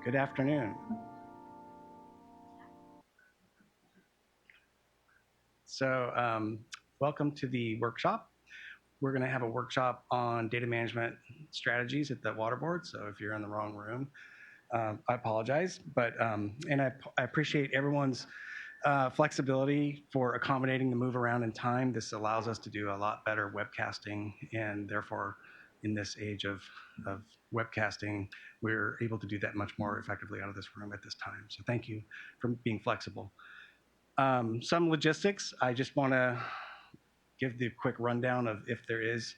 Good afternoon. So welcome to the workshop. We're going to have a workshop on data management strategies at the Water Board. So if you're in the wrong room, I apologize. But I appreciate everyone's flexibility for accommodating the move around in time. This allows us to do a lot better webcasting, and therefore, in this age of webcasting, we're able to do that much more effectively out of this room at this time. So thank you for being flexible. Some logistics. I just want to give the quick rundown of if there is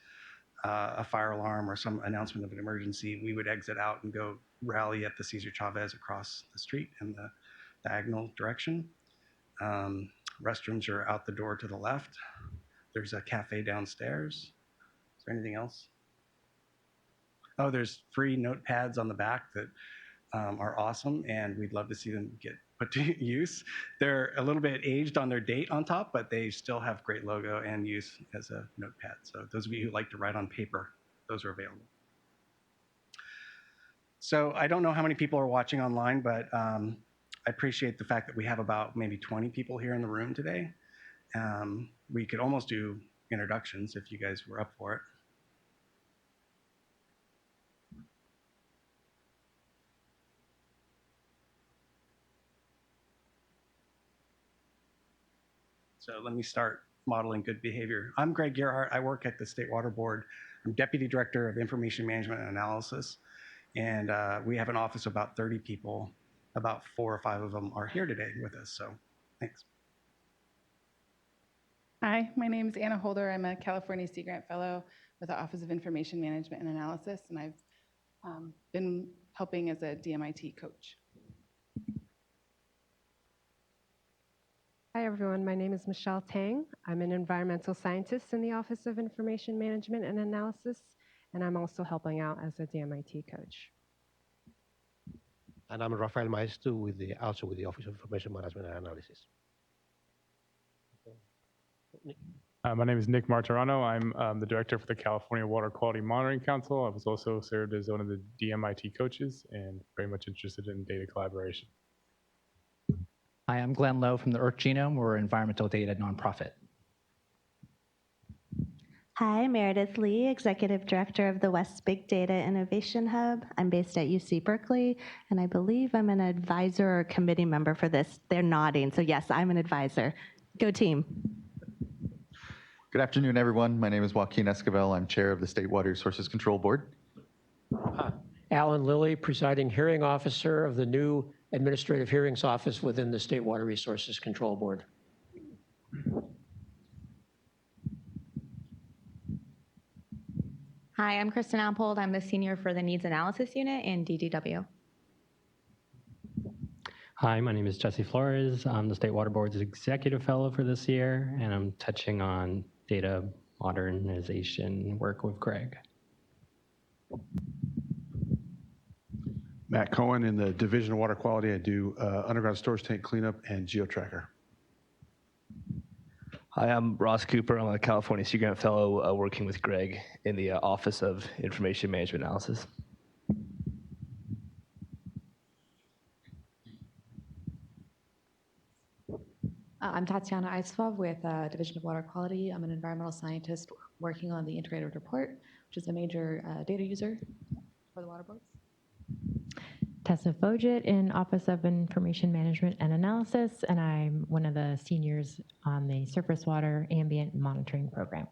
a fire alarm or some announcement of an emergency, we would exit out and go rally at the Cesar Chavez across the street in the diagonal direction. Restrooms are out the door to the left. There's a cafe downstairs. Is there anything else? Oh, there's free notepads on the back that are awesome, and we'd love to see them get put to use. They're a little bit aged on their date on top, but they still have great logo and use as a notepad. So those of you who like to write on paper, those are available. So I don't know how many people are watching online, but I appreciate the fact that we have about maybe 20 people here in the room today. We could almost do introductions if you guys were up for it. So let me start modeling good behavior. I'm Greg Gearheart. I work at the State Water Board. I'm Deputy Director of Information Management and Analysis. And we have an office of about 30 people. About 4 or 5 of them are here today with us. So thanks. Hi, my name is Anna Holder. I'm a California Sea Grant Fellow with the Office of Information Management and Analysis, and I've been helping as a DMIT coach. Hi, everyone. My name is Michelle Tang. I'm an environmental scientist in the Office of Information Management and Analysis, and I'm also helping out as a DMIT coach. And I'm Rafael Maestro, also with the Office of Information Management and Analysis. My name is Nick Martirano. I'm the director for the California Water Quality Monitoring Council. I was also served as one of the DMIT coaches and very much interested in data collaboration. Hi, I'm Glenn Lowe from the Earth Genome. We're an environmental data nonprofit. Hi, Meredith Lee, Executive Director of the West Big Data Innovation Hub. I'm based at UC Berkeley, and I believe I'm an advisor or committee member for this. They're nodding, so yes, I'm an advisor. Go team. Good afternoon, everyone. My name is Joaquin Esquivel. I'm chair of the State Water Resources Control Board. Alan Lilly, presiding hearing officer of the new Administrative Hearings Office within the State Water Resources Control Board. Hi, I'm Kristen Appold. I'm the senior for the Needs Analysis Unit in DDW. Hi, my name is Jesse Flores. I'm the State Water Board's Executive Fellow for this year, and I'm touching on data modernization work with Greg. Matt Cohen in the Division of Water Quality. I do underground storage tank cleanup and geotracker. Hi, I'm Ross Cooper. I'm a California Sea Grant Fellow working with Greg in the Office of Information Management Analysis. I'm Tatiana Eisfov with Division of Water Quality. I'm an environmental scientist working on the integrated report, which is a major data user for the water boards. Tessa Foget in Office of Information Management and Analysis, and I'm one of the seniors on the Surface Water Ambient Monitoring Program.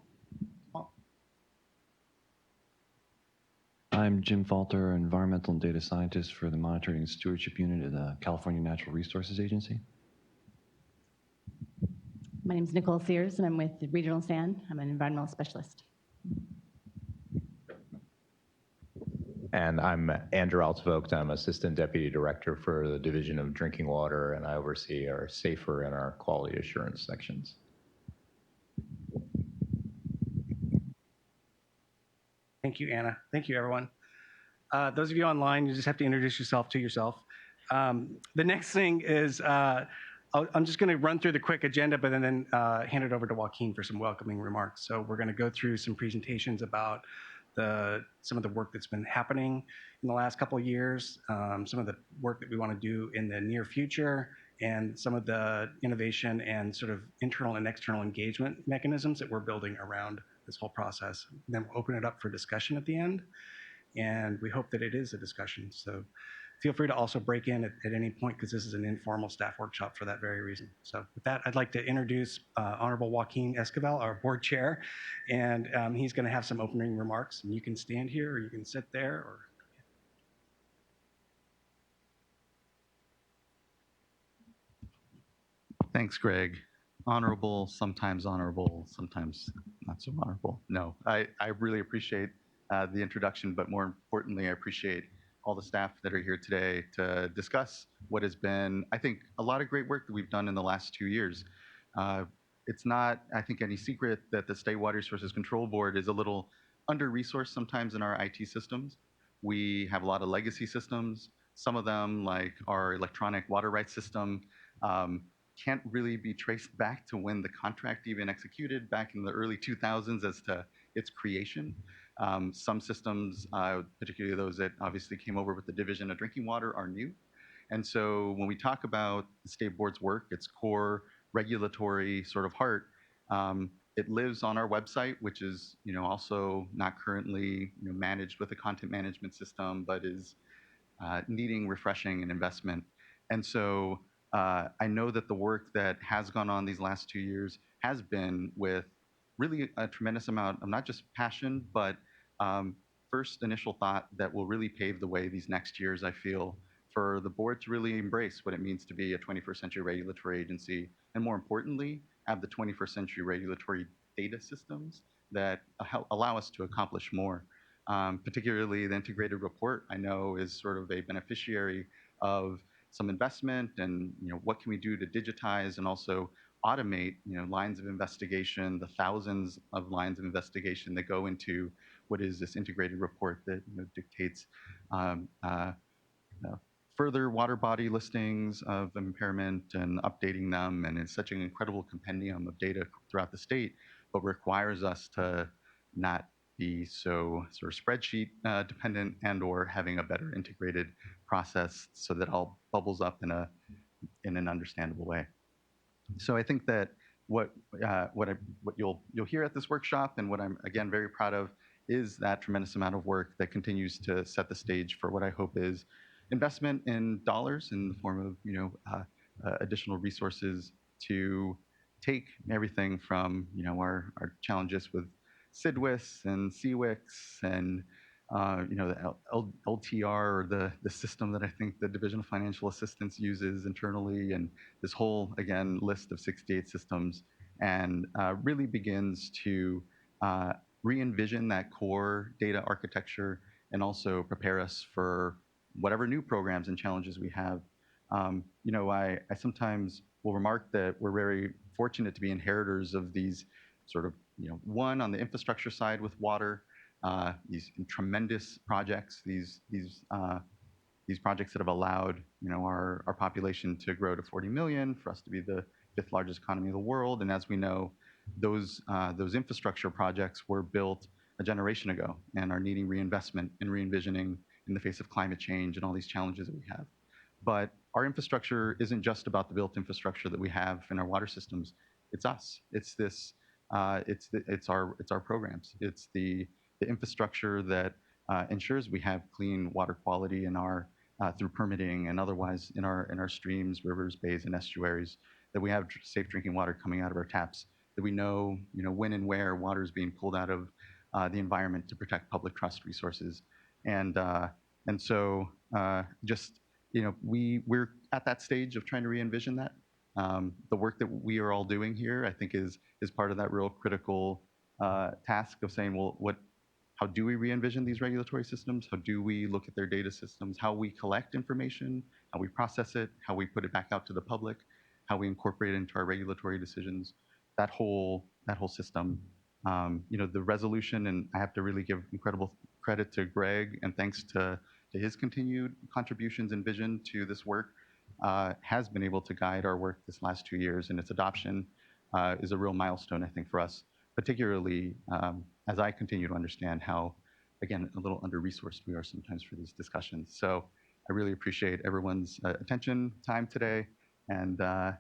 I'm Jim Falter, Environmental and Data Scientist for the Monitoring and Stewardship Unit at the California Natural Resources Agency. My name is Nicole Sears, and I'm with Regional SAN. I'm an environmental specialist. And I'm Andrew Altevogt. I'm Assistant Deputy Director for the Division of Drinking Water, and I oversee our SAFER and our quality assurance sections. Thank you, Anna. Thank you, everyone. Those of you online, you just have to introduce yourself to yourself. The next thing is, I'm just going to run through the quick agenda, but then hand it over to Joaquin for some welcoming remarks. So we're going to go through some presentations about some of the work that's been happening in the last couple of years, some of the work that we want to do in the near future, and some of the innovation and sort of internal and external engagement mechanisms that we're building around this whole process. And then we'll open it up for discussion at the end, and we hope that it is a discussion. So feel free to also break in at any point, because this is an informal staff workshop for that very reason. So with that, I'd like to introduce Honorable Joaquin Esquivel, our board chair, and he's going to have some opening remarks. And you can stand here, or you can sit there, or Thanks, Greg. Honorable, sometimes not so honorable. No, I really appreciate the introduction, but more importantly, I appreciate all the staff that are here today to discuss what has been, I think, a lot of great work that we've done in the last 2 years. It's not, I think, any secret that the State Water Resources Control Board is a little under-resourced sometimes in our IT systems. We have a lot of legacy systems. Some of them, like our electronic water rights system, can't really be traced back to when the contract even executed back in the early 2000s as to its creation. Some systems, particularly those that obviously came over with the Division of Drinking Water, are new. And so when we talk about the State Board's work, its core regulatory sort of heart, it lives on our website, which is also not currently managed with a content management system, but is needing refreshing and investment. And so I know that the work that has gone on these last 2 years has been with really a tremendous amount of not just passion, but first initial thought that will really pave the way these next years, I feel, for the board to really embrace what it means to be a 21st century regulatory agency, and more importantly, have the 21st century regulatory data systems that allow us to accomplish more. Particularly the integrated report, I know, is sort of a beneficiary of some investment, and what can we do to digitize and also automate lines of investigation, the thousands of lines of investigation that go into what is this integrated report that dictates further water body listings of impairment and updating them, and it's such an incredible compendium of data throughout the state, but requires us to not be so sort of spreadsheet dependent, and or having a better integrated process so that all bubbles up in an understandable way. So I think that what you'll hear at this workshop, and what I'm again very proud of, is that tremendous amount of work that continues to set the stage for what I hope is investment in dollars in the form of additional resources to take everything from our challenges with SIDWIS and CWIX and the LTR, or the system that I think the Division of Financial Assistance uses internally, and this whole, again, list of 68 systems, and really begins to re-envision that core data architecture, and also prepare us for whatever new programs and challenges we have. I sometimes will remark that we're very fortunate to be inheritors of these sort of, one on the infrastructure side with water, these tremendous projects, these projects that have allowed our population to grow to 40 million, for us to be the 5th largest economy of the world. And as we know, those infrastructure projects were built a generation ago and are needing reinvestment and re-envisioning in the face of climate change and all these challenges that we have. But our infrastructure isn't just about the built infrastructure that we have in our water systems. It's us. It's this. It's our programs. It's the infrastructure that ensures we have clean water quality in our through permitting and otherwise in our streams, rivers, bays, and estuaries. That we have safe drinking water coming out of our taps. That we know when and where water is being pulled out of the environment to protect public trust resources. And so just we're at that stage of trying to re-envision that. The work that we are all doing here, I think, is part of that real critical task of saying, well, how do we re-envision these regulatory systems? How do we look at their data systems? How we collect information, how we process it, how we put it back out to the public, how we incorporate it into our regulatory decisions. That whole system. The resolution, and I have to really give incredible credit to Greg, and thanks to his continued contributions and vision to this work, has been able to guide our work this last 2 years, and its adoption is a real milestone, I think, for us, particularly as I continue to understand how again, a little under-resourced we are sometimes for these discussions. So I really appreciate everyone's attention, time today, and the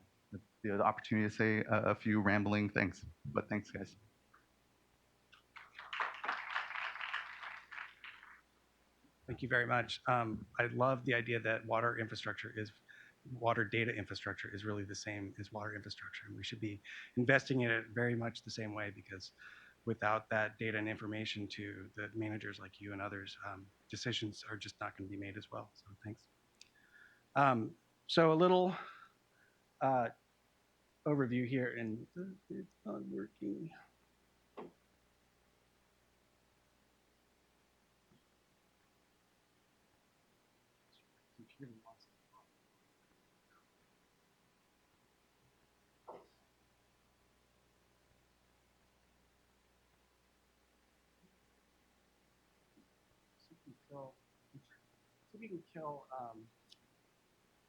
opportunity to say a few rambling things. But thanks, guys. Thank you very much. I love the idea that water data infrastructure is really the same as water infrastructure. And we should be investing in it very much the same way, because without that data and information to the managers like you and others, decisions are just not going to be made as well. So thanks. So a little overview here, and it's not working. Computer wants to talk. See if you can kill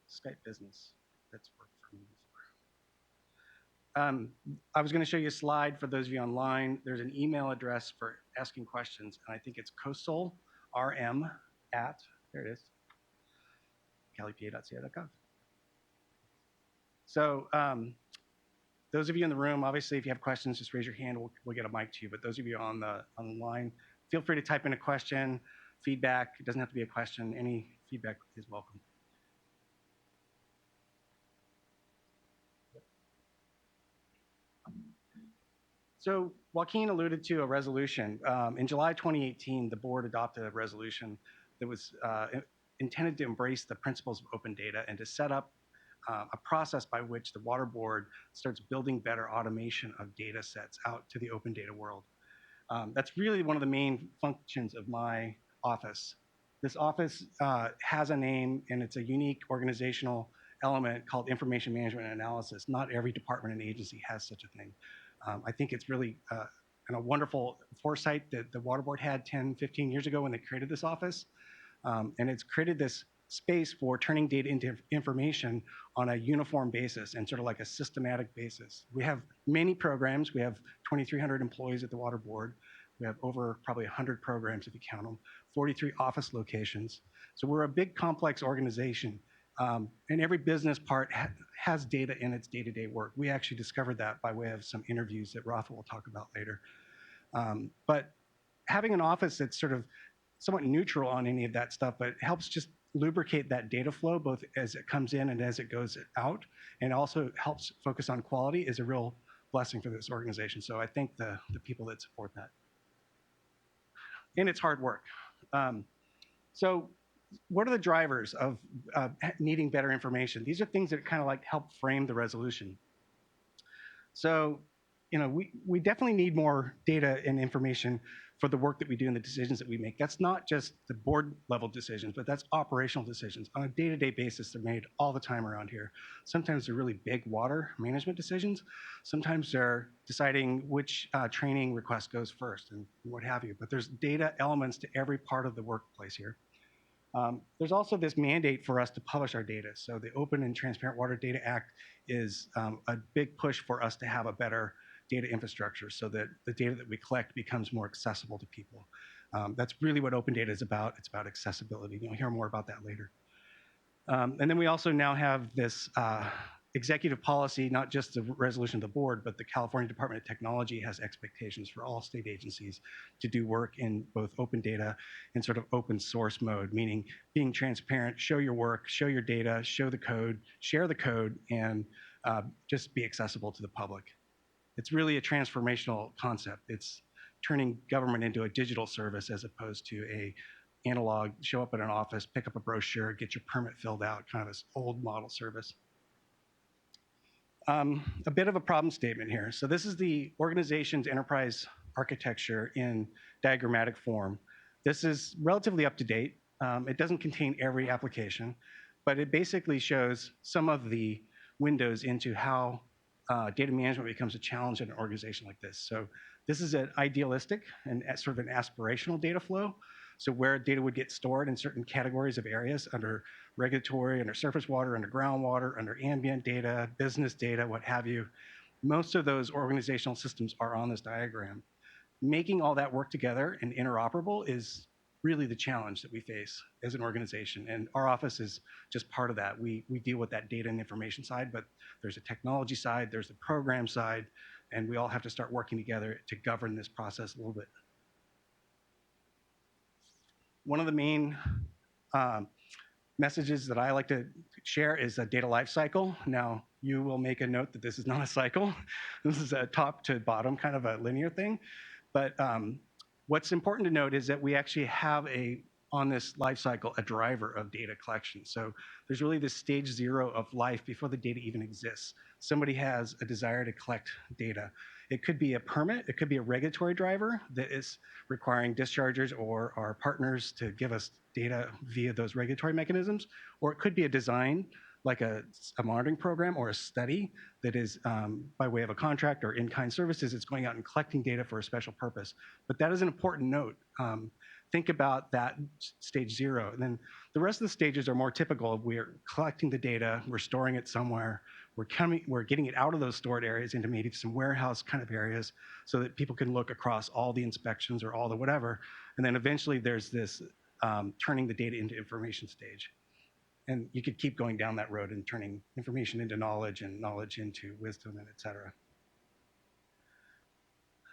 Skype Business. That's worked for me before. I was going to show you a slide for those of you online. There's an email address for asking questions, and I think it's coastalrm at, there it is, calipa.ca.gov. So those of you in the room, obviously, if you have questions, just raise your hand. We'll get a mic to you. But those of you on the line, feel free to type in a question, feedback. It doesn't have to be a question. Any feedback is welcome. So Joaquin alluded to a resolution. In July 2018, the board adopted a resolution that was intended to embrace the principles of open data and to set up a process by which the water board starts building better automation of data sets out to the open data world. That's really one of the main functions of my office. This office has a name, and it's a unique organizational element called information management and analysis. Not every department and agency has such a thing. I think it's really a wonderful foresight that the water board had 10, 15 years ago when they created this office. And it's created this space for turning data into information on a uniform basis and sort of like a systematic basis. We have many programs. We have 2,300 employees at the water board. We have over probably 100 programs if you count them, 43 office locations. So we're a big, complex organization. And every business part has data in its day-to-day work. We actually discovered that by way of some interviews that Rafa will talk about later. But having an office that's sort of somewhat neutral on any of that stuff, but helps just lubricate that data flow, both as it comes in and as it goes out, and also helps focus on quality, is a real blessing for this organization. So I thank the people that support that. And it's hard work. So what are the drivers of needing better information? These are things that kind of like help frame the resolution. So, you know, we definitely need more data and information for the work that we do and the decisions that we make. That's not just the board level decisions, but that's operational decisions. On a day-to-day basis, they're made all the time around here. Sometimes they're really big water management decisions. Sometimes they're deciding which training request goes first and what have you. But there's data elements to every part of the workplace here. There's also this mandate for us to publish our data. So the Open and Transparent Water Data Act is a big push for us to have a better data infrastructure so that the data that we collect becomes more accessible to people. That's really what open data is about. It's about accessibility. You'll hear more about that later. And then we also now have this executive policy, not just the resolution of the board, but the California Department of Technology has expectations for all state agencies to do work in both open data and sort of open source mode, meaning being transparent, show your work, show your data, show the code, share the code, and just be accessible to the public. It's really a transformational concept. It's turning government into a digital service as opposed to a analog, show up at an office, pick up a brochure, get your permit filled out, kind of this old model service. A bit of a problem statement here. So this is the organization's enterprise architecture in diagrammatic form. This is relatively up to date. It doesn't contain every application, but it basically shows some of the windows into how data management becomes a challenge in an organization like this. So this is an idealistic and sort of an aspirational data flow. So where data would get stored in certain categories of areas under regulatory, under surface water, under groundwater, under ambient data, business data, what have you. Most of those organizational systems are on this diagram. making all that work together and interoperable is really the challenge that we face as an organization. And our office is just part of that. We deal with that data and information side, but there's a technology side, there's the program side, and we all have to start working together to govern this process a little bit. One of the main messages that I like to share is a data life cycle. Now, you will make a note that this is not a cycle. This is a top to bottom kind of a linear thing. But what's important to note is that we actually have on this life cycle, a driver of data collection. So there's really this stage 0 of life before the data even exists. Somebody has a desire to collect data. It could be a permit, it could be a regulatory driver that is requiring dischargers or our partners to give us data via those regulatory mechanisms, or it could be a design like a monitoring program or a study that is by way of a contract or in-kind services. It's going out and collecting data for a special purpose. But that is an important note. Think about that stage 0. And then the rest of the stages are more typical. We're collecting the data, we're storing it somewhere, we're getting it out of those stored areas into maybe some warehouse kind of areas so that people can look across all the inspections or all the whatever. And then eventually there's this turning the data into information stage. And you could keep going down that road and turning information into knowledge and knowledge into wisdom and et cetera.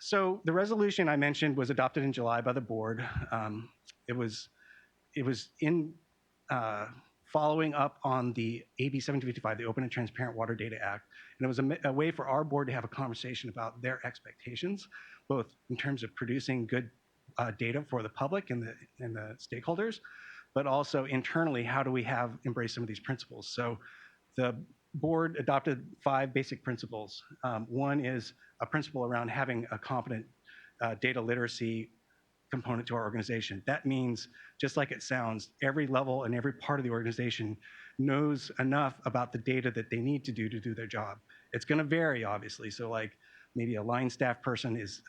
So the resolution I mentioned was adopted in July by the board. It was in following up on the AB 1755, the Open and Transparent Water Data Act. And it was a way for our board to have a conversation about their expectations, both in terms of producing good data for the public and the stakeholders, but also internally, how do we embrace some of these principles? So the board adopted 5 basic principles. One is a principle around having a competent data literacy component to our organization. That means, just like it sounds, every level and every part of the organization knows enough about the data that they need to do their job. It's going to vary, obviously. So like maybe a line staff person is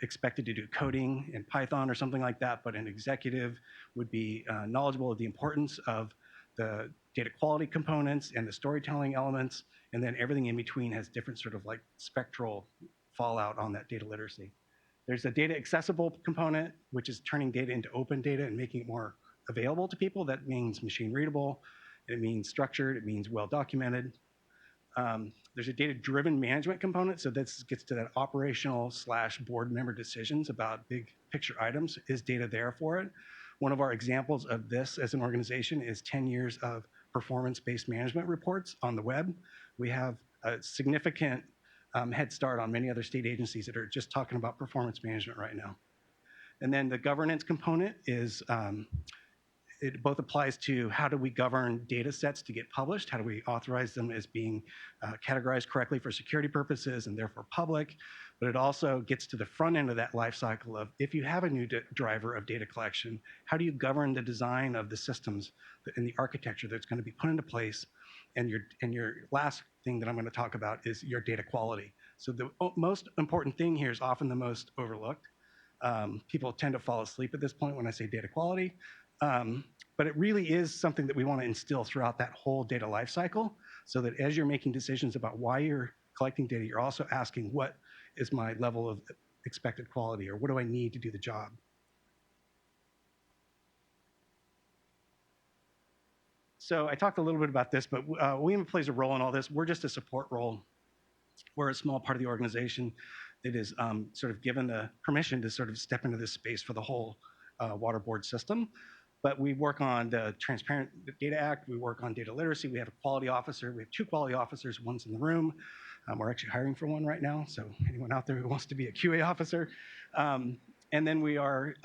expected to do coding in Python or something like that, but an executive would be knowledgeable of the importance of the data quality components and the storytelling elements, and then everything in between has different sort of like spectral fallout on that data literacy. There's a data accessible component, which is turning data into open data and making it more available to people. That means machine readable, it means structured, it means well documented. There's a data-driven management component, so this gets to that operational / board member decisions about big picture items. Is data there for it? One of our examples of this as an organization is 10 years of performance-based management reports on the web. We have a significant head start on many other state agencies that are just talking about performance management right now. And then the governance component is it both applies to how do we govern data sets to get published, how do we authorize them as being categorized correctly for security purposes and therefore public, but it also gets to the front end of that life cycle of if you have a new driver of data collection, how do you govern the design of the systems and the architecture that's going to be put into place? And your last thing that I'm going to talk about is your data quality. So the most important thing here is often the most overlooked. People tend to fall asleep at this point when I say data quality. But it really is something that we want to instill throughout that whole data lifecycle, so that as you're making decisions about why you're collecting data, you're also asking, what is my level of expected quality, or what do I need to do the job? So I talked a little bit about this, but OIMA plays a role in all this. We're just a support role. We're a small part of the organization that is sort of given the permission to sort of step into this space for the whole water board system. But we work on the Transparent Data Act, we work on data literacy, we have a quality officer, we have 2 quality officers, one's in the room. We're actually hiring for one right now, so anyone out there who wants to be a QA officer. And then we are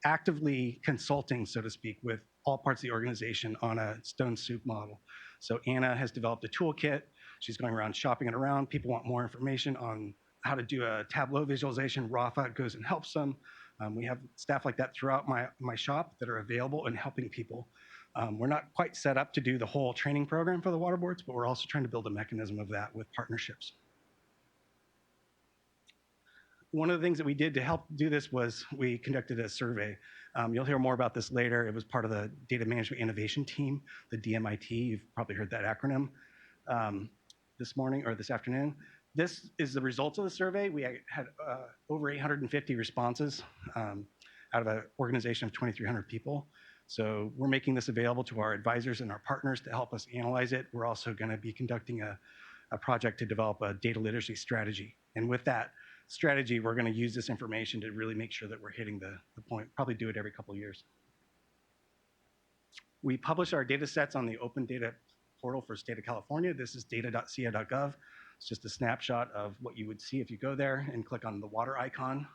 actively consulting, so to speak, with all parts of the organization on a stone soup model. So Anna has developed a toolkit. She's going around shopping it around. People want more information on how to do a Tableau visualization. Rafa goes and helps them. We have staff like that throughout my shop that are available and helping people. We're not quite set up to do the whole training program for the water boards, but we're also trying to build a mechanism of that with partnerships. One of the things that we did to help do this was we conducted a survey. You'll hear more about this later. It was part of the Data Management Innovation Team, the DMIT. You've probably heard that acronym this morning or this afternoon. This is the results of the survey. We had over 850 responses out of an organization of 2,300 people. So we're making this available to our advisors and our partners to help us analyze it. We're also going to be conducting a project to develop a data literacy strategy. And with that strategy, we're going to use this information to really make sure that we're hitting the point, probably do it every couple of years. We publish our data sets on the open data portal for state of California. This is data.ca.gov. It's just a snapshot of what you would see if you go there and click on the water icon.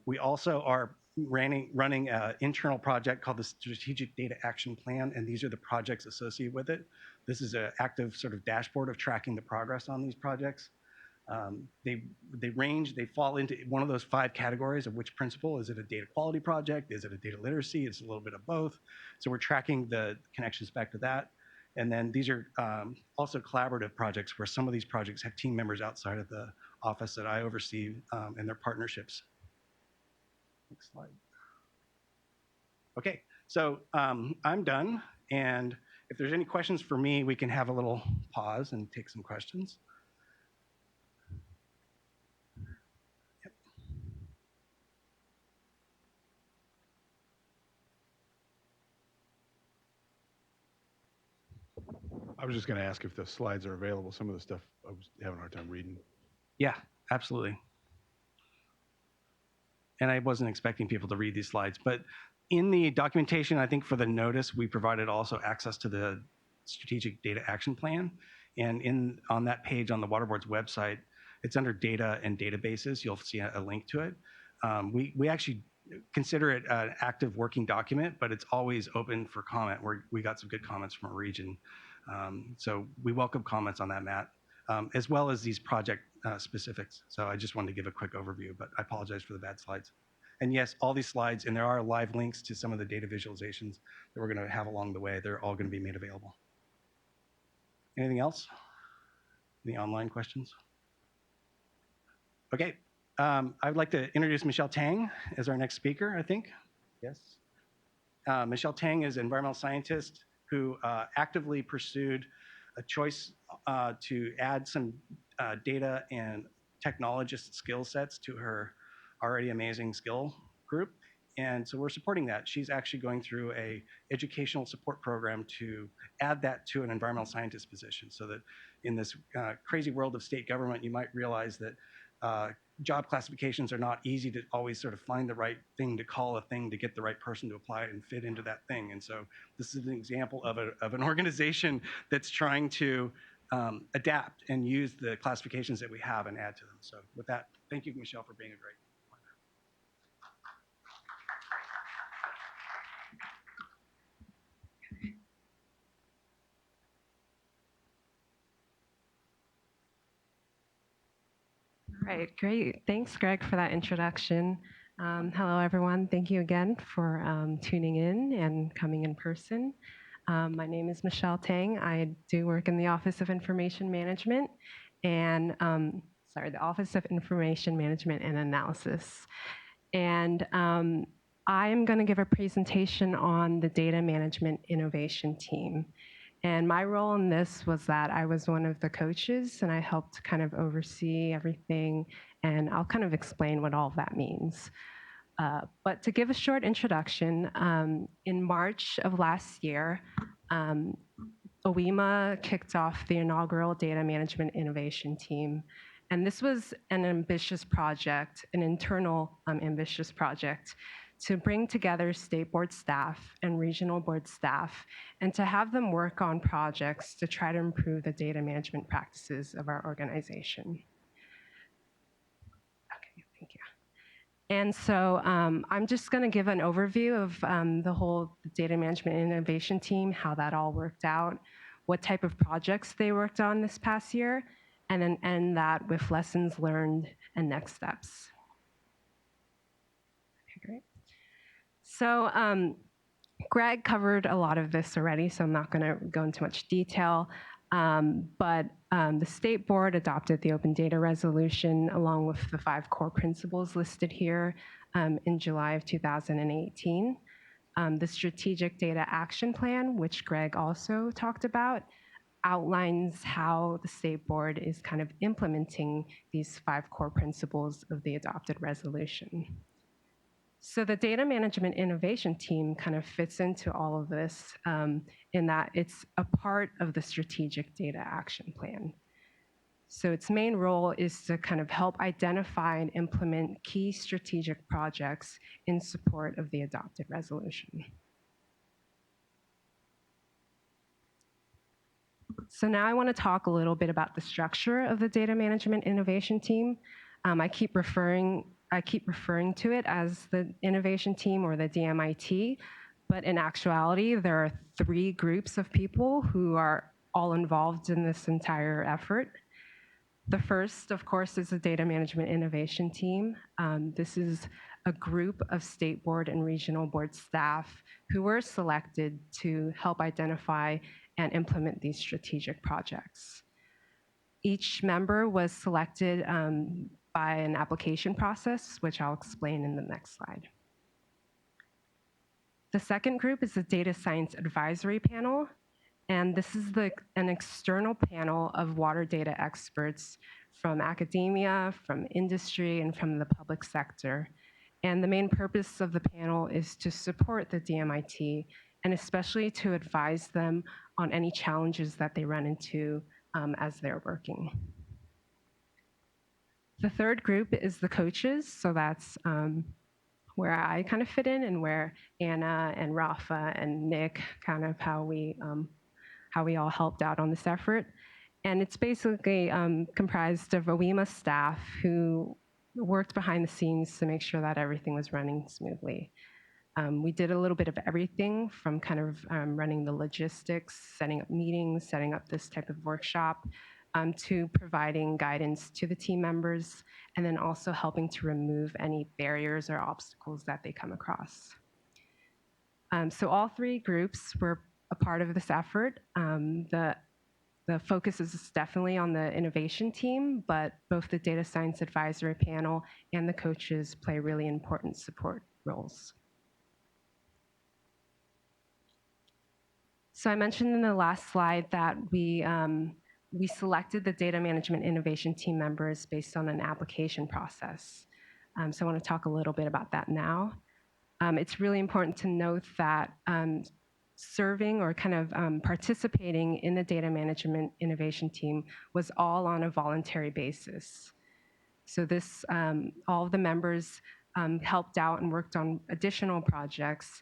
We also are running an internal project called the Strategic Data Action Plan, and these are the projects associated with it. This is an active sort of dashboard of tracking the progress on these projects. They fall into one of those 5 categories of which principle. Is it a data quality project? Is it a data literacy? It's a little bit of both. So we're tracking the connections back to that. And then these are also collaborative projects where some of these projects have team members outside of the office that I oversee and their partnerships. Next slide. Okay, so I'm done. And if there's any questions for me, we can have a little pause and take some questions. I was just going to ask if the slides are available. Some of the stuff I was having a hard time reading. Yeah, absolutely. And I wasn't expecting people to read these slides, but in the documentation, I think for the notice, we provided also access to the Strategic Data Action Plan. And on that page on the Water Board's website, it's under data and databases. You'll see a link to it. We actually consider it an active working document, but it's always open for comment. We got some good comments from our region. So we welcome comments on that, Matt, as well as these project specifics. So I just wanted to give a quick overview, but I apologize for the bad slides. And yes, all these slides, and there are live links to some of the data visualizations that we're going to have along the way. They're all going to be made available. Anything else? Any online questions? Okay, I'd like to introduce Michelle Tang as our next speaker, I think. Yes. Michelle Tang is an environmental scientist who actively pursued a choice to add some data and technologist skill sets to her already amazing skill group. And so we're supporting that. She's actually going through a educational support program to add that to an environmental scientist position so that in this crazy world of state government, you might realize that job classifications are not easy to always sort of find the right thing to call a thing to get the right person to apply it and fit into that thing. And so this is an example of an organization that's trying to adapt and use the classifications that we have and add to them. So with that, thank you, Michelle, for being a great partner. All right, great. Thanks, Greg, for that introduction. Hello, everyone. Thank you again for tuning in and coming in person. My name is Michelle Tang. I do work in the Office of Information Management and, the Office of Information Management and Analysis. And I am going to give a presentation on the Data Management Innovation Team. And my role in this was that I was one of the coaches and I helped kind of oversee everything. And I'll kind of explain what all of that means. But to give a short introduction, in March of last year, OIMA kicked off the inaugural Data Management Innovation Team. And this was an ambitious project, an internal ambitious project, to bring together state board staff and regional board staff and to have them work on projects to try to improve the data management practices of our organization. Okay, thank you. And so I'm just going to give an overview of the whole data management innovation team, how that all worked out, what type of projects they worked on this past year, and then end that with lessons learned and next steps. Okay, great. So Greg covered a lot of this already, so I'm not going to go into much detail. But the state board adopted the open data resolution along with the 5 core principles listed here in July of 2018. The strategic data action plan, which Greg also talked about, outlines how the state board is kind of implementing these 5 core principles of the adopted resolution. So the data management innovation team kind of fits into all of this in that it's a part of the strategic data action plan. So its main role is to kind of help identify and implement key strategic projects in support of the adopted resolution. So now I want to talk a little bit about the structure of the data management innovation team. I keep referring to it as the innovation team or the DMIT, but in actuality, there are 3 groups of people who are all involved in this entire effort. The first, of course, is the data management innovation team. This is a group of state board and regional board staff who were selected to help identify and implement these strategic projects. Each member was selected by an application process, which I'll explain in the next slide. The second group is the Data Science Advisory Panel, and this is an external panel of water data experts from academia, from industry, and from the public sector. And the main purpose of the panel is to support the DMIT, and especially to advise them on any challenges that they run into as they're working. The third group is the coaches, so that's where I kind of fit in, and where Anna and Rafa and Nick kind of how we all helped out on this effort. And it's basically comprised of OIMA staff who worked behind the scenes to make sure that everything was running smoothly. We did a little bit of everything from kind of running the logistics, setting up meetings, setting up this type of workshop, to providing guidance to the team members, and then also helping to remove any barriers or obstacles that they come across. So all 3 groups were a part of this effort. The focus is definitely on the innovation team, but both the data science advisory panel and the coaches play really important support roles. So I mentioned in the last slide that we selected the data management innovation team members based on an application process. So I want to talk a little bit about that now. It's really important to note that serving or kind of participating in the data management innovation team was all on a voluntary basis. So this, all of the members helped out and worked on additional projects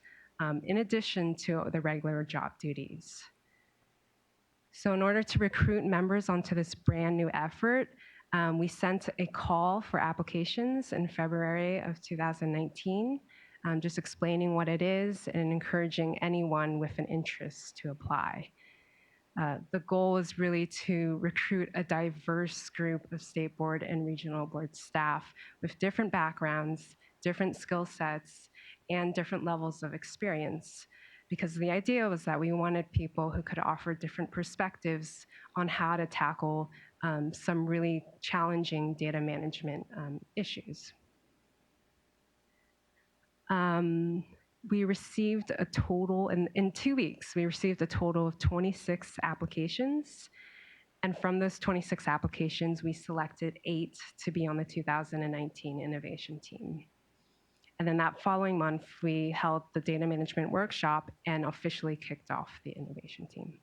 in addition to the regular job duties. So in order to recruit members onto this brand new effort, we sent a call for applications in February of 2019, just explaining what it is and encouraging anyone with an interest to apply. The goal is really to recruit a diverse group of state board and regional board staff with different backgrounds, different skill sets, and different levels of experience. Because the idea was that we wanted people who could offer different perspectives on how to tackle some really challenging data management issues. We received a total, in 2 weeks, we received a total of 26 applications. And from those 26 applications, we selected 8 to be on the 2019 innovation team. And then that following month, we held the data management workshop and officially kicked off the innovation team.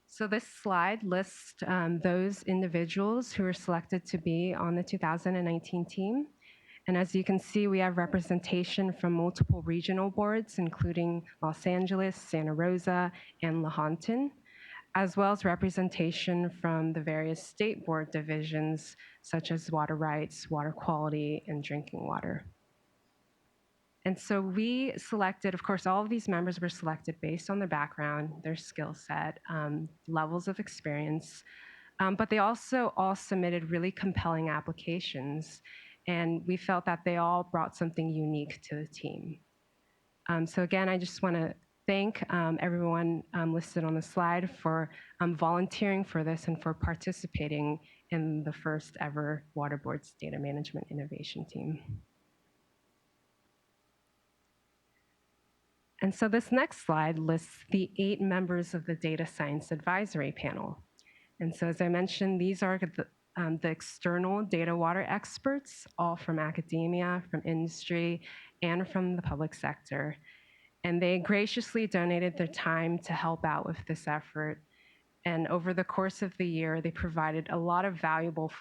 So this slide lists those individuals who were selected to be on the 2019 team. And as you can see, we have representation from multiple regional boards, including Los Angeles, Santa Rosa, and Lahontan, as well as representation from the various state board divisions, such as water rights, water quality, and drinking water. And so we selected, of course, all of these members were selected based on their background, their skill set, levels of experience, but they also all submitted really compelling applications. And we felt that they all brought something unique to the team. So again, I just want to thank everyone listed on the slide for volunteering for this and for participating in the first ever Water Board's Data Management Innovation Team. And so this next slide lists the 8 members of the Data Science Advisory Panel. And so as I mentioned, these are the external data water experts, all from academia, from industry, and from the public sector. And they graciously donated their time to help out with this effort. And over the course of the year, they provided a lot of valuable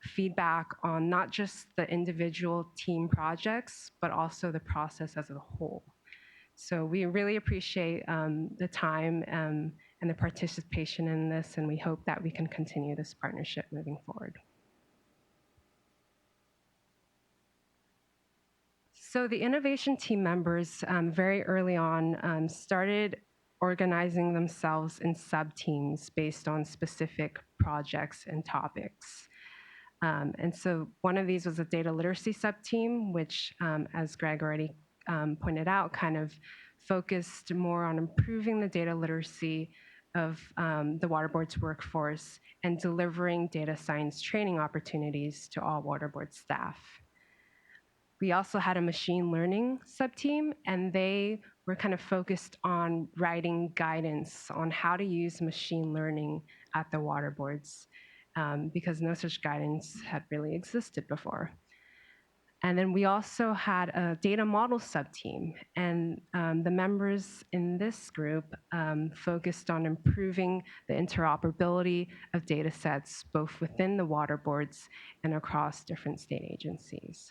feedback on not just the individual team projects, but also the process as a whole. So we really appreciate the time and the participation in this, and we hope that we can continue this partnership moving forward. So the innovation team members very early on started organizing themselves in sub-teams based on specific projects and topics. And so one of these was a data literacy sub-team, which, as Greg already pointed out, kind of focused more on improving the data literacy of the water board's workforce and delivering data science training opportunities to all water board staff. We also had a machine learning sub-team, and they were kind of focused on writing guidance on how to use machine learning at the water boards, because no such guidance had really existed before. And then we also had a data model sub-team, and the members in this group focused on improving the interoperability of data sets, both within the water boards and across different state agencies.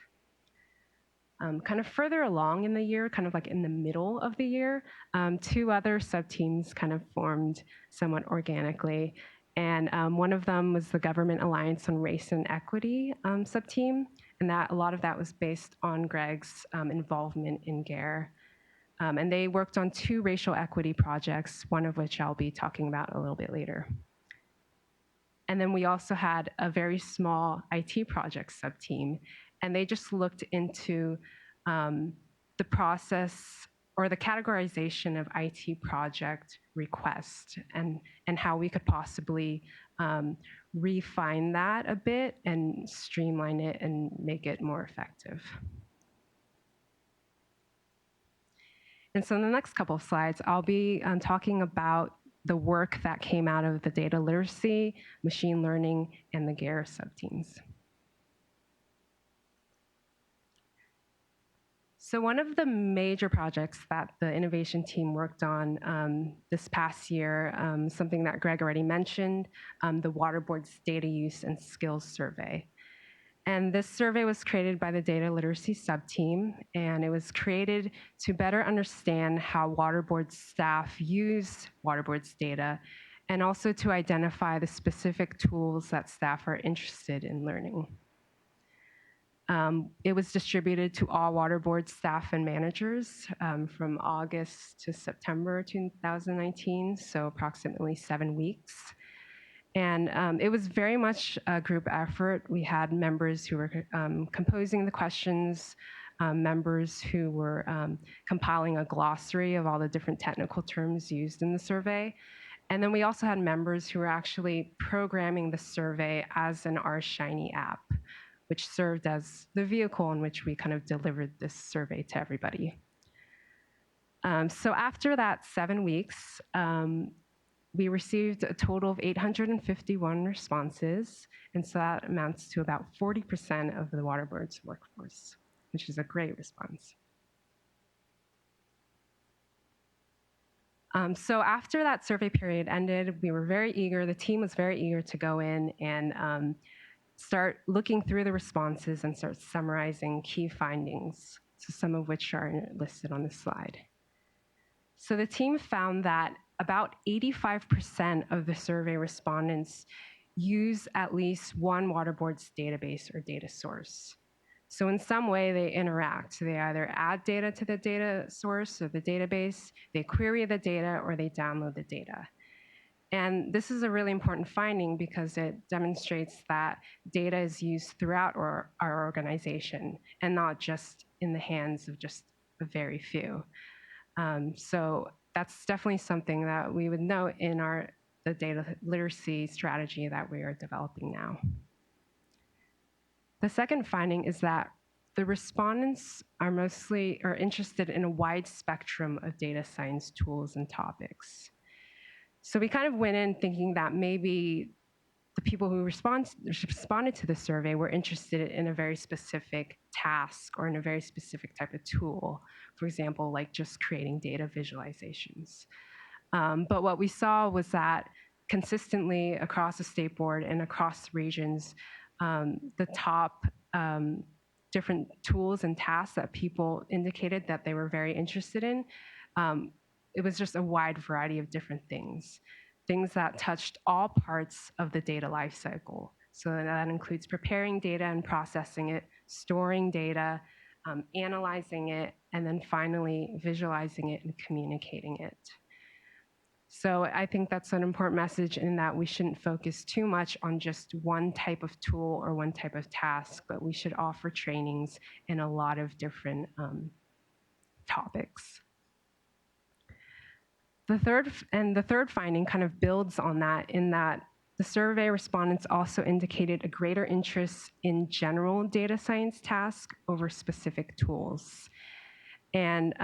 Kind of further along in the year, kind of like in the middle of the year, 2 other sub-teams kind of formed somewhat organically. And one of them was the Government Alliance on Race and Equity sub-team. And that a lot of that was based on Greg's involvement in GARE. And they worked on 2 racial equity projects, one of which I'll be talking about a little bit later. And then we also had a very small IT project sub-team, and they just looked into the process or the categorization of IT project requests and how we could possibly refine that a bit and streamline it and make it more effective. And so in the next couple of slides, I'll be talking about the work that came out of the data literacy, machine learning, and the GARE sub-teams. So one of the major projects that the innovation team worked on this past year, something that Greg already mentioned, the Water Board's Data Use and Skills Survey. And this survey was created by the Data Literacy Sub-Team, and it was created to better understand how water board staff use water board's data, and also to identify the specific tools that staff are interested in learning. It was distributed to all water board staff and managers from August to September 2019, so approximately 7 weeks. And it was very much a group effort. We had members who were composing the questions, members who were compiling a glossary of all the different technical terms used in the survey. And then we also had members who were actually programming the survey as an Our Shiny app, which served as the vehicle in which we kind of delivered this survey to everybody. So after that 7 weeks, we received a total of 851 responses, and so that amounts to about 40% of the water board's workforce, which is a great response. So after that survey period ended, we were very eager, the team was very eager to go in and start looking through the responses and start summarizing key findings, so some of which are listed on this slide. So the team found that about 85% of the survey respondents use at least one water board's database or data source. So in some way they interact. They either add data to the data source or the database, they query the data, or they download the data. And this is a really important finding because it demonstrates that data is used throughout our organization and not just in the hands of just a very few. So that's definitely something that we would note in the data literacy strategy that we are developing now. The second finding is that the respondents are interested in a wide spectrum of data science tools and topics. So we kind of went in thinking that maybe the people who responded to the survey were interested in a very specific task or in a very specific type of tool. For example, like just creating data visualizations. But what we saw was that consistently across the state board and across regions, the top different tools and tasks that people indicated that they were very interested in, it was just a wide variety of different things that touched all parts of the data lifecycle. So that includes preparing data and processing it, storing data, analyzing it, and then finally visualizing it and communicating it. So I think that's an important message in that we shouldn't focus too much on just one type of tool or one type of task, but we should offer trainings in a lot of different topics. The third finding kind of builds on that in that the survey respondents also indicated a greater interest in general data science tasks over specific tools. And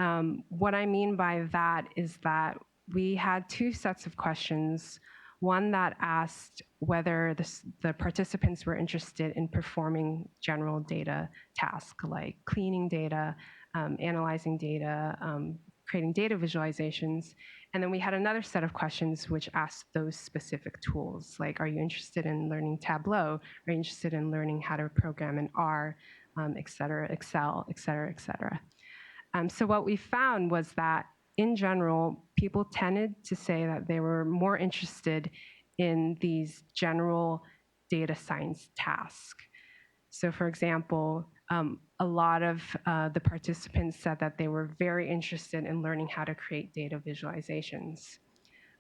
what I mean by that is that we had two sets of questions. One that asked whether the participants were interested in performing general data tasks like cleaning data, analyzing data, creating data visualizations. And then we had another set of questions which asked those specific tools, like, are you interested in learning Tableau? Are you interested in learning how to program in R, et cetera, Excel, et cetera, et cetera? So what we found was that, in general, people tended to say that they were more interested in these general data science tasks. So for example, a lot of the participants said that they were very interested in learning how to create data visualizations.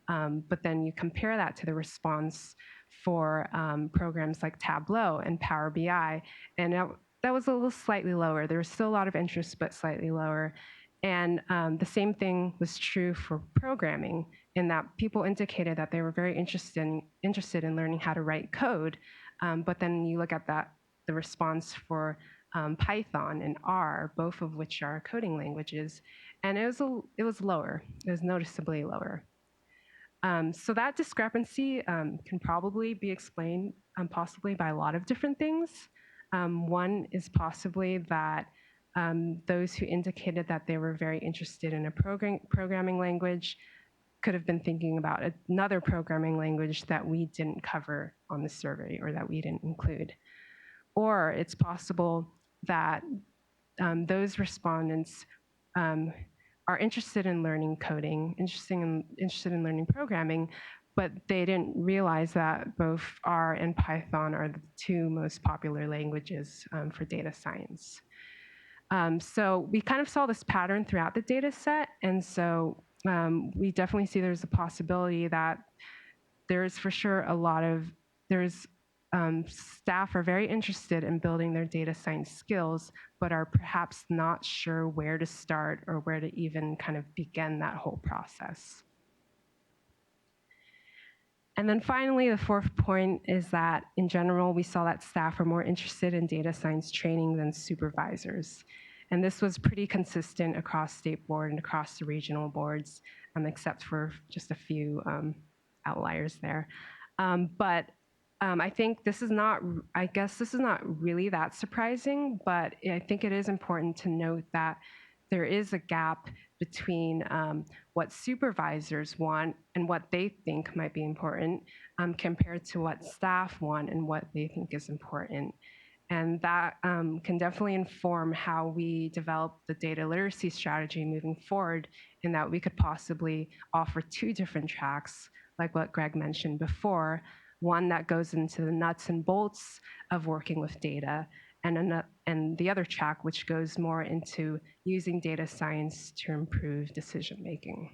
But then you compare that to the response for programs like Tableau and Power BI, and that was a little slightly lower. There was still a lot of interest, but slightly lower. And the same thing was true for programming, in that people indicated that they were very interested in learning how to write code. But then you look at the response for Python and R, both of which are coding languages, and it was lower. It was noticeably lower. So that discrepancy can probably be explained possibly by a lot of different things. One is possibly that those who indicated that they were very interested in a programming language could have been thinking about another programming language that we didn't cover on the survey or that we didn't include. Or it's possible that those respondents are interested in learning coding, interested in learning programming, but they didn't realize that both R and Python are the two most popular languages for data science. So we kind of saw this pattern throughout the data set, and so we definitely see there's a possibility that there is for sure staff are very interested in building their data science skills, but are perhaps not sure where to start or where to even kind of begin that whole process. And then finally, the fourth point is that in general, we saw that staff are more interested in data science training than supervisors. And this was pretty consistent across state board and across the regional boards, except for just a few outliers there. I think this is not, I guess this is not really that surprising, but I think it is important to note that there is a gap between what supervisors want and what they think might be important compared to what staff want and what they think is important. And that can definitely inform how we develop the data literacy strategy moving forward, in that we could possibly offer two different tracks, like what Greg mentioned before, one that goes into the nuts and bolts of working with data, and the other track which goes more into using data science to improve decision making.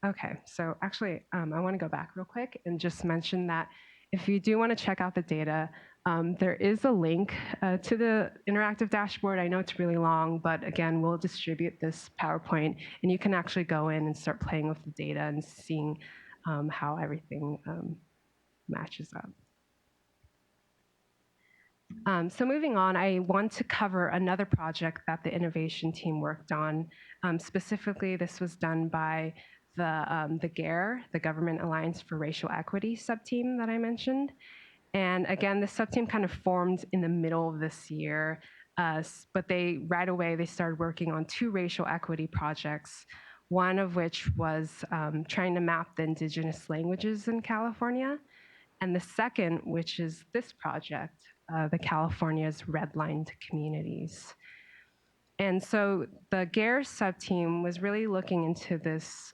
Okay, so actually, I want to go back real quick and just mention that if you do want to check out the data, there is a link to the interactive dashboard. I know it's really long, but again, we'll distribute this PowerPoint, and you can actually go in and start playing with the data and seeing how everything matches up. So moving on, I want to cover another project that the innovation team worked on. Specifically, this was done by the GARE, the Government Alliance for Racial Equity subteam that I mentioned. And again, the subteam kind of formed in the middle of this year, but right away they started working on 2 racial equity projects, one of which was trying to map the indigenous languages in California, and the second, which is this project, the California's redlined communities. And so the GARE subteam was really looking into this,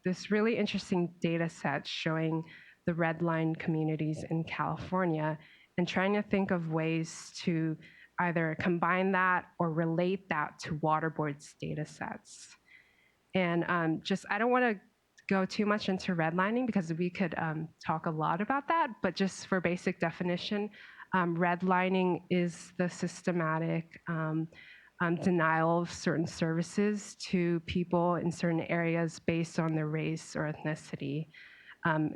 this really interesting data set showing the redlined communities in California and trying to think of ways to either combine that or relate that to water boards data sets. And I don't want to go too much into redlining because we could talk a lot about that, but just for basic definition, redlining is the systematic denial of certain services to people in certain areas based on their race or ethnicity.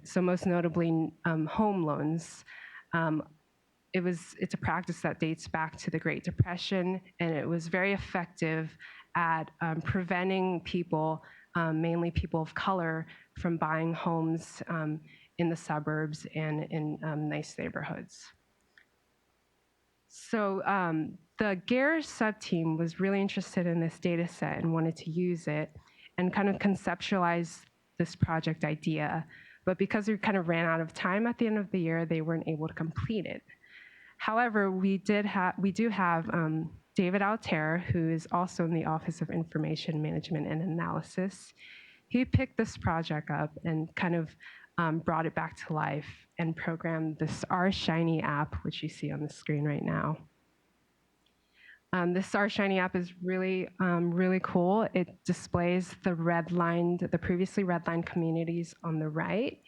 So most notably, home loans. It's a practice that dates back to the Great Depression, and it was very effective at preventing people, mainly people of color, from buying homes in the suburbs and in nice neighborhoods. So the GARE subteam was really interested in this data set and wanted to use it and kind of conceptualize this project idea. But because we kind of ran out of time at the end of the year, they weren't able to complete it. However, we do have David Alter, who is also in the Office of Information Management and Analysis. He picked this project up and kind of brought it back to life and programmed this Our Shiny app, which you see on the screen right now. This Our Shiny app is really, really cool. It displays the previously redlined communities on the right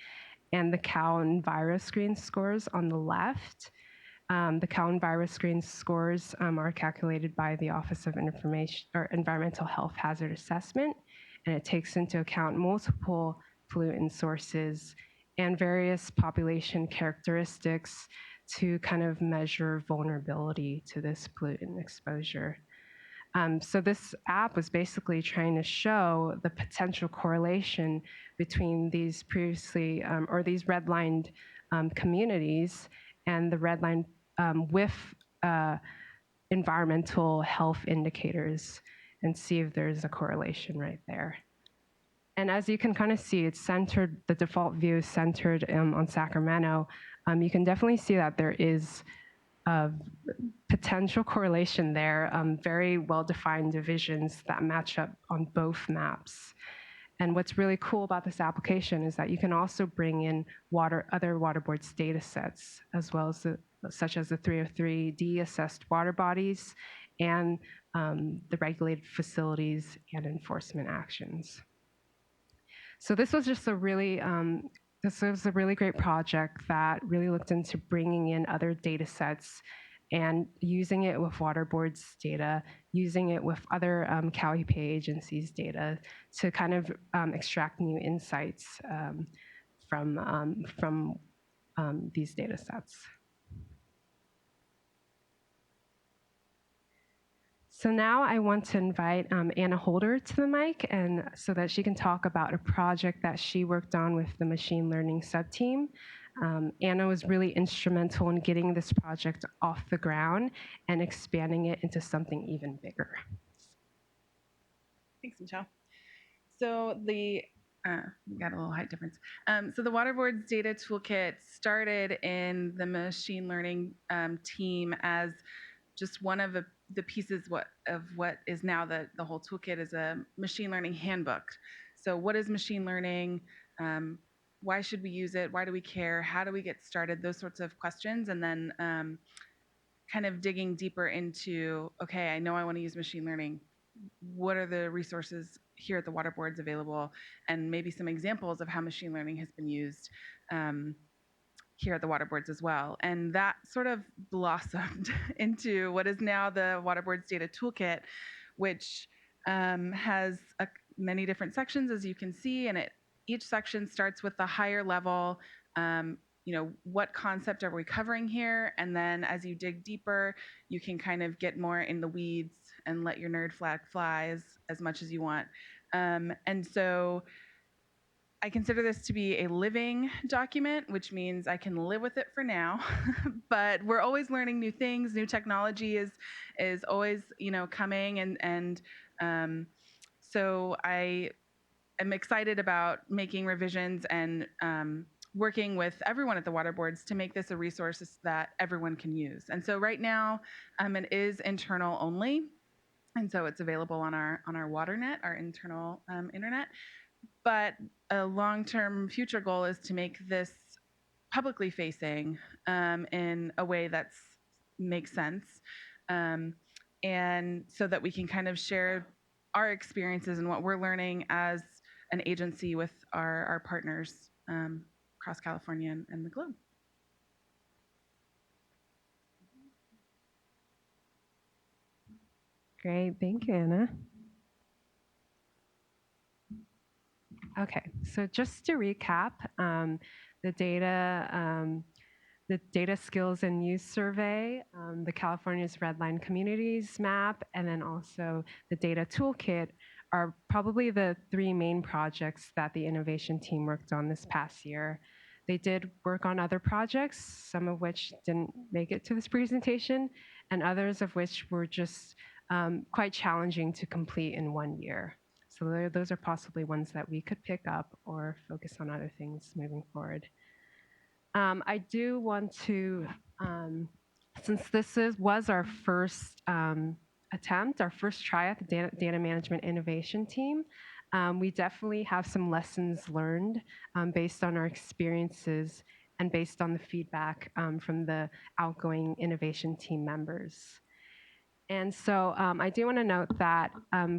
and the cow and virus screen scores on the left. The cow and virus screen scores are calculated by the Office of Environmental Health Hazard Assessment, and it takes into account multiple pollutant sources and various population characteristics to kind of measure vulnerability to this pollutant exposure. So this app was basically trying to show the potential correlation between these previously or these redlined communities and the redlined with environmental health indicators and see if there's a correlation right there. And as you can kind of see, it's centered, the default view is centered on Sacramento. You can definitely see that there is a potential correlation there, very well-defined divisions that match up on both maps. And what's really cool about this application is that you can also bring in other water boards data sets, as well as such as the 303D assessed water bodies and the regulated facilities and enforcement actions. So this was just a really great project that really looked into bringing in other data sets and using it with water boards data, using it with other Cal EPA agencies data to kind of extract new insights from these data sets. So now I want to invite Anna Holder to the mic, and so that she can talk about a project that she worked on with the machine learning subteam. Anna was really instrumental in getting this project off the ground and expanding it into something even bigger. Thanks, Michelle. So we got a little height difference. So the Water Boards Data Toolkit started in the machine learning team as just one of the pieces of what is now the whole toolkit is a machine learning handbook. So what is machine learning? Why should we use it? Why do we care? How do we get started? Those sorts of questions. And then kind of digging deeper into, okay, I know I want to use machine learning. What are the resources here at the water boards available? And maybe some examples of how machine learning has been used here at the water boards as well. And that sort of blossomed into what is now the Water Boards Data Toolkit, which has many different sections, as you can see, and each section starts with the higher level what concept are we covering here? And then as you dig deeper, you can kind of get more in the weeds and let your nerd flag fly as much as you want. And so I consider this to be a living document, which means I can live with it for now. But we're always learning new things. New technology is always coming, and so I am excited about making revisions and working with everyone at the water boards to make this a resource that everyone can use. And so right now, it is internal only, and so it's available on our WaterNet, our internal internet. But a long-term future goal is to make this publicly facing in a way that makes sense, and so that we can kind of share our experiences and what we're learning as an agency with our partners across California and the globe. Great, thank you, Anna. Okay, so just to recap, the data skills and use survey, the California's Redline Communities map, and then also the data toolkit are probably the three main projects that the innovation team worked on this past year. They did work on other projects, some of which didn't make it to this presentation, and others of which were just quite challenging to complete in 1 year. So those are possibly ones that we could pick up or focus on other things moving forward. I do want to, since this was our first attempt, our first try at the data management innovation team, we definitely have some lessons learned based on our experiences and based on the feedback from the outgoing innovation team members. And so I do want to note that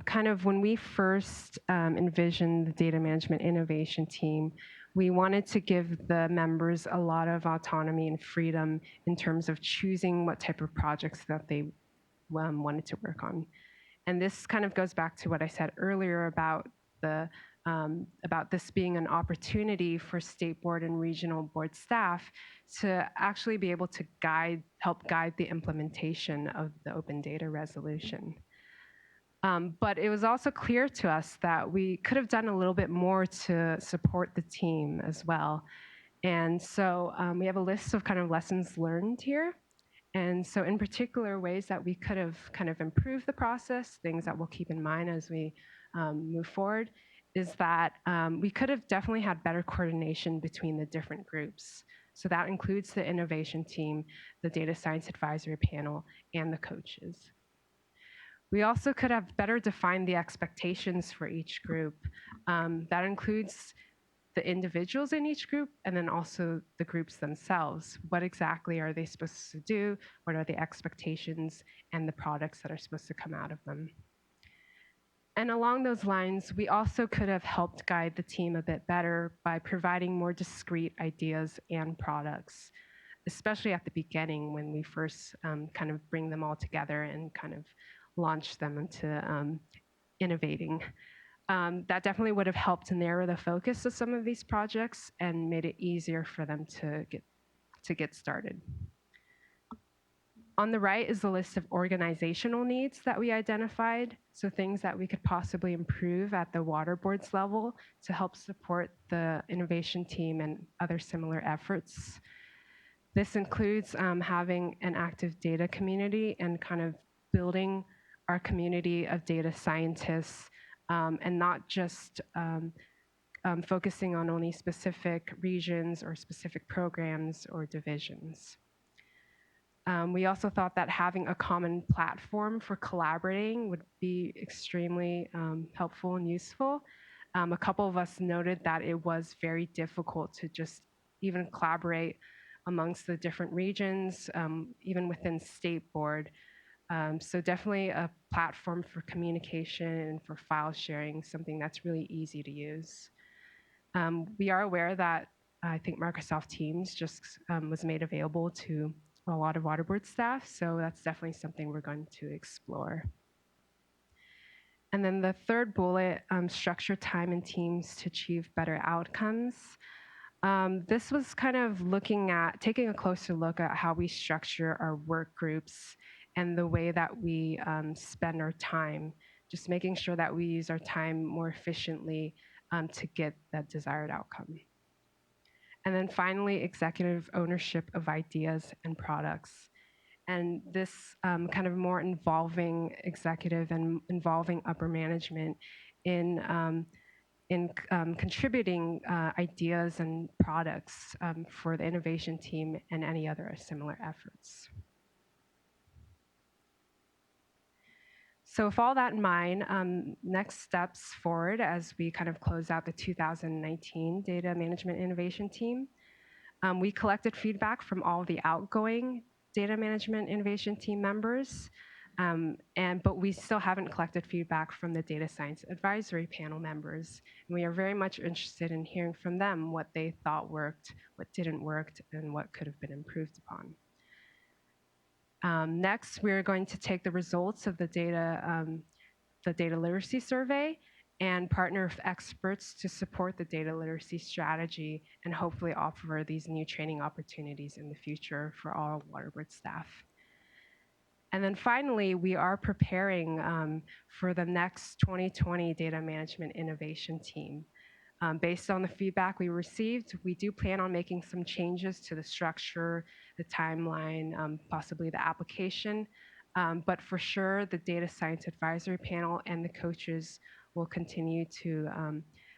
kind of when we first envisioned the data management innovation team, we wanted to give the members a lot of autonomy and freedom in terms of choosing what type of projects that they wanted to work on. And this kind of goes back to what I said earlier about this being an opportunity for state board and regional board staff to actually be able to help guide the implementation of the open data resolution. But it was also clear to us that we could have done a little bit more to support the team as well. And so we have a list of kind of lessons learned here. And so in particular, ways that we could have kind of improved the process, things that we'll keep in mind as we move forward, is that we could have definitely had better coordination between the different groups. So that includes the innovation team, the data science advisory panel, and the coaches. We also could have better defined the expectations for each group. That includes the individuals in each group and then also the groups themselves. What exactly are they supposed to do? What are the expectations and the products that are supposed to come out of them? And along those lines, we also could have helped guide the team a bit better by providing more discrete ideas and products, especially at the beginning when we first kind of bring them all together and kind of launch them into innovating. That definitely would have helped to narrow the focus of some of these projects and made it easier for them to get started. On the right is the list of organizational needs that we identified, so things that we could possibly improve at the water boards level to help support the innovation team and other similar efforts. This includes having an active data community and kind of building our community of data scientists and not just focusing on only specific regions or specific programs or divisions. We also thought that having a common platform for collaborating would be extremely helpful and useful. A couple of us noted that it was very difficult to just even collaborate amongst the different regions, even within state board. So definitely a platform for communication and for file sharing, something that's really easy to use. We are aware that I think Microsoft Teams just was made available to a lot of waterboard staff, so that's definitely something we're going to explore. And then the third bullet, structure time and teams to achieve better outcomes. This was kind of looking at taking a closer look at how we structure our work groups and the way that we spend our time, just making sure that we use our time more efficiently to get that desired outcome. And then finally, executive ownership of ideas and products. And this kind of more involving executive and involving upper management in contributing ideas and products for the innovation team and any other similar efforts. So with all that in mind, next steps forward as we kind of close out the 2019 Data Management Innovation Team. We collected feedback from all the outgoing Data Management Innovation Team members, but we still haven't collected feedback from the Data Science Advisory Panel members. And we are very much interested in hearing from them what they thought worked, what didn't work, and what could have been improved upon. Next, we're going to take the results of the data literacy survey and partner with experts to support the data literacy strategy and hopefully offer these new training opportunities in the future for all waterboard staff. And then finally, we are preparing for the next 2020 Data Management Innovation Team. Based on the feedback we received, we do plan on making some changes to the structure, the timeline, possibly the application. But for sure, the Data Science Advisory Panel and the coaches will continue to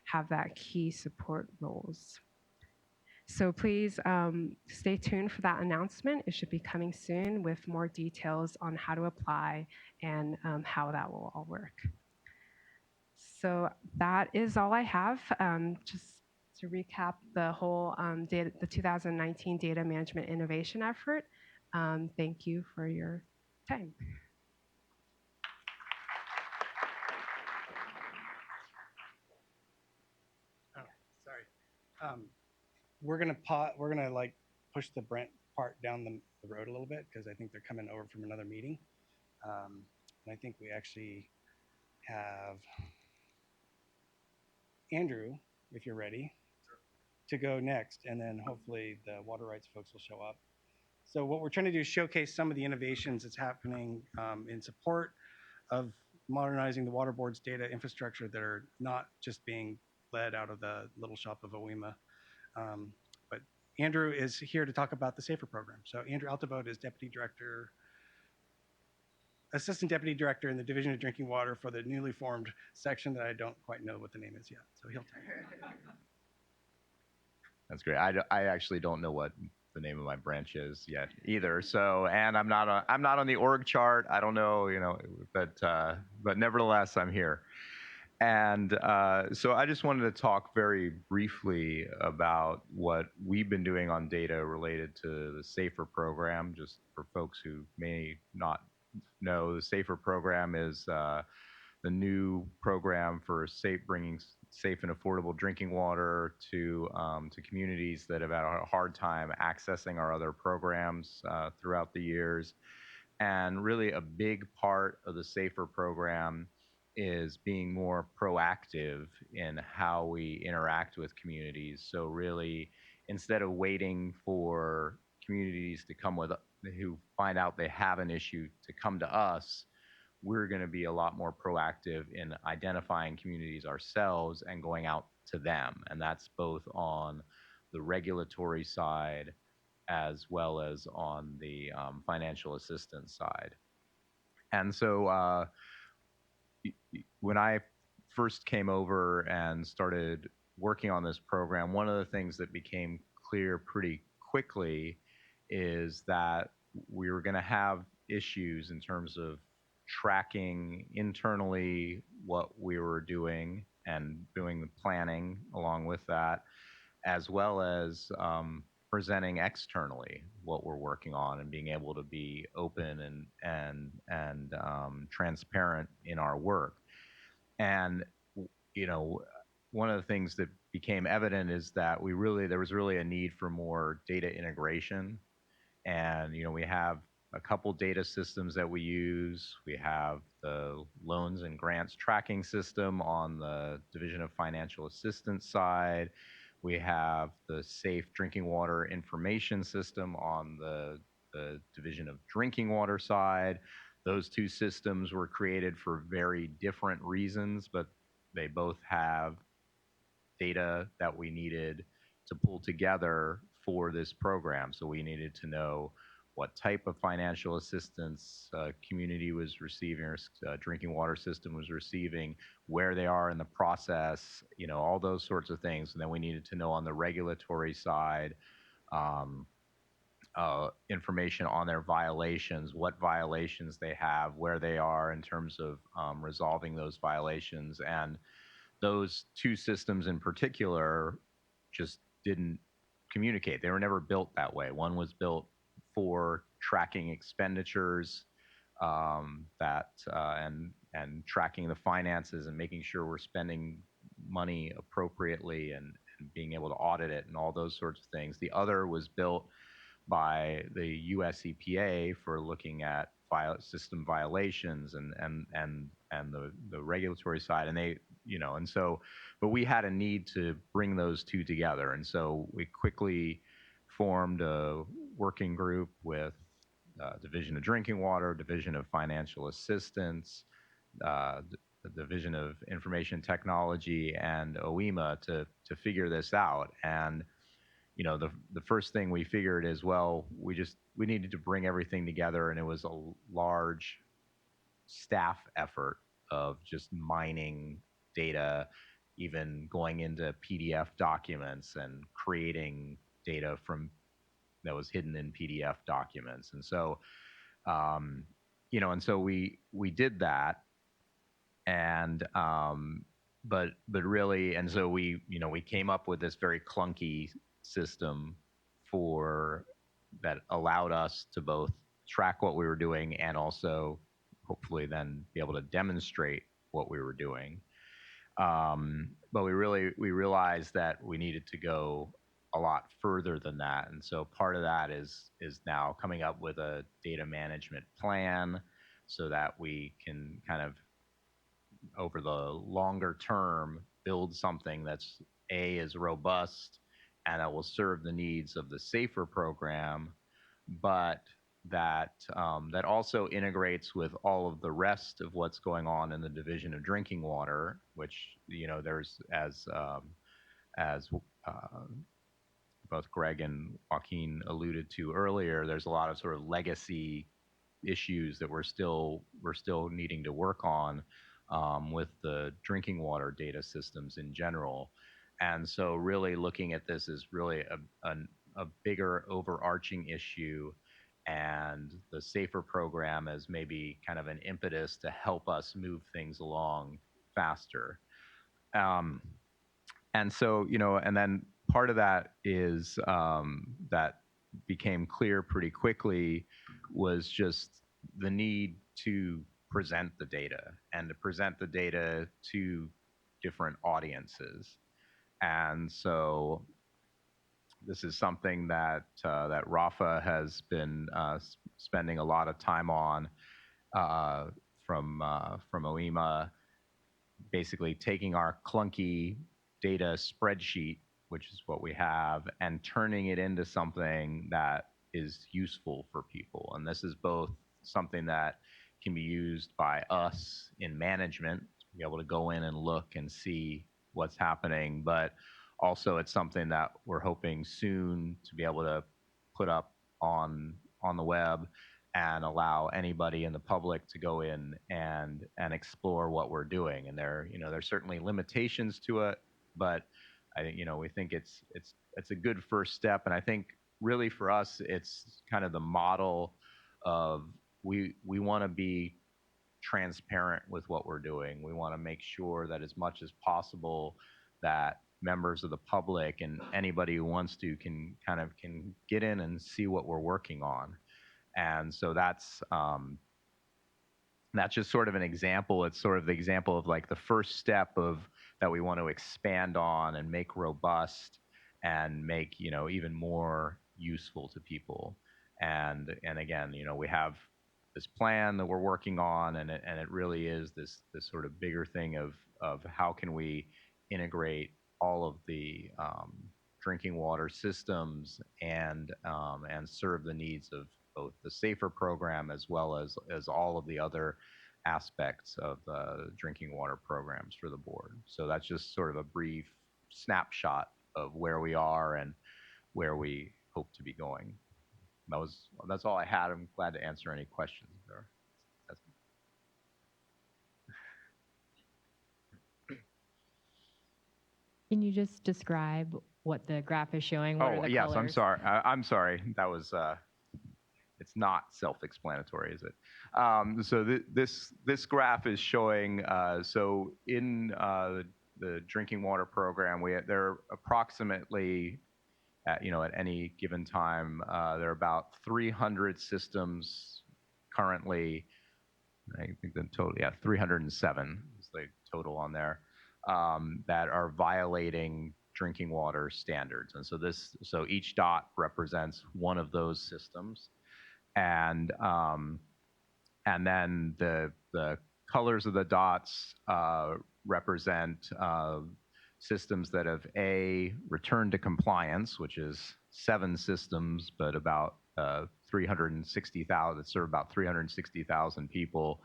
have that key support roles. So please stay tuned for that announcement. It should be coming soon with more details on how to apply and how that will all work. So that is all I have. Just to recap the whole the 2019 Data Management Innovation effort. Thank you for your time. Oh, sorry. We're gonna like push the Brent part down the road a little bit because I think they're coming over from another meeting. And I think we actually have Andrew, if you're ready, to go next, and then hopefully the water rights folks will show up. So what we're trying to do is showcase some of the innovations that's happening in support of modernizing the water board's data infrastructure that are not just being led out of the little shop of OIMA. But Andrew is here to talk about the SAFER program. So Andrew Altevogt is Assistant Deputy Director in the Division of Drinking Water for the newly formed section that I don't quite know what the name is yet. So he'll tell you. That's great. I actually don't know what the name of my branch is yet either. So, and I'm not on the org chart. I don't know, but nevertheless, I'm here. And so I just wanted to talk very briefly about what we've been doing on data related to the SAFER program, just for folks who may not know. The SAFER program is the new program for bringing safe and affordable drinking water to communities that have had a hard time accessing our other programs throughout the years. And really a big part of the SAFER program is being more proactive in how we interact with communities. So really, instead of waiting for communities to come who find out they have an issue to come to us, we're going to be a lot more proactive in identifying communities ourselves and going out to them. And that's both on the regulatory side as well as on the financial assistance side. And so when I first came over and started working on this program, one of the things that became clear pretty quickly is that we were going to have issues in terms of tracking internally what we were doing and doing the planning along with that, as well as presenting externally what we're working on and being able to be open and transparent in our work. And one of the things that became evident is that there was really a need for more data integration. And we have a couple data systems that we use. We have the loans and grants tracking system on the Division of Financial Assistance side. We have the Safe Drinking Water Information System on the Division of Drinking Water side. Those two systems were created for very different reasons, but they both have data that we needed to pull together for this program. So we needed to know what type of financial assistance community was receiving or drinking water system was receiving, where they are in the process, all those sorts of things. And then we needed to know on the regulatory side, information on their violations, what violations they have, where they are in terms of resolving those violations. And those two systems in particular just didn't communicate. They were never built that way. One was built for tracking expenditures and tracking the finances and making sure we're spending money appropriately and being able to audit it and all those sorts of things. The other was built by the US EPA for looking at system violations and the regulatory side. And they, but we had a need to bring those two together. And so we quickly formed a working group with Division of Drinking Water, Division of Financial Assistance, the Division of Information Technology, and OIMA to figure this out. And the first thing we figured is, well, we needed to bring everything together, and it was a large staff effort of just mining data, even going into PDF documents and creating data that was hidden in PDF documents. And so, and so we did that, and but really, and so we came up with this very clunky system that allowed us to both track what we were doing and also hopefully then be able to demonstrate what we were doing. But we realized that we needed to go a lot further than that. And so part of that is now coming up with a data management plan so that we can kind of, over the longer term, build something that's is robust and that will serve the needs of the SAFER program, but that also integrates with all of the rest of what's going on in the Division of Drinking Water, which there's as both Greg and Joaquin alluded to earlier, there's a lot of sort of legacy issues that we're still needing to work on with the drinking water data systems in general. And so really looking at this is really a bigger overarching issue, and the SAFER program as maybe kind of an impetus to help us move things along faster. And so, and then part of that is that became clear pretty quickly was just the need to present the data and to present the data to different audiences. And so this is something that Rafa has been spending a lot of time on from OIMA, basically taking our clunky data spreadsheet, which is what we have, and turning it into something that is useful for people. And this is both something that can be used by us in management to be able to go in and look and see what's happening, but also it's something that we're hoping soon to be able to put up on the web and allow anybody in the public to go in and explore what we're doing. And there's certainly limitations to it, but I think we think it's a good first step. And I think really for us, it's kind of the model of we want to be transparent with what we're doing. We want to make sure that as much as possible that members of the public and anybody who wants to can get in and see what we're working on. And so that's just sort of an example. It's sort of the example of like the first step of that we want to expand on and make robust and make even more useful to people. And again, we have this plan that we're working on, and it really is this sort of bigger thing of how can we integrate all of the drinking water systems and serve the needs of both the SAFER program as well as all of the other aspects of drinking water programs for the board. So that's just sort of a brief snapshot of where we are and where we hope to be going. That's all I had. I'm glad to answer any questions there. Can you just describe what the graph is showing? What are the yes, colors? I'm sorry. I'm sorry. That was it's not self-explanatory, is it? So this graph is showing. So in the drinking water program, there are approximately at any given time there are about 300 systems currently. I think the total, 307 is the total on there that are violating drinking water standards. And so each dot represents one of those systems, and then the colors of the dots represent systems that have returned to compliance, which is 7 systems, but about 360,000 that serve about 360,000 people.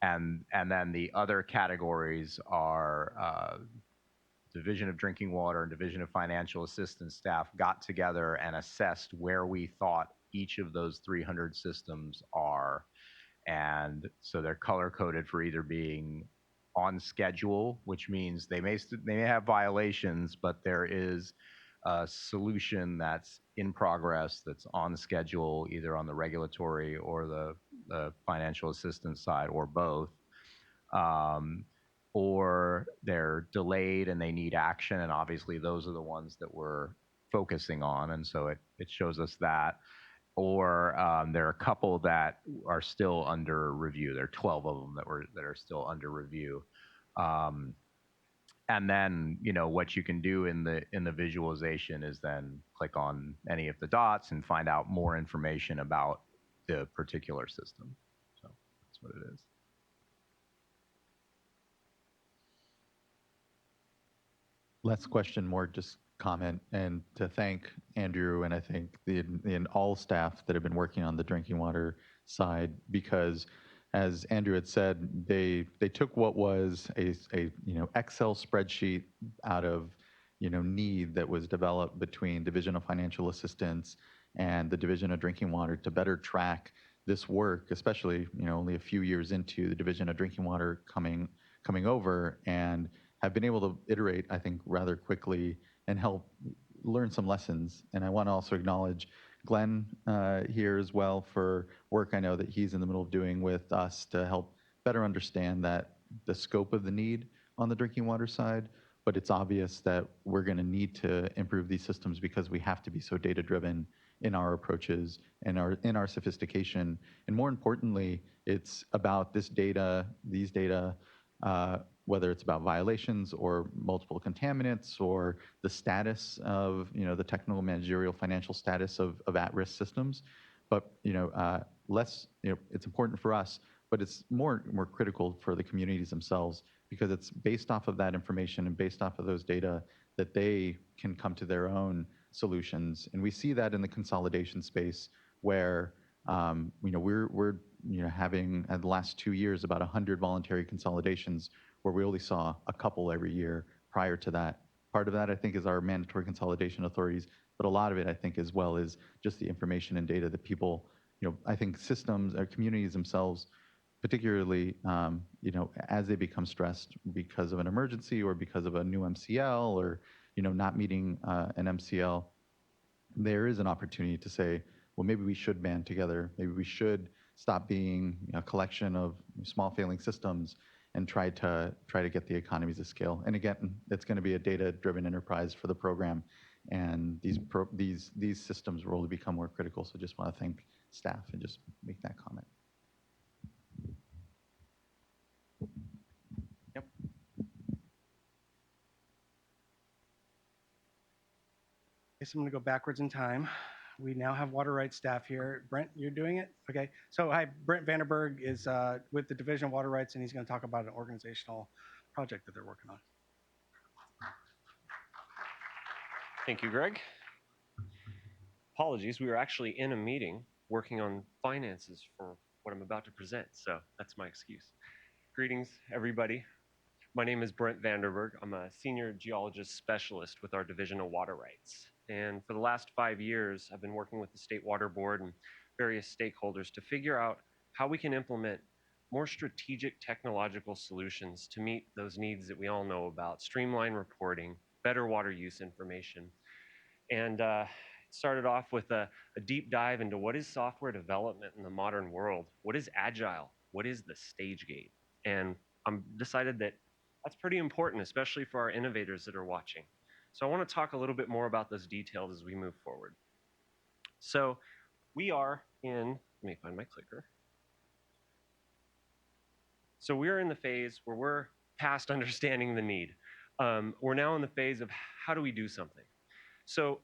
And then the other categories are Division of Drinking Water and Division of Financial Assistance staff got together and assessed where we thought each of those 300 systems are. And so they're color coded for either being on schedule, which means they may have violations, but there is a solution that's in progress, that's on schedule, either on the regulatory or the financial assistance side, or both. Or they're delayed and they need action, and obviously those are the ones that we're focusing on, and so it shows us that. Or there are a couple that are still under review. There are 12 of them that are still under review. And then what you can do in the visualization is then click on any of the dots and find out more information about the particular system. So that's what it is. Less question, more just comment, and to thank Andrew and I think the all staff that have been working on the drinking water side, because as Andrew had said, they took what was a Excel spreadsheet out of need that was developed between Division of Financial Assistance and the Division of Drinking Water to better track this work, especially only a few years into the Division of Drinking Water coming over, and have been able to iterate, I think, rather quickly and help learn some lessons. And I want to also acknowledge Glenn here as well for work I know that he's in the middle of doing with us to help better understand the scope of the need on the drinking water side. But it's obvious that we're going to need to improve these systems because we have to be so data-driven in our approaches and in our sophistication. And more importantly, it's about these data, whether it's about violations or multiple contaminants or the status of the technical, managerial, financial status of at-risk systems. But it's important for us, but it's more critical for the communities themselves, because it's based off of that information and based off of those data that they can come to their own solutions. And we see that in the consolidation space, where we're having in the last 2 years about 100 voluntary consolidations, where we only saw a couple every year prior to that. Part of that, I think, is our mandatory consolidation authorities, but a lot of it, I think, as well, is just the information and data that people, I think systems or communities themselves, particularly, as they become stressed because of an emergency or because of a new MCL or, not meeting an MCL, there is an opportunity to say, well, maybe we should band together. Maybe we should stop being a collection of small failing systems and try to get the economies of scale. And again, it's going to be a data-driven enterprise for the program, and these systems will only become more critical. So just want to thank staff and just make that comment. Yep. Guess I'm going to go backwards in time. We now have water rights staff here. Brent, you're doing it? Okay. So hi, Brent Vanderberg is with the Division of Water Rights, and he's going to talk about an organizational project that they're working on. Thank you, Greg. Apologies, we were actually in a meeting working on finances for what I'm about to present, so that's my excuse. Greetings, everybody. My name is Brent Vanderberg. I'm a senior geologist specialist with our Division of Water Rights. And for the last 5 years, I've been working with the State Water Board and various stakeholders to figure out how we can implement more strategic technological solutions to meet those needs that we all know about: streamline reporting, better water use information. And it started off with a deep dive into what is software development in the modern world, what is agile, what is the stage gate. And I'm decided that that's pretty important, especially for our innovators that are watching. So I want to talk a little bit more about those details as we move forward. So we are in, let me find my clicker. So we're in the phase where we're past understanding the need. We're now in the phase of how do we do something? So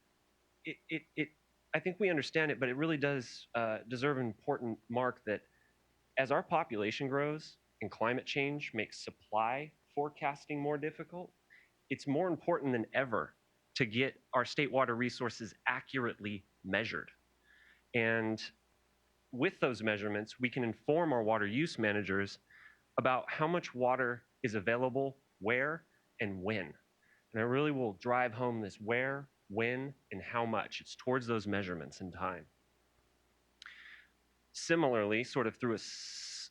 I think we understand it, but it really does deserve an important mark that as our population grows and climate change makes supply forecasting more difficult, it's more important than ever to get our state water resources accurately measured. And with those measurements, we can inform our water use managers about how much water is available, where, and when. And I really will drive home this where, when, and how much. It's towards those measurements in time. Similarly, sort of through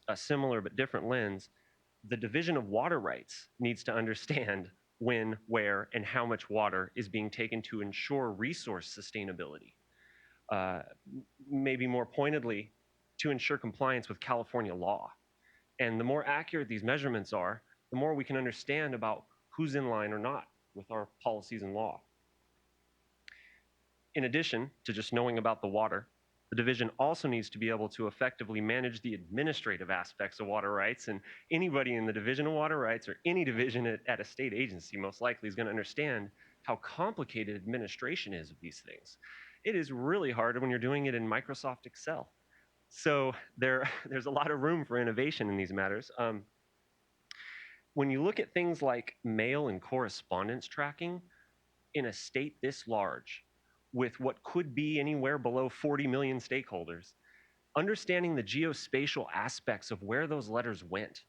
a similar but different lens, the Division of Water Rights needs to understand when, where, and how much water is being taken to ensure resource sustainability. Maybe more pointedly, to ensure compliance with California law. And the more accurate these measurements are, the more we can understand about who's in line or not with our policies and law. In addition to just knowing about the water, the division also needs to be able to effectively manage the administrative aspects of water rights, and anybody in the Division of Water Rights or any division at a state agency most likely is going to understand how complicated administration is of these things. It is really hard when you're doing it in Microsoft Excel. So there's a lot of room for innovation in these matters. When you look at things like mail and correspondence tracking in a state this large, with what could be anywhere below 40 million stakeholders, understanding the geospatial aspects of where those letters went,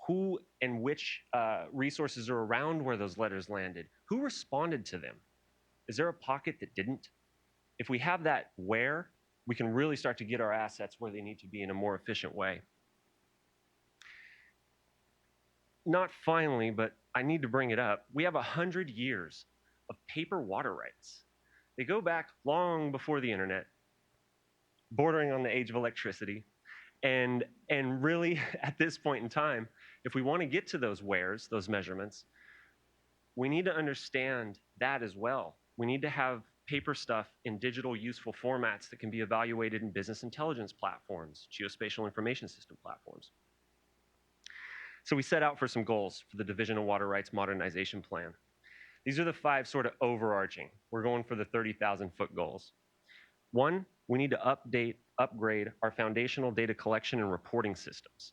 who and which resources are around where those letters landed, who responded to them, is there a pocket that didn't? If we have that where, we can really start to get our assets where they need to be in a more efficient way. Not finally, but I need to bring it up, we have 100 years of paper water rights. They go back long before the internet, bordering on the age of electricity. And really, at this point in time, if we want to get to those wheres, those measurements, we need to understand that as well. We need to have paper stuff in digital useful formats that can be evaluated in business intelligence platforms, geospatial information system platforms. So we set out for some goals for the Division of Water Rights Modernization Plan. These are the 5 sort of overarching. We're going for the 30,000-foot goals. 1, we need to upgrade our foundational data collection and reporting systems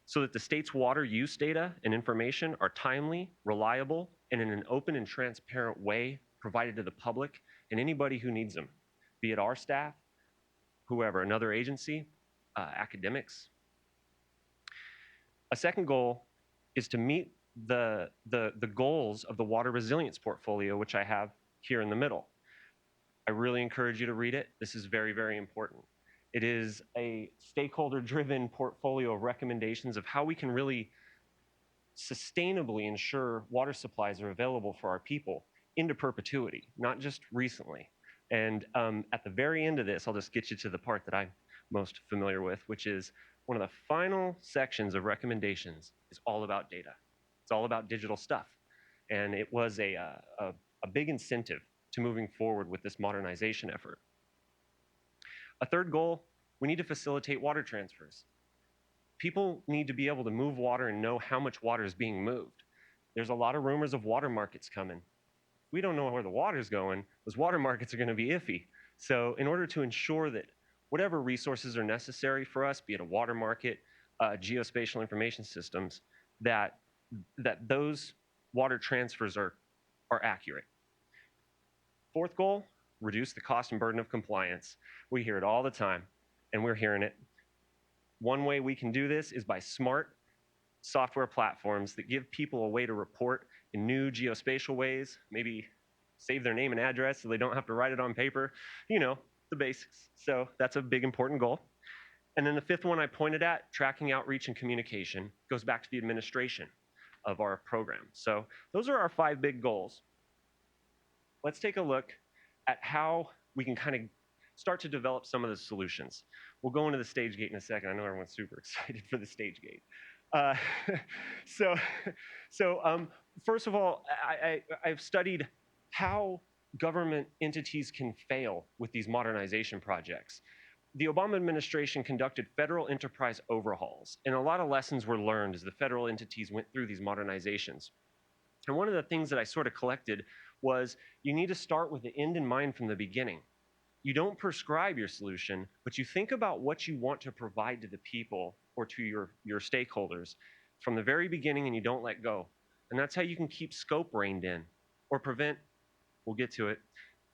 so that the state's water use data and information are timely, reliable, and in an open and transparent way provided to the public and anybody who needs them, be it our staff, whoever, another agency, academics. A second goal is to meet the goals of the water resilience portfolio, which I have here in the middle. I really encourage you to read it. This is very, very important. It is a stakeholder-driven portfolio of recommendations of how we can really sustainably ensure water supplies are available for our people into perpetuity, not just recently. And at the very end of this, I'll just get you to the part that I'm most familiar with, which is one of the final sections of recommendations is all about data. It's all about digital stuff. And it was a big incentive to moving forward with this modernization effort. A third goal, we need to facilitate water transfers. People need to be able to move water and know how much water is being moved. There's a lot of rumors of water markets coming. We don't know where the water's going. Those water markets are going to be iffy. So in order to ensure that whatever resources are necessary for us, be it a water market, geospatial information systems, that those water transfers are accurate. Fourth goal, reduce the cost and burden of compliance. We hear it all the time, and we're hearing it. One way we can do this is by smart software platforms that give people a way to report in new geospatial ways, maybe save their name and address so they don't have to write it on paper, you know, the basics. So that's a big important goal. And then the fifth one I pointed at, tracking outreach and communication, goes back to the administration of our program. So those are our 5 big goals. Let's take a look at how we can kind of start to develop some of the solutions. We'll go into the stage gate in a second. I know everyone's super excited for the stage gate. First of all, I've studied how government entities can fail with these modernization projects. The Obama administration conducted federal enterprise overhauls, and a lot of lessons were learned as the federal entities went through these modernizations. And one of the things that I sort of collected was you need to start with the end in mind from the beginning. You don't prescribe your solution, but you think about what you want to provide to the people or to your stakeholders from the very beginning, and you don't let go. And that's how you can keep scope reined in or prevent, we'll get to it,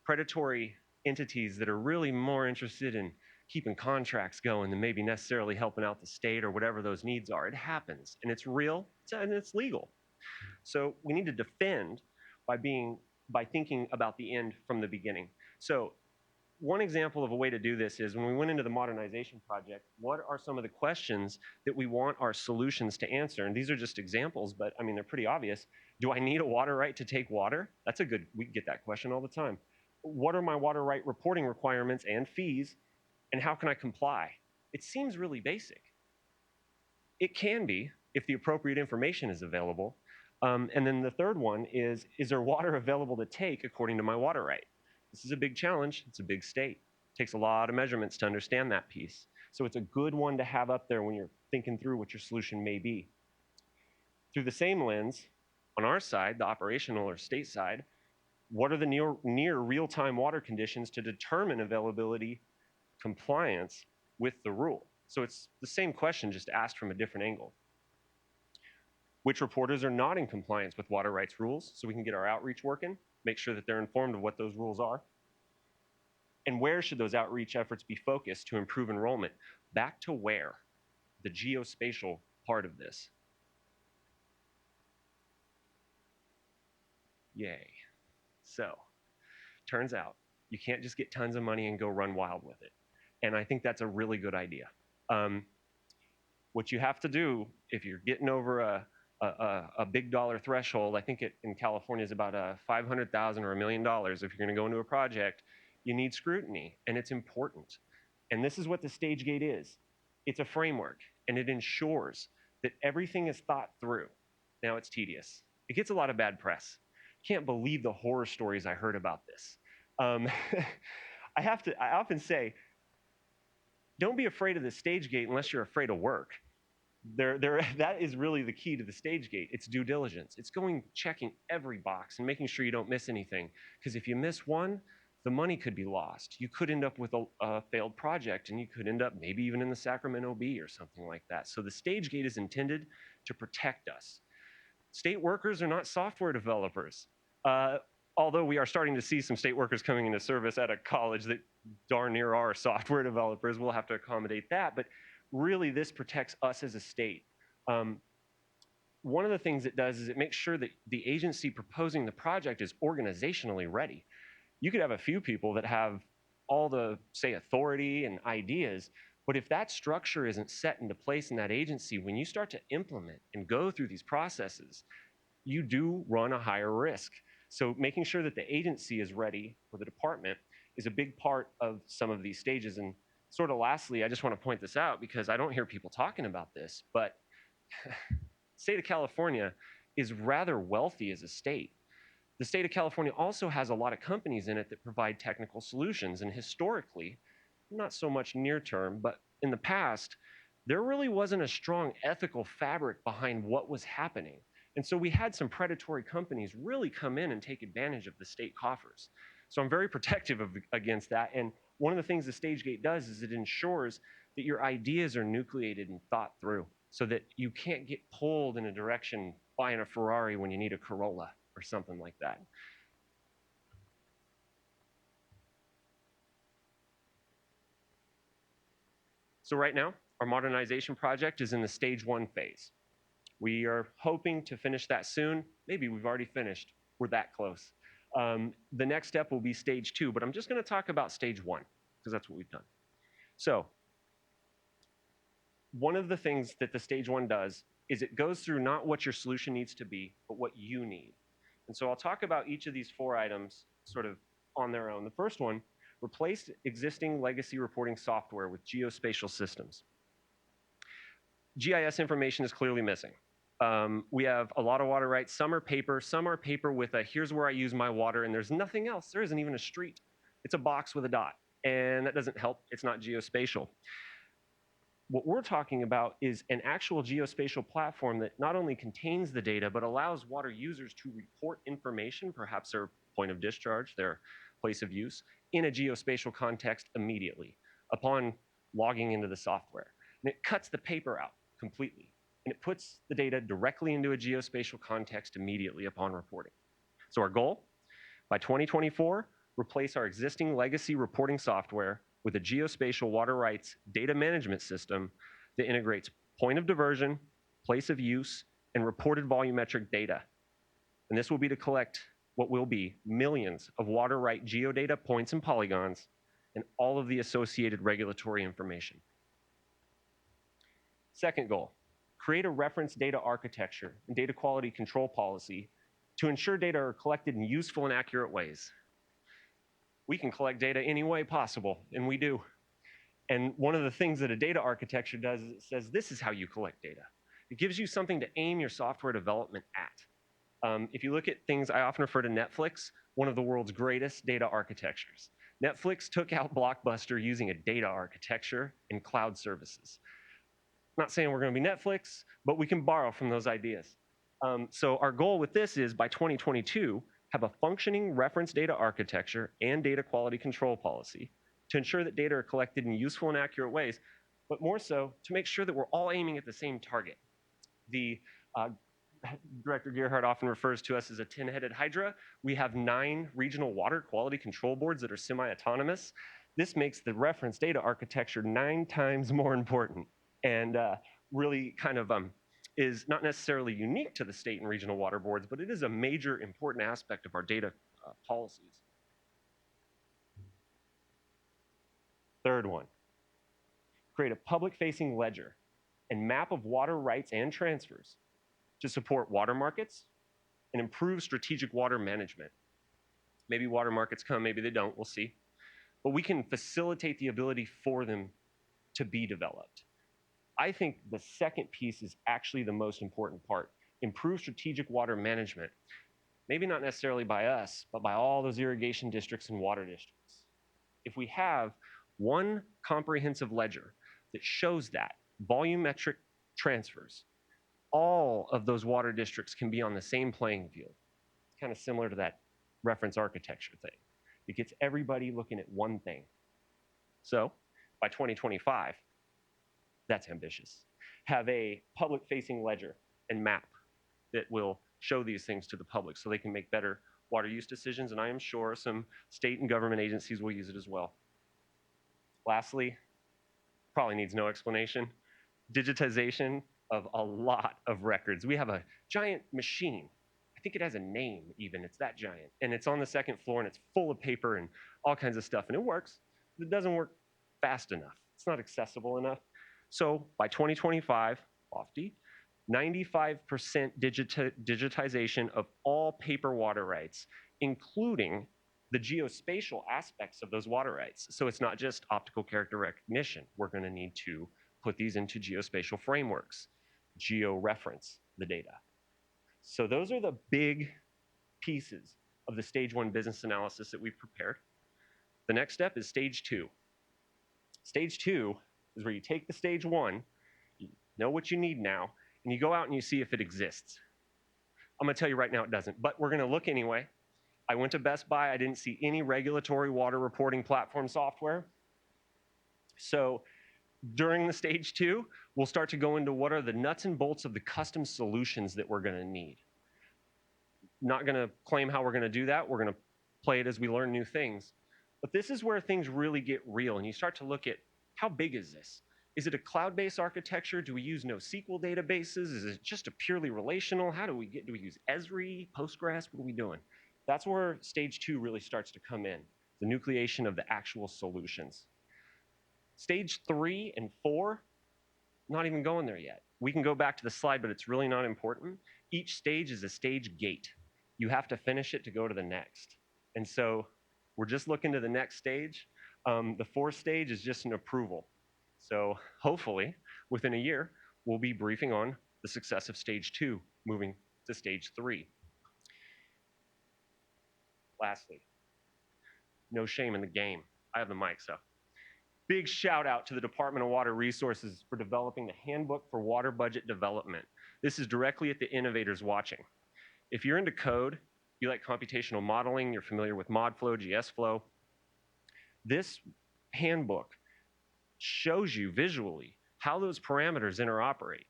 predatory entities that are really more interested in keeping contracts going than maybe necessarily helping out the state or whatever those needs are. It happens, and it's real, and it's legal. So we need to defend by thinking about the end from the beginning. So one example of a way to do this is when we went into the modernization project, what are some of the questions that we want our solutions to answer? And these are just examples, but I mean, they're pretty obvious. Do I need a water right to take water? That's a good, we get that question all the time. What are my water right reporting requirements and fees, and how can I comply? It seems really basic. It can be if the appropriate information is available. And then the third one is there water available to take according to my water right? This is a big challenge. It's a big state. It takes a lot of measurements to understand that piece. So it's a good one to have up there when you're thinking through what your solution may be. Through the same lens, on our side, the operational or state side, what are the near real-time water conditions to determine availability compliance with the rule? So it's the same question, just asked from a different angle. Which reporters are not in compliance with water rights rules, so we can get our outreach working, make sure that they're informed of what those rules are. And where should those outreach efforts be focused to improve enrollment? Back to where? The geospatial part of this. Yay. So, turns out you can't just get tons of money and go run wild with it. And I think that's a really good idea. What you have to do if you're getting over a big dollar threshold, I think in California is about $500,000 or $1 million. If you're going to go into a project, you need scrutiny, and it's important. And this is what the stage gate is. It's a framework, and it ensures that everything is thought through. Now it's tedious. It gets a lot of bad press. Can't believe the horror stories I heard about this. I often say, don't be afraid of the stage gate unless you're afraid of work. That is really the key to the stage gate. It's due diligence. It's checking every box and making sure you don't miss anything. Because if you miss one, the money could be lost. You could end up with a failed project, and you could end up maybe even in the Sacramento Bee or something like that. So the stage gate is intended to protect us. State workers are not software developers. Although we are starting to see some state workers coming into service at a college that darn near are software developers, we'll have to accommodate that. But really, this protects us as a state. One of the things it does is it makes sure that the agency proposing the project is organizationally ready. You could have a few people that have all the, say, authority and ideas, but if that structure isn't set into place in that agency, when you start to implement and go through these processes, you do run a higher risk. So making sure that the agency is ready, or the department, is a big part of some of these stages. And sort of lastly, I just want to point this out because I don't hear people talking about this, but the state of California is rather wealthy as a state. The state of California also has a lot of companies in it that provide technical solutions. And historically, not so much near term, but in the past, there really wasn't a strong ethical fabric behind what was happening. And so we had some predatory companies really come in and take advantage of the state coffers. So I'm very protective against that. And one of the things the stage gate does is it ensures that your ideas are nucleated and thought through so that you can't get pulled in a direction buying a Ferrari when you need a Corolla or something like that. So right now, our modernization project is in the stage 1 phase. We are hoping to finish that soon. Maybe we've already finished. We're that close. The next step will be stage 2, but I'm just going to talk about stage 1 because that's what we've done. So one of the things that the stage 1 does is it goes through not what your solution needs to be, but what you need. And so I'll talk about each of these 4 items sort of on their own. The first one, replace existing legacy reporting software with geospatial systems. GIS information is clearly missing. We have a lot of water rights. Some are paper with a here's where I use my water, and there's nothing else. There isn't even a street. It's a box with a dot, and that doesn't help. It's not geospatial. What we're talking about is an actual geospatial platform that not only contains the data, but allows water users to report information, perhaps their point of discharge, their place of use, in a geospatial context immediately upon logging into the software. And it cuts the paper out completely. And it puts the data directly into a geospatial context immediately upon reporting. So our goal, by 2024, replace our existing legacy reporting software with a geospatial water rights data management system that integrates point of diversion, place of use, and reported volumetric data. And this will be to collect what will be millions of water right geodata points and polygons and all of the associated regulatory information. Second goal, create a reference data architecture and data quality control policy to ensure data are collected in useful and accurate ways. We can collect data any way possible, and we do. And one of the things that a data architecture does is it says, this is how you collect data. It gives you something to aim your software development at. If you look at things, I often refer to Netflix, one of the world's greatest data architectures. Netflix took out Blockbuster using a data architecture and cloud services. Not saying we're going to be Netflix, but we can borrow from those ideas. So our goal with this is by 2022, have a functioning reference data architecture and data quality control policy to ensure that data are collected in useful and accurate ways, but more so to make sure that we're all aiming at the same target. The Director Gearheart often refers to us as a 10-headed hydra. We have 9 regional water quality control boards that are semi-autonomous. This makes the reference data architecture 9 times more important and really kind of is not necessarily unique to the state and regional water boards, but it is a major important aspect of our data policies. Third one, create a public-facing ledger and map of water rights and transfers to support water markets and improve strategic water management. Maybe water markets come, maybe they don't, we'll see. But we can facilitate the ability for them to be developed. I think the second piece is actually the most important part. Improve strategic water management. Maybe not necessarily by us, but by all those irrigation districts and water districts. If we have one comprehensive ledger that shows that volumetric transfers, all of those water districts can be on the same playing field. It's kind of similar to that reference architecture thing. It gets everybody looking at one thing. So by 2025, that's ambitious. Have a public-facing ledger and map that will show these things to the public so they can make better water use decisions, and I am sure some state and government agencies will use it as well. Lastly, probably needs no explanation, digitization of a lot of records. We have a giant machine. I think it has a name even, it's that giant. And it's on the 2nd floor and it's full of paper and all kinds of stuff, and it works. It doesn't work fast enough. It's not accessible enough. So by 2025, lofty, 95% digitization of all paper water rights, including the geospatial aspects of those water rights. So it's not just optical character recognition. We're going to need to put these into geospatial frameworks, geo-reference the data. So those are the big pieces of the stage 1 business analysis that we've prepared. The next step is stage 2. Stage 2 is where you take the stage 1, you know what you need now, and you go out and you see if it exists. I'm going to tell you right now it doesn't, but we're going to look anyway. I went to Best Buy. I didn't see any regulatory water reporting platform software. So during the stage 2, we'll start to go into what are the nuts and bolts of the custom solutions that we're going to need. Not going to claim how we're going to do that. We're going to play it as we learn new things. But this is where things really get real, and you start to look at how big is this? Is it a cloud-based architecture? Do we use NoSQL databases? Is it just a purely relational? How do we use Esri, Postgres? What are we doing? That's where stage 2 really starts to come in, the nucleation of the actual solutions. Stage 3 and 4, not even going there yet. We can go back to the slide, but it's really not important. Each stage is a stage gate. You have to finish it to go to the next. And so we're just looking to the next stage. The 4th stage is just an approval. So hopefully within a year, we'll be briefing on the success of stage 2, moving to stage 3. Lastly, no shame in the game. I have the mic, so. Big shout out to the Department of Water Resources for developing the Handbook for Water Budget Development. This is directly at the innovators watching. If you're into code, you like computational modeling, you're familiar with ModFlow, GSFlow, this handbook shows you visually how those parameters interoperate.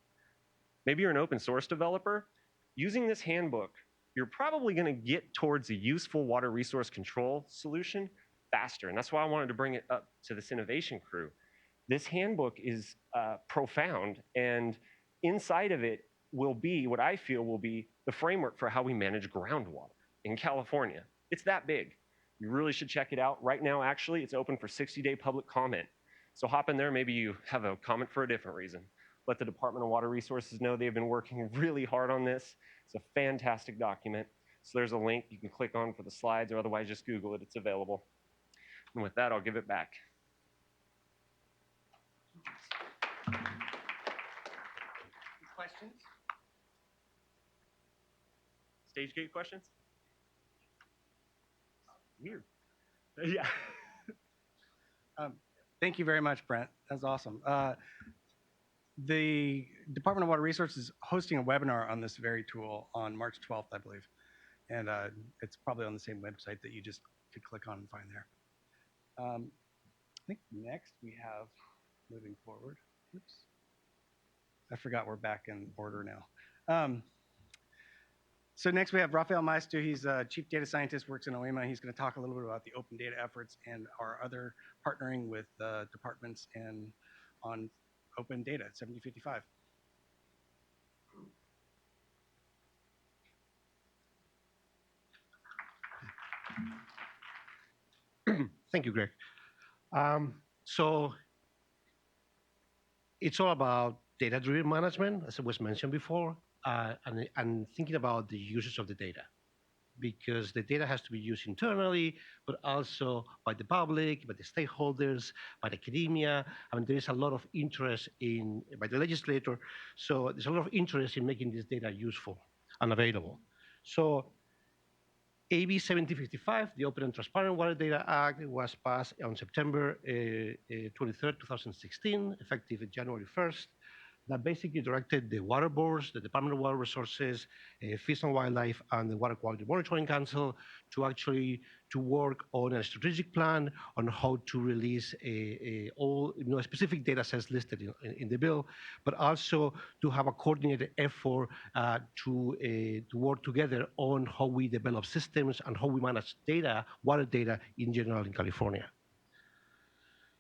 Maybe you're an open source developer. Using this handbook, you're probably going to get towards a useful water resource control solution faster. And that's why I wanted to bring it up to this innovation crew. This handbook is profound, and inside of it will be what I feel will be the framework for how we manage groundwater in California. It's that big. You really should check it out. Right now, actually, it's open for 60-day public comment. So hop in there. Maybe you have a comment for a different reason. Let the Department of Water Resources know they've been working really hard on this. It's a fantastic document. So there's a link you can click on for the slides, or otherwise just Google it. It's available. And with that, I'll give it back. Questions? Stage gate questions? Weird. Yeah. Thank you very much, Brent. That's awesome. The Department of Water Resources is hosting a webinar on this very tool on March 12th, I believe. And it's probably on the same website that you just could click on and find there. I think next we have, moving forward, oops. I forgot we're back in order now. So next we have Rafael Maestro. He's a chief data scientist, works in OIMA. He's going to talk a little bit about the open data efforts and our other partnering with departments and on open data, 7055. Thank you, Greg. So it's all about data-driven management, as it was mentioned before, and thinking about the usage of the data, because the data has to be used internally, but also by the public, by the stakeholders, by the academia. I mean, there is a lot of interest by the legislator. So there's a lot of interest in making this data useful and available. So AB 7055, the Open and Transparent Water Data Act, was passed on September 23rd, 2016, effective January 1st. That basically directed the water boards, the Department of Water Resources, Fish and Wildlife, and the Water Quality Monitoring Council to work on a strategic plan on how to release all specific data sets listed in the bill, but also to have a coordinated effort to work together on how we develop systems and how we manage data, water data in general in California.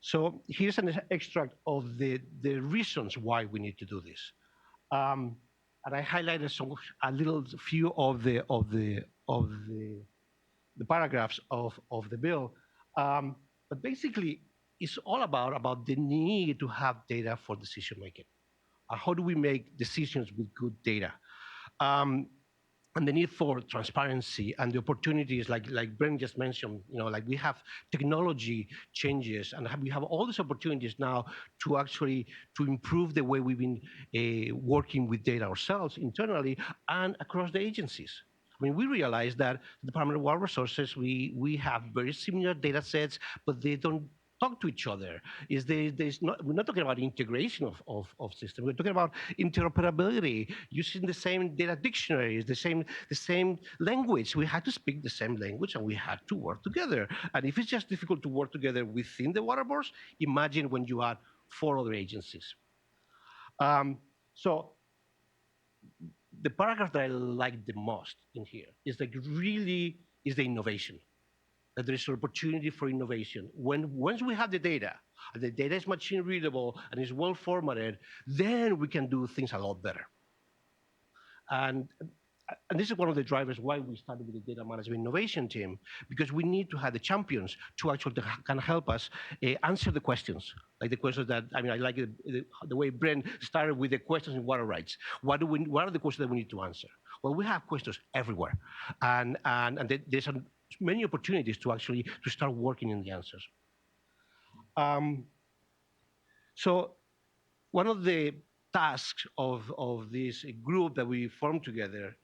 So here's an extract of the reasons why we need to do this. And I highlighted a few of the paragraphs of the bill. But basically, it's all about the need to have data for decision making. How do we make decisions with good data? And the need for transparency and the opportunities, like Brent just mentioned, like we have technology changes, and we have all these opportunities now to improve the way we've been working with data ourselves internally and across the agencies. I mean, we realize that the Department of Water Resources, we have very similar data sets, but they don't talk to each other. We're not talking about integration of systems. We're talking about interoperability, using the same data dictionaries, the same language. We had to speak the same language, and we had to work together. And if it's just difficult to work together within the water boards, imagine when you add 4 other agencies. So the paragraph that I like the most in here is the innovation. that there is an opportunity for innovation. Once we have the data, and the data is machine readable and is well formatted, then we can do things a lot better. And this is one of the drivers why we started with the data management innovation team, because we need to have the champions to actually can help us answer the questions, like the questions that, I mean, I like the way Brent started with the questions in water rights. What are the questions that we need to answer? Well, we have questions everywhere, and there's many opportunities to actually to start working in the answers. So one of the tasks of this group that we formed together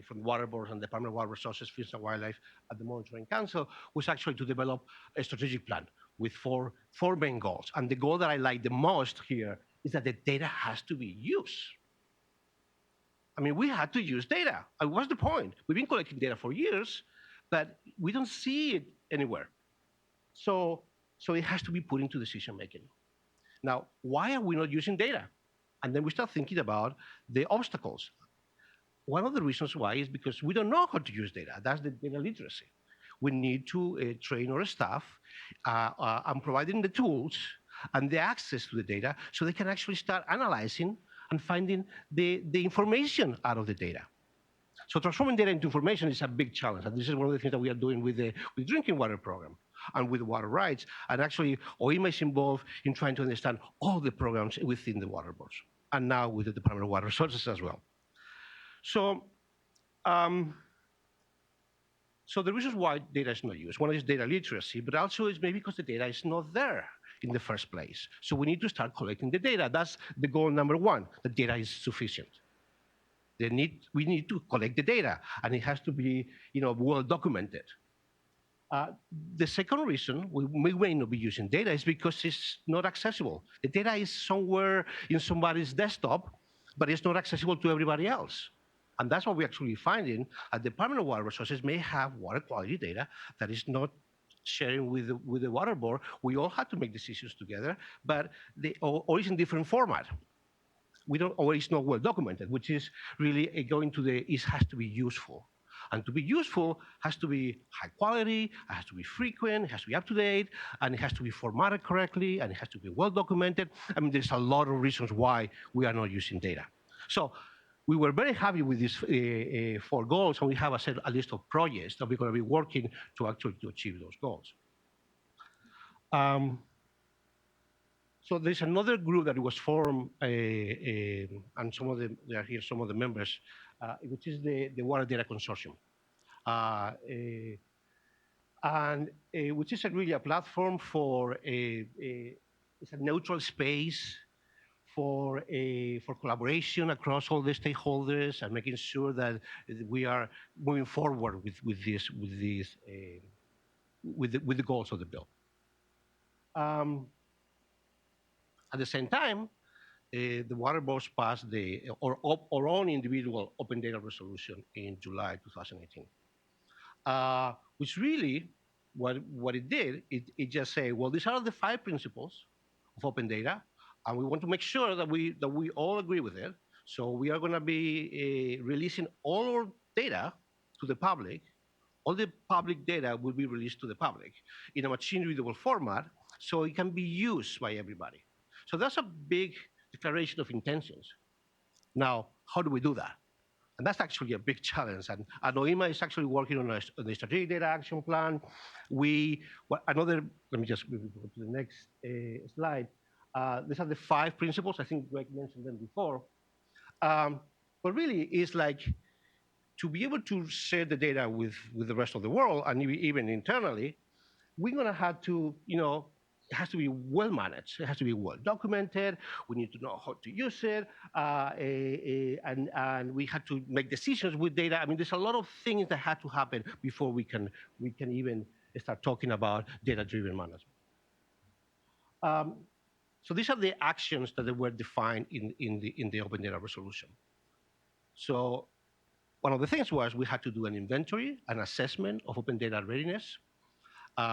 from water boards and Department of Water Resources, Fish and Wildlife at the Monitoring Council was actually to develop a strategic plan with four main goals. And the goal that I like the most here is that the data has to be used. I mean, we had to use data. And what's the point? We've been collecting data for years, but we don't see it anywhere. So it has to be put into decision making. Now, why are we not using data? And then we start thinking about the obstacles. One of the reasons why is because we don't know how to use data. That's the data literacy. We need to train our staff and providing the tools and the access to the data so they can actually start analyzing and finding the information out of the data. So transforming data into information is a big challenge. And this is one of the things that we are doing with the drinking water program and with water rights. And actually, OIMA is involved in trying to understand all the programs within the water boards, and now with the Department of Water Resources as well. So, so the reasons why data is not used, one is data literacy, but also it's maybe because the data is not there in the first place. So we need to start collecting the data. That's the goal number one, the data is sufficient. We need to collect the data, and it has to be, well documented. The second reason we may not be using data is because it's not accessible. The data is somewhere in somebody's desktop, but it's not accessible to everybody else. And that's what we're actually finding. The Department of Water Resources may have water quality data that is not sharing with the water board. We all have to make decisions together, but or it's in different format. We don't, or it's not well documented, which is really going to it has to be useful. And to be useful has to be high quality, it has to be frequent, it has to be up to date, and it has to be formatted correctly, and it has to be well documented. I mean, there's a lot of reasons why we are not using data. So we were very happy with these 4 goals, and we have a list of projects that we're going to be working to actually achieve those goals. So there's another group that was formed, and some of them, there are here some of the members, which is the Water Data Consortium, and which is really a platform for it's a neutral space for collaboration across all the stakeholders and making sure that we are moving forward with the goals of the bill. At the same time, the water boards passed our own individual open data resolution in July 2018, which really, what it did, it just say, well, these are the 5 principles of open data, and we want to make sure that we all agree with it. So we are going to be releasing all our data to the public. All the public data will be released to the public in a machine-readable format, so it can be used by everybody. So that's a big declaration of intentions. Now, how do we do that? And that's actually a big challenge. And OIMA is actually working on the strategic data action plan. Let me just go to the next slide. These are the 5 principles. I think Greg mentioned them before. But really, it's like to be able to share the data with the rest of the world, and even internally, we're going to have to, it has to be well managed. It has to be well documented. We need to know how to use it, and we have to make decisions with data. I mean, there's a lot of things that have to happen before we can even start talking about data-driven management. So these are the actions that were defined in the open data resolution. So one of the things was we had to do an inventory, an assessment of open data readiness.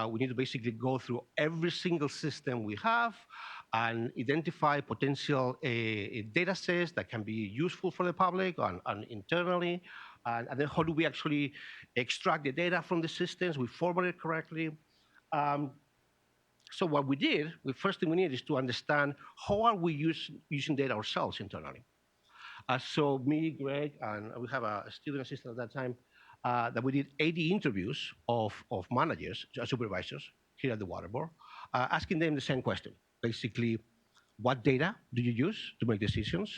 We need to basically go through every single system we have and identify potential data sets that can be useful for the public and internally. And then how do we actually extract the data from the systems? We format it correctly. Um, so what we did, the first thing we need is to understand how are we using data ourselves internally. So me, Greg, and we have a student assistant at that time, that we did 80 interviews of managers, supervisors here at the water board, asking them the same question. Basically, what data do you use to make decisions?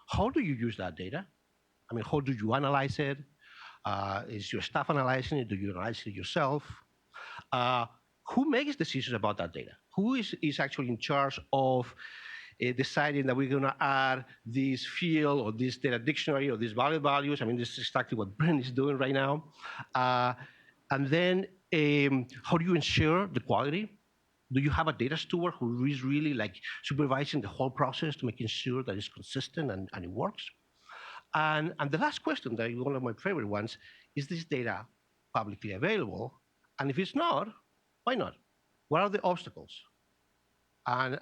How do you use that data? I mean, how do you analyze it? Is your staff analyzing it? Do you analyze it yourself? Who makes decisions about that data? Who is actually in charge of deciding that we're going to add this field or this data dictionary or these value values? I mean, this is exactly what Brent is doing right now. And then how do you ensure the quality? Do you have a data steward who is really like supervising the whole process to making sure that it's consistent and it works? And the last question, that is one of my favorite ones, is this data publicly available? And if it's not, why not? What are the obstacles? And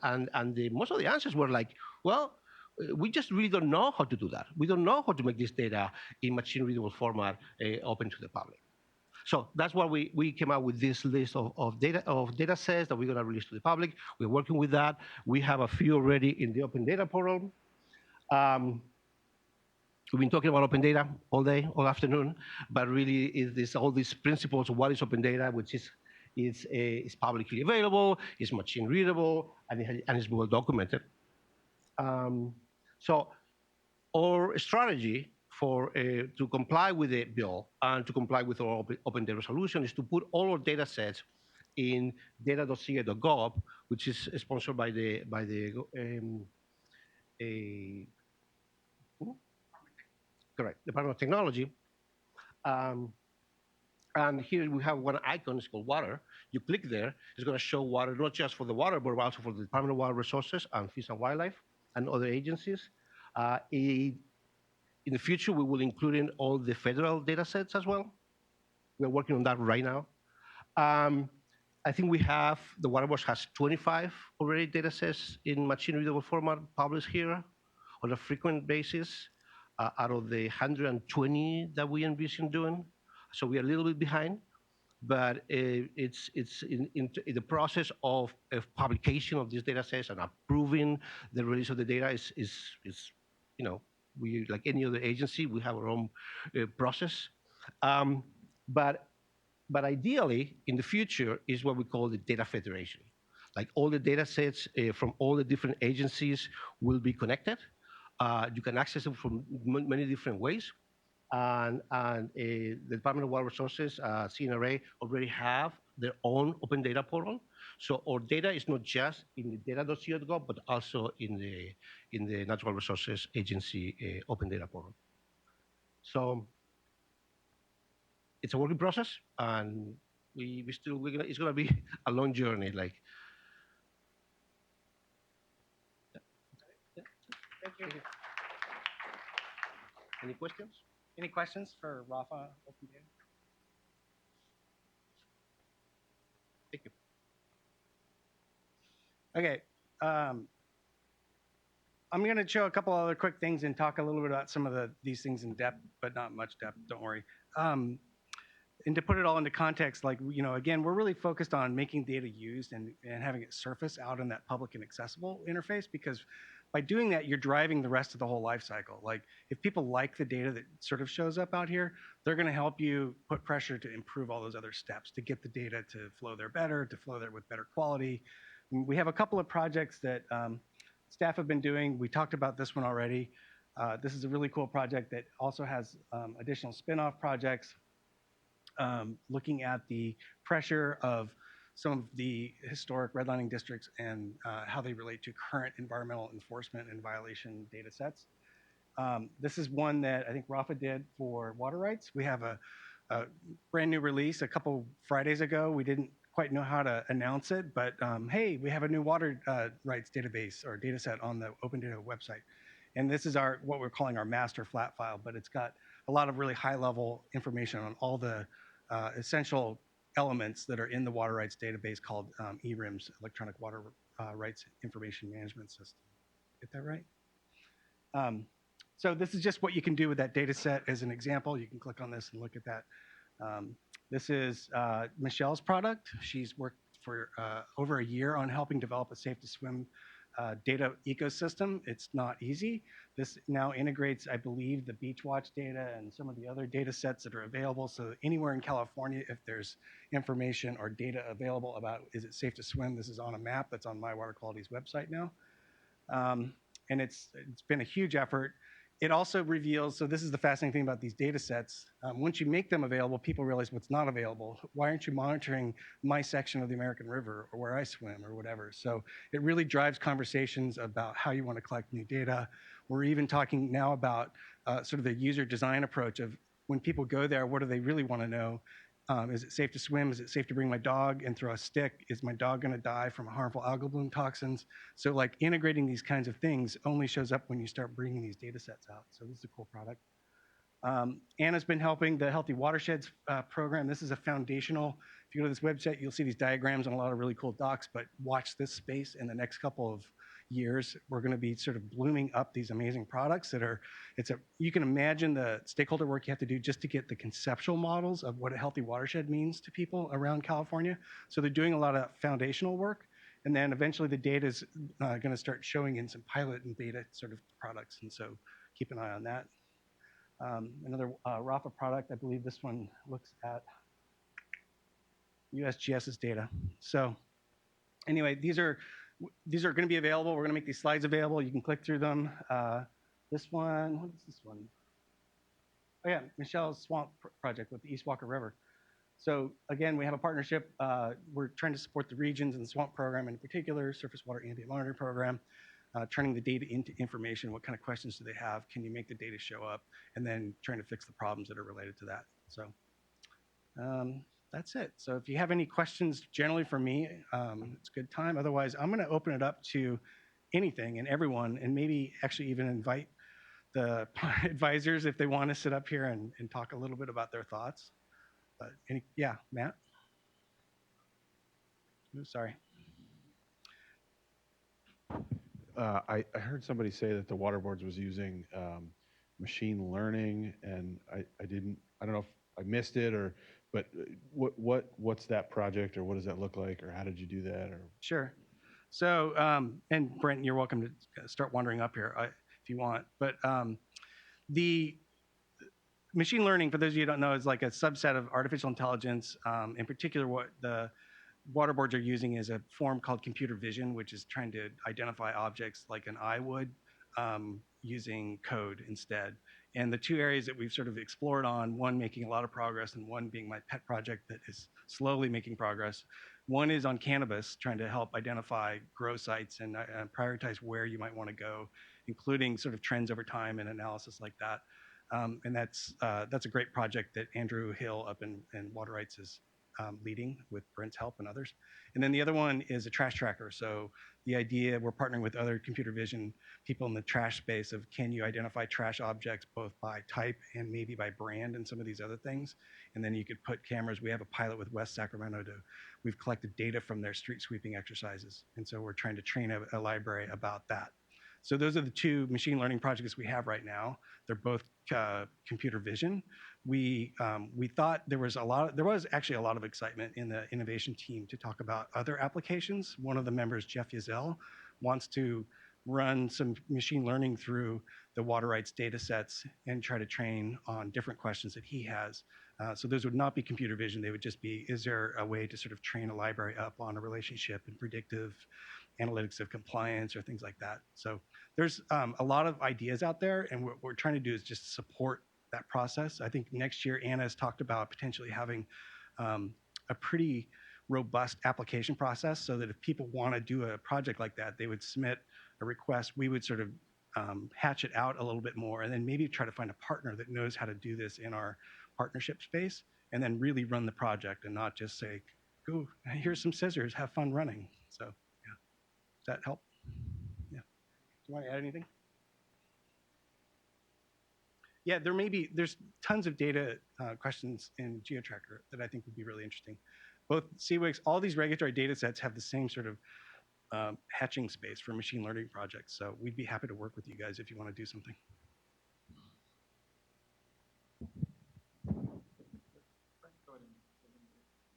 most of the answers were like, well, we just really don't know how to do that. We don't know how to make this data in machine readable format open to the public. So that's why we came out with this list of data sets that we're going to release to the public. We're working with that. We have a few already in the open data portal. We've been talking about open data all day, all afternoon, but really is all these principles of what is open data, which is publicly available, is machine readable, and is well documented. So our strategy for to comply with the bill and to comply with our open data resolution is to put all our data sets in data.ca.gov, which is sponsored by the correct, Department of Technology. And here we have one icon, it's called water. You click there, it's going to show water, not just for the water, but also for the Department of Water Resources and Fish and Wildlife and other agencies. In the future, we will include in all the federal data sets as well. We're working on that right now. I think we have, the Waterboard has 25 already data sets in machine readable format published here on a frequent basis out of the 120 that we envision doing. So we are a little bit behind, but it's in the process of publication of these data sets and approving the release of the data is you know, we, like any other agency, we have our own process. But ideally, in the future, is what we call the data federation. Like all the data sets from all the different agencies will be connected. You can access them from many different ways. And the Department of Water Resources, CNRA, already have their own open data portal. So our data is not just in the data.co.gov, but also in the Natural Resources Agency open data portal. So it's a working process, and it's gonna be a long journey. Like, Thank you. Any questions? Any questions for Rafa Open Data? Thank you. Okay. I'm going to show a couple other quick things and talk a little bit about some of these things in depth, but not much depth, don't worry. And to put it all into context, like, you know, again, we're really focused on making data used and having it surface out in that public and accessible interface, because by doing that, you're driving the rest of the whole life cycle. Like, if people like the data that sort of shows up out here, they're going to help you put pressure to improve all those other steps to get the data to flow there better, to flow there with better quality. We have a couple of projects that staff have been doing. We talked about this one already. This is a really cool project that also has additional spin-off projects looking at the pressure of some of the historic redlining districts and how they relate to current environmental enforcement and violation data sets. This is one that I think Rafa did for water rights. We have a brand new release a couple Fridays ago. We didn't quite know how to announce it, but hey, we have a new water rights database or data set on the Open Data website. And this is what we're calling our master flat file, but it's got a lot of really high level information on all the essential elements that are in the water rights database called ERIMS, Electronic Water Rights Information Management System. Get that right? So this is just what you can do with that data set as an example. You can click on this and look at that. This is Michelle's product. She's worked for over a year on helping develop a safe to swim data ecosystem. It's not easy. This now integrates, I believe, the Beach Watch data and some of the other data sets that are available. So anywhere in California, if there's information or data available about is it safe to swim, this is on a map that's on mywaterquality's website now. And it's been a huge effort. It also reveals, so this is the fascinating thing about these data sets. Once you make them available, people realize what's not available. Why aren't you monitoring my section of the American River or where I swim or whatever? So it really drives conversations about how you want to collect new data. We're even talking now about sort of the user design approach of when people go there, what do they really want to know? Is it safe to swim? Is it safe to bring my dog and throw a stick? Is my dog going to die from harmful algal bloom toxins? So like integrating these kinds of things only shows up when you start bringing these data sets out. So this is a cool product. Anna's been helping the Healthy Watersheds program. This is a foundational, if you go to this website, you'll see these diagrams and a lot of really cool docs, but watch this space in the next couple of years. We're gonna be sort of blooming up these amazing products that are, you can imagine the stakeholder work you have to do just to get the conceptual models of what a healthy watershed means to people around California. So they're doing a lot of foundational work. And then eventually the data is going to start showing in some pilot and beta sort of products. And so keep an eye on that. Another RAFA product, I believe this one looks at USGS's data. So anyway, these are going to be available. We're going to make these slides available. You can click through them. This one, what is this one? Oh yeah, Michelle's Swamp project with the East Walker River. So again, we have a partnership. We're trying to support the regions and the swamp program in particular, surface water ambient monitoring program, turning the data into information. What kind of questions do they have? Can you make the data show up? And then trying to fix the problems that are related to that. So that's it. So if you have any questions generally for me, it's a good time. Otherwise, I'm gonna open it up to anything and everyone, and maybe actually even invite the advisors if they want to sit up here and talk a little bit about their thoughts. But yeah, Matt? Ooh, sorry. I heard somebody say that the water boards was using machine learning, and I don't know if I missed it but what's that project, or what does that look like, or how did you do that? Or Sure. So, and Brent, you're welcome to start wandering up here if you want. But the machine learning, for those of you who don't know, is like a subset of artificial intelligence. In particular, what the water boards are using is a form called computer vision, which is trying to identify objects like an eye would using code instead. And the two areas that we've sort of explored on, one making a lot of progress and one being my pet project that is slowly making progress. One is on cannabis, trying to help identify grow sites and prioritize where you might want to go, including sort of trends over time and analysis like that. And that's a great project that Andrew Hill up in Water Rights is leading with Brent's help and others. And then the other one is a trash tracker. So the idea, we're partnering with other computer vision people in the trash space of can you identify trash objects both by type and maybe by brand and some of these other things. And then you could put cameras. We have a pilot with West Sacramento. We've collected data from their street sweeping exercises. And so we're trying to train a library about that. So those are the two machine learning projects we have right now. They're both computer vision. We thought there was actually a lot of excitement in the innovation team to talk about other applications. One of the members, Jeff Yazell, wants to run some machine learning through the water rights data sets and try to train on different questions that he has. So those would not be computer vision. They would just be, is there a way to sort of train a library up on a relationship and predictive analytics of compliance or things like that. So there's a lot of ideas out there, and what we're trying to do is just support that process. I think next year, Anna has talked about potentially having a pretty robust application process so that if people want to do a project like that, they would submit a request. We would sort of hatch it out a little bit more and then maybe try to find a partner that knows how to do this in our partnership space and then really run the project and not just say, go, here's some scissors, have fun running. So does that help? Yeah. Do you want to add anything? Yeah, there's tons of data questions in GeoTracker that I think would be really interesting. Both CWICs, all these regulatory data sets have the same sort of hatching space for machine learning projects. So we'd be happy to work with you guys if you want to do something.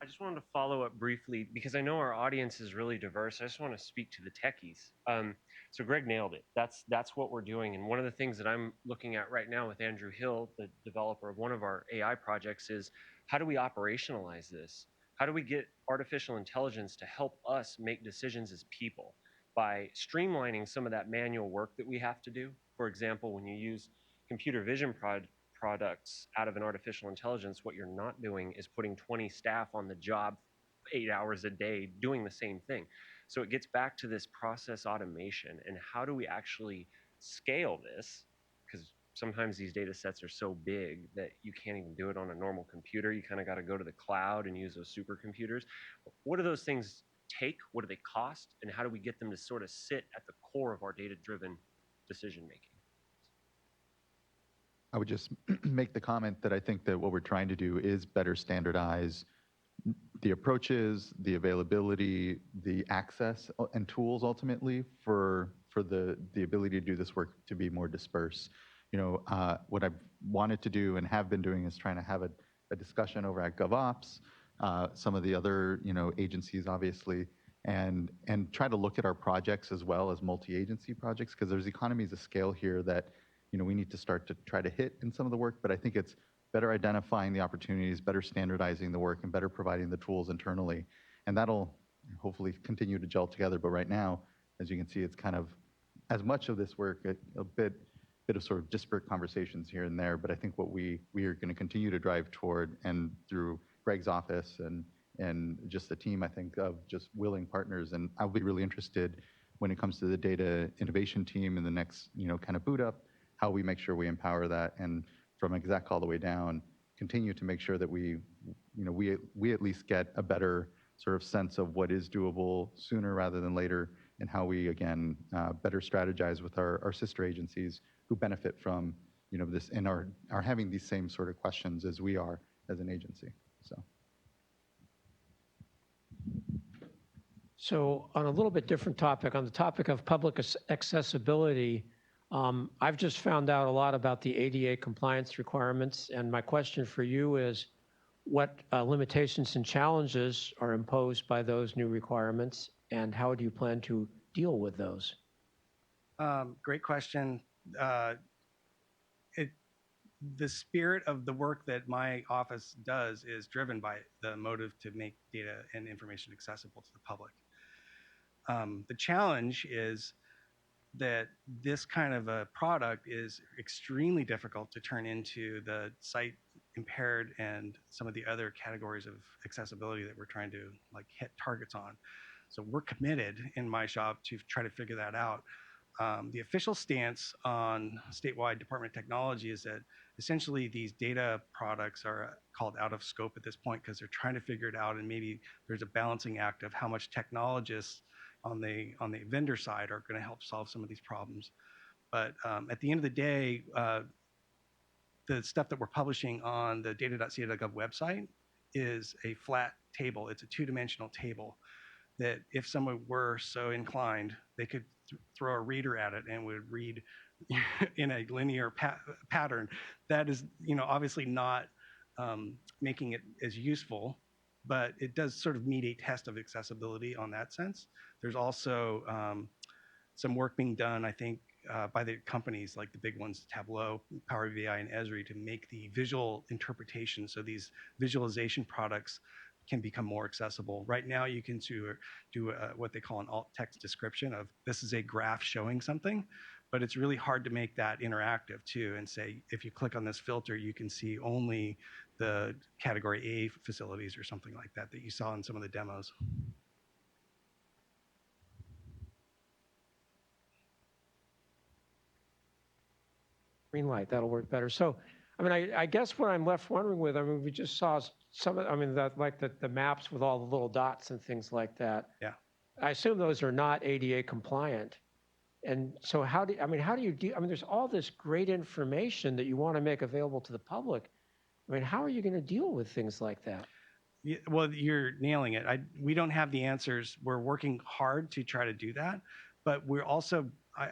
just wanted to follow up briefly because I know our audience is really diverse. I just want to speak to the techies. So Greg nailed it. That's what we're doing. And one of the things that I'm looking at right now with Andrew Hill, the developer of one of our AI projects, is how do we operationalize this? How do we get artificial intelligence to help us make decisions as people by streamlining some of that manual work that we have to do? For example, when you use computer vision products out of an artificial intelligence, what you're not doing is putting 20 staff on the job 8 hours a day doing the same thing. So it gets back to this process automation and how do we actually scale this? Because sometimes these data sets are so big that you can't even do it on a normal computer. You kind of got to go to the cloud and use those supercomputers. What do those things take? What do they cost? And how do we get them to sort of sit at the core of our data-driven decision making? I would just make the comment that I think that what we're trying to do is better standardize the approaches, the availability, the access, and tools ultimately for the ability to do this work to be more dispersed. What I've wanted to do and have been doing is trying to have a discussion over at GovOps, some of the other agencies obviously, and try to look at our projects as well as multi-agency projects, because there's economies of scale here that we need to start to try to hit in some of the work. But I think it's better identifying the opportunities, better standardizing the work, and better providing the tools internally. And that'll hopefully continue to gel together. But right now, as you can see, it's kind of, as much of this work, a bit of sort of disparate conversations here and there. But I think what we are going to continue to drive toward, and through Greg's office and just the team, I think, of just willing partners. And I'll be really interested when it comes to the data innovation team in the next, kind of boot up, how we make sure we empower that, and from exec all the way down, continue to make sure that we at least get a better sort of sense of what is doable sooner rather than later, and how we, again, better strategize with our sister agencies who benefit from this and are having these same sort of questions as we are as an agency. So on a little bit different topic, on the topic of public accessibility, I've just found out a lot about the ADA compliance requirements, and my question for you is, what limitations and challenges are imposed by those new requirements, and how do you plan to deal with those? Great question. The spirit of the work that my office does is driven by the motive to make data and information accessible to the public. The challenge is that this kind of a product is extremely difficult to turn into the sight impaired and some of the other categories of accessibility that we're trying to hit targets on. So we're committed in my shop to try to figure that out. The official stance on statewide Department of Technology is that essentially these data products are called out of scope at this point because they're trying to figure it out, and maybe there's a balancing act of how much technologists on the vendor side are going to help solve some of these problems. But at the end of the day, the stuff that we're publishing on the data.ca.gov website is a flat table. It's a two-dimensional table that if someone were so inclined, they could throw a reader at it and would read in a linear pattern. That is, obviously not making it as useful, but it does sort of meet a test of accessibility on that sense. There's also some work being done, I think, by the companies like the big ones, Tableau, Power BI, and Esri, to make the visual interpretation, so these visualization products can become more accessible. Right now, you can do what they call an alt text description of this is a graph showing something, but it's really hard to make that interactive too, and say, if you click on this filter, you can see only the category A facilities or something like that you saw in some of the demos. Green light, that'll work better. So, I guess what I'm left wondering with, we just saw some of, the maps with all the little dots and things like that. Yeah. I assume those are not ADA compliant. And so how do you deal, there's all this great information that you want to make available to the public. How are you going to deal with things like that? Yeah, well, you're nailing it. We don't have the answers. We're working hard to try to do that, but we're also,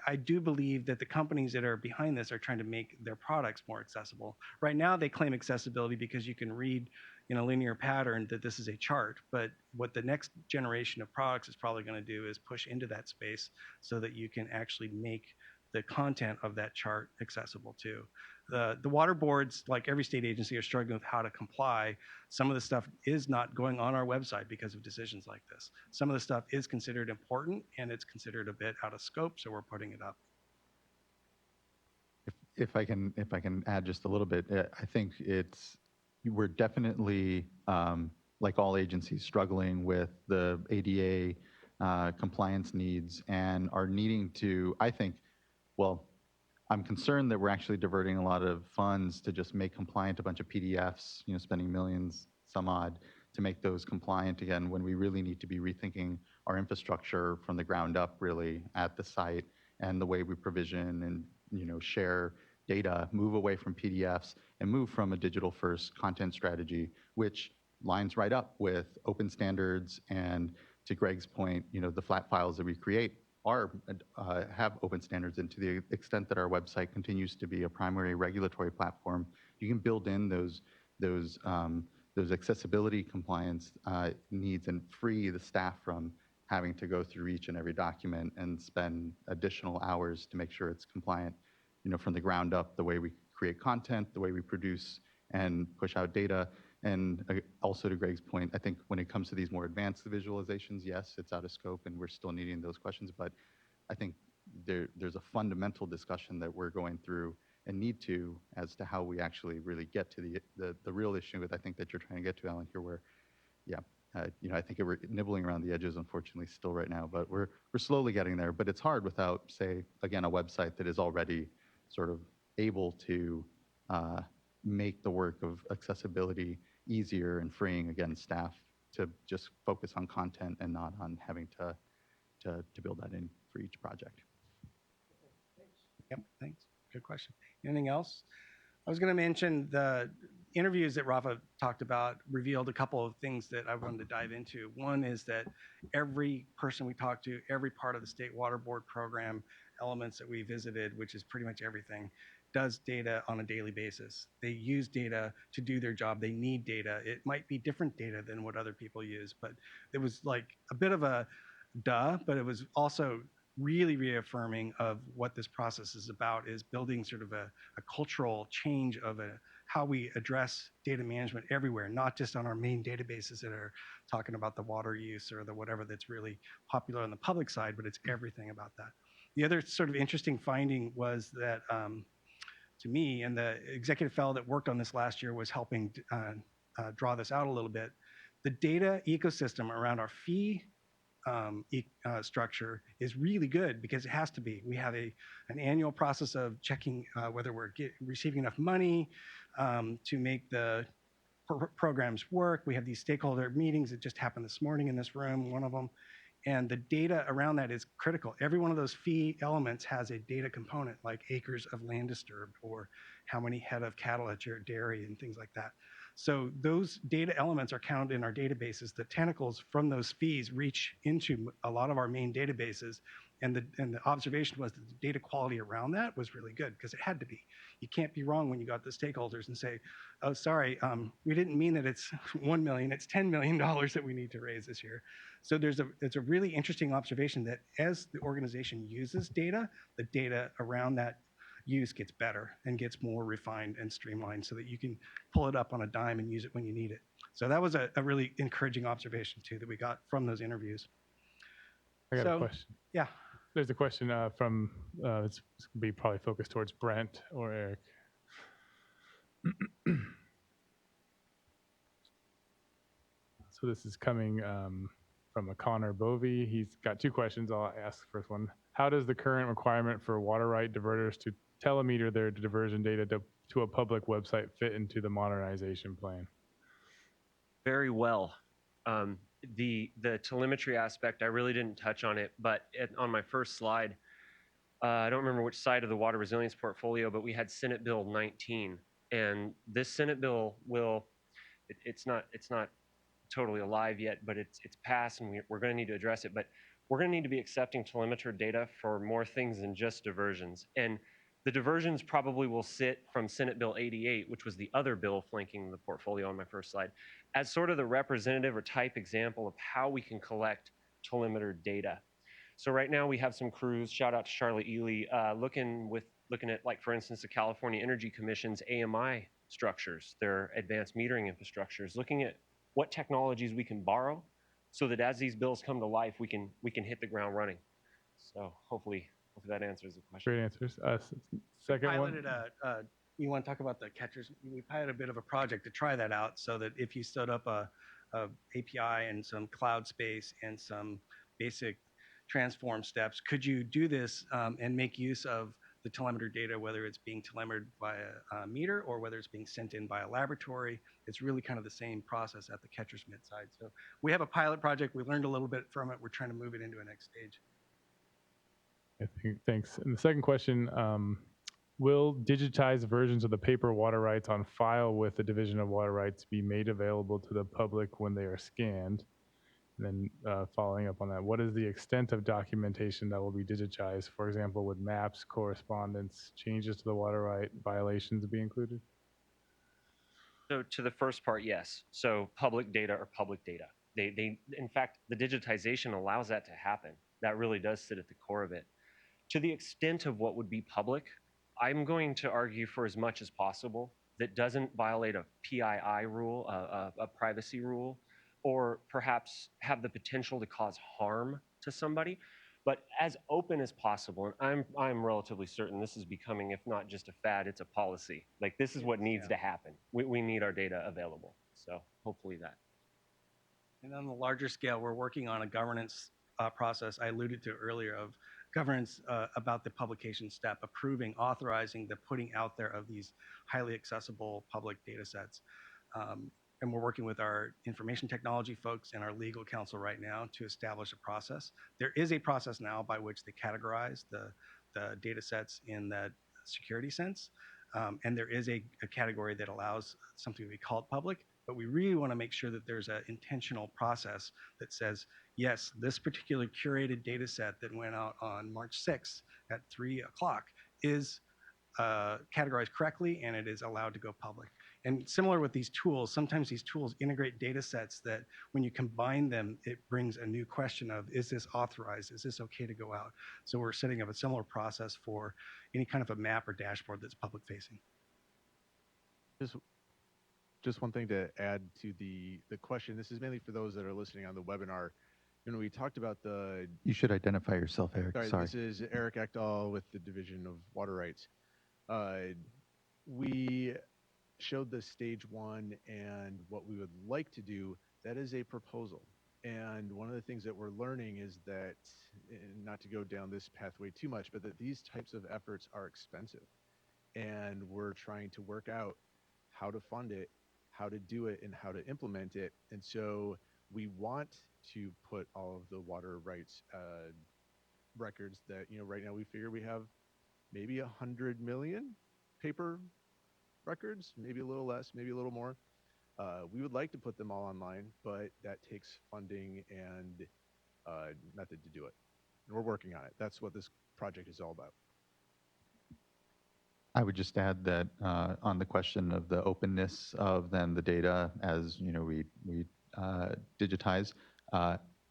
I do believe that the companies that are behind this are trying to make their products more accessible. Right now, they claim accessibility because you can read in a linear pattern that this is a chart. But what the next generation of products is probably going to do is push into that space so that you can actually make the content of that chart accessible too. The water boards, like every state agency, are struggling with how to comply. Some of the stuff is not going on our website because of decisions like this. Some of the stuff is considered important and it's considered a bit out of scope, so we're putting it up. If I can add just a little bit, I think we're definitely like all agencies struggling with the ADA compliance needs and are needing to. I think, well, I'm concerned that we're actually diverting a lot of funds to just make compliant a bunch of PDFs, spending millions, some odd, to make those compliant again, when we really need to be rethinking our infrastructure from the ground up, really, at the site, and the way we provision and share data, move away from PDFs and move from a digital-first content strategy, which lines right up with open standards. And to Greg's point, the flat files that we create have open standards, and to the extent that our website continues to be a primary regulatory platform, you can build in those accessibility compliance needs and free the staff from having to go through each and every document and spend additional hours to make sure it's compliant, from the ground up, the way we create content, the way we produce and push out data. And also to Greg's point, I think when it comes to these more advanced visualizations, yes, it's out of scope and we're still needing those questions, but I think there's a fundamental discussion that we're going through and need to, as to how we actually really get to the real issue that I think that you're trying to get to, Alan, here, where, yeah, I think we're nibbling around the edges, unfortunately, still right now, but we're slowly getting there. But it's hard without, say, again, a website that is already sort of able to make the work of accessibility easier and freeing, again, staff to just focus on content and not on having to build that in for each project. Yep, thanks. Good question. Anything else? I was going to mention the interviews that Rafa talked about revealed a couple of things that I wanted to dive into. One is that every person we talked to, every part of the State Water Board program, elements that we visited, which is pretty much everything, does data on a daily basis. They use data to do their job. They need data. It might be different data than what other people use, but it was like a bit of a duh, but it was also really reaffirming of what this process is about, is building sort of a cultural change of how we address data management everywhere, not just on our main databases that are talking about the water use or the whatever that's really popular on the public side, but it's everything about that. The other sort of interesting finding was that, to me, and the executive fellow that worked on this last year was helping draw this out a little bit, the data ecosystem around our fee structure is really good, because it has to be. We have an annual process of checking whether we're receiving enough money to make the programs work. We have these stakeholder meetings that just happened this morning in this room, one of them. And the data around that is critical. Every one of those fee elements has a data component, like acres of land disturbed or how many head of cattle at your dairy and things like that. So those data elements are counted in our databases. The tentacles from those fees reach into a lot of our main databases. And the observation was that the data quality around that was really good, because it had to be. You can't be wrong when you got the stakeholders and say, oh, sorry, we didn't mean that it's 1 million, it's $10 million that we need to raise this year. So it's a really interesting observation that as the organization uses data, the data around that use gets better and gets more refined and streamlined, so that you can pull it up on a dime and use it when you need it. So that was a really encouraging observation too that we got from those interviews. I got a question. Yeah. There's a question from, it's going to be probably focused towards Brent or Eric. So this is coming from a Connor Bovey. He's got two questions. I'll ask the first one. How does the current requirement for water right diverters to telemeter their diversion data to a public website fit into the modernization plan? Very well. The telemetry aspect, I really didn't touch on it, but on my first slide, I don't remember which side of the water resilience portfolio, but we had Senate Bill 19, and this Senate bill will, it's not totally alive yet, but it's passed, and we're going to need to address it. But we're going to need to be accepting telemetry data for more things than just diversions. And The diversions probably will sit from Senate Bill 88, which was the other bill flanking the portfolio on my first slide, as sort of the representative or type example of how we can collect telemeter data. So right now we have some crews, shout out to Charlotte Ely, looking at, like, for instance, the California Energy Commission's AMI structures, their advanced metering infrastructures, looking at what technologies we can borrow so that as these bills come to life, we can hit the ground running. So hopefully that answers the question. Great answers. Second piloted one. You want to talk about the catchers? We piloted a bit of a project to try that out, so that if you stood up a API and some cloud space and some basic transform steps, could you do this and make use of the telemeter data, whether it's being telemetered by a meter or whether it's being sent in by a laboratory? It's really kind of the same process at the catcher's mitt side. So we have a pilot project. We learned a little bit from it. We're trying to move it into a next stage. Thanks. And the second question, will digitized versions of the paper water rights on file with the Division of Water Rights be made available to the public when they are scanned? And then following up on that, what is the extent of documentation that will be digitized? For example, would maps, correspondence, changes to the water right violations be included? So to the first part, yes. So public data are public data. They in fact, the digitization allows that to happen. That really does sit at the core of it. To the extent of what would be public, I'm going to argue for as much as possible that doesn't violate a PII rule, a privacy rule, or perhaps have the potential to cause harm to somebody, but as open as possible. And I'm relatively certain this is becoming, if not just a fad, it's a policy. Like, this is what needs to happen. We need our data available. So hopefully that. And on the larger scale, we're working on a governance process I alluded to earlier of governance about the publication step, approving, authorizing the putting out there of these highly accessible public data sets. And we're working with our information technology folks and our legal counsel right now to establish a process. There is a process now by which they categorize the data sets in that security sense. And there is a category that allows something to be called public, but we really want to make sure that there's an intentional process that says, yes, this particular curated data set that went out on March 6th at 3 o'clock is categorized correctly and it is allowed to go public. And similar with these tools, sometimes these tools integrate data sets that when you combine them, it brings a new question of, is this authorized? Is this okay to go out? So we're setting up a similar process for any kind of a map or dashboard that's public facing. Just one thing to add to the question. This is mainly for those that are listening on the webinar. When we talked about the... You should identify yourself, Eric. Sorry. This is Eric Ekdahl with the Division of Water Rights. We showed the stage one and what we would like to do. That is a proposal. And one of the things that we're learning is that, not to go down this pathway too much, but that these types of efforts are expensive. And we're trying to work out how to fund it, how to do it, and how to implement it. And so we want to put all of the water rights records that, right now we figure we have maybe 100 million paper records, maybe a little less, maybe a little more. We would like to put them all online, but that takes funding and method to do it. And we're working on it. That's what this project is all about. I would just add that on the question of the openness of then the data as we digitize,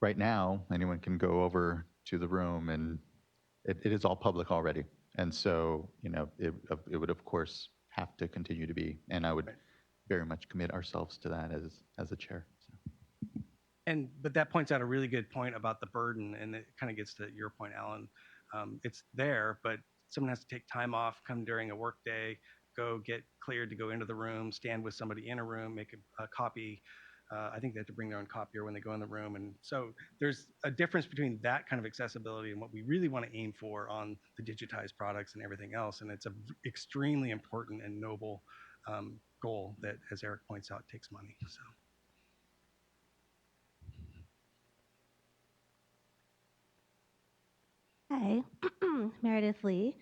right now anyone can go over to the room and it is all public already. And so it would of course have to continue to be, and I would very much commit ourselves to that as a chair. So. But that points out a really good point about the burden, and it kind of gets to your point, Alan. It's there, but someone has to take time off, come during a work day, go get cleared to go into the room, stand with somebody in a room, make a copy. I think they have to bring their own copier when they go in the room. And so there's a difference between that kind of accessibility and what we really want to aim for on the digitized products and everything else. And it's an extremely important and noble goal that, as Eric points out, takes money. So. Hi, Meredith Lee.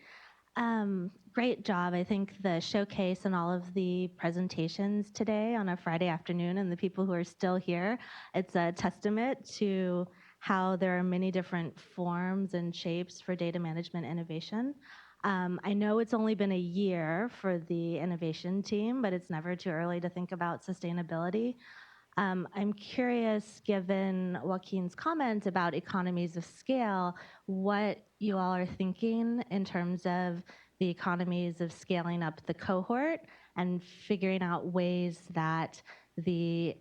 Great job. I think the showcase and all of the presentations today on a Friday afternoon and the people who are still here, it's a testament to how there are many different forms and shapes for data management innovation. I know it's only been a year for the innovation team, but it's never too early to think about sustainability. I'm curious, given Joaquin's comment about economies of scale, what you all are thinking in terms of the economies of scaling up the cohort and figuring out ways that the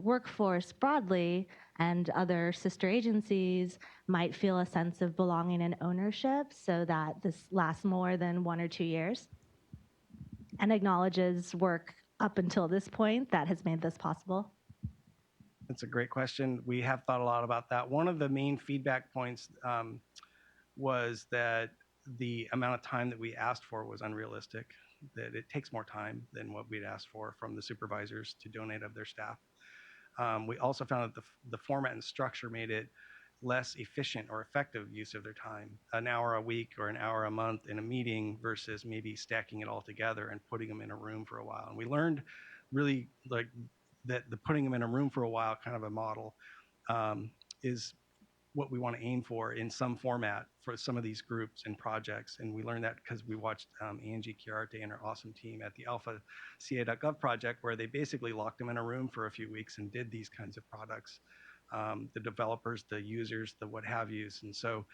workforce broadly and other sister agencies might feel a sense of belonging and ownership so that this lasts more than 1 or 2 years and acknowledges work up until this point that has made this possible. That's a great question. We have thought a lot about that. One of the main feedback points was that the amount of time that we asked for was unrealistic, that it takes more time than what we'd asked for from the supervisors to donate of their staff. We also found that the format and structure made it less efficient or effective use of their time. An hour a week or an hour a month in a meeting versus maybe stacking it all together and putting them in a room for a while. And we learned really like that the putting them in a room for a while kind of a model is what we want to aim for in some format for some of these groups and projects. And we learned that because we watched Angie Gearheart and her awesome team at the altevogt.ca.gov project, where they basically locked them in a room for a few weeks and did these kinds of products. The developers, the users, the what have yous. And so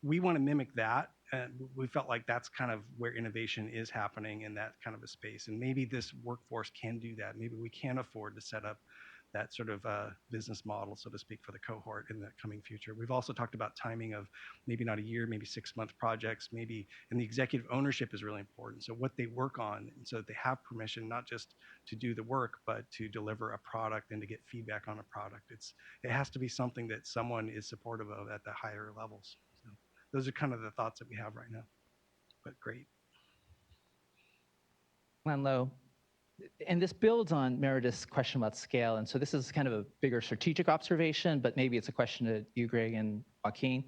we want to mimic that. And we felt like that's kind of where innovation is happening in that kind of a space. And maybe this workforce can do that. Maybe we can afford to set up that sort of business model, so to speak, for the cohort in the coming future. We've also talked about timing of maybe not a year, maybe 6-month projects, maybe, and the executive ownership is really important. So what they work on, and so that they have permission not just to do the work, but to deliver a product and to get feedback on a product. It has to be something that someone is supportive of at the higher levels. So those are kind of the thoughts that we have right now, but great. Glenn Lowe. And this builds on Meredith's question about scale. And so this is kind of a bigger strategic observation, but maybe it's a question to you, Greg and Joaquin.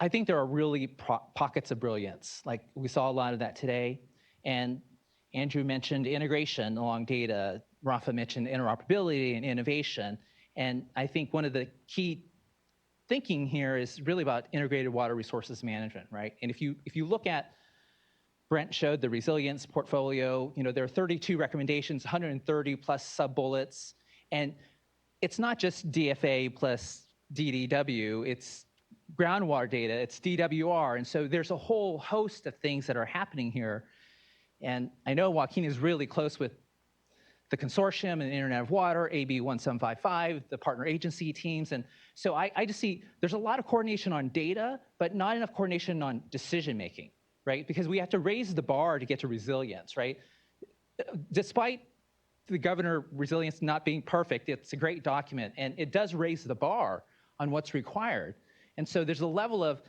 I think there are really pockets of brilliance. Like we saw a lot of that today. And Andrew mentioned integration along data. Rafa mentioned interoperability and innovation. And I think one of the key thinking here is really about integrated water resources management, right? And if you look at Brent showed the resilience portfolio. You know, there are 32 recommendations, 130 plus sub-bullets. And it's not just DFA plus DDW, it's groundwater data, it's DWR. And so there's a whole host of things that are happening here. And I know Joaquin is really close with the consortium and Internet of Water, AB 1755, the partner agency teams. And so I just see there's a lot of coordination on data, but not enough coordination on decision-making. Right? Because we have to raise the bar to get to resilience, right? Despite the governor resilience not being perfect, it's a great document, and it does raise the bar on what's required. And so there's a level of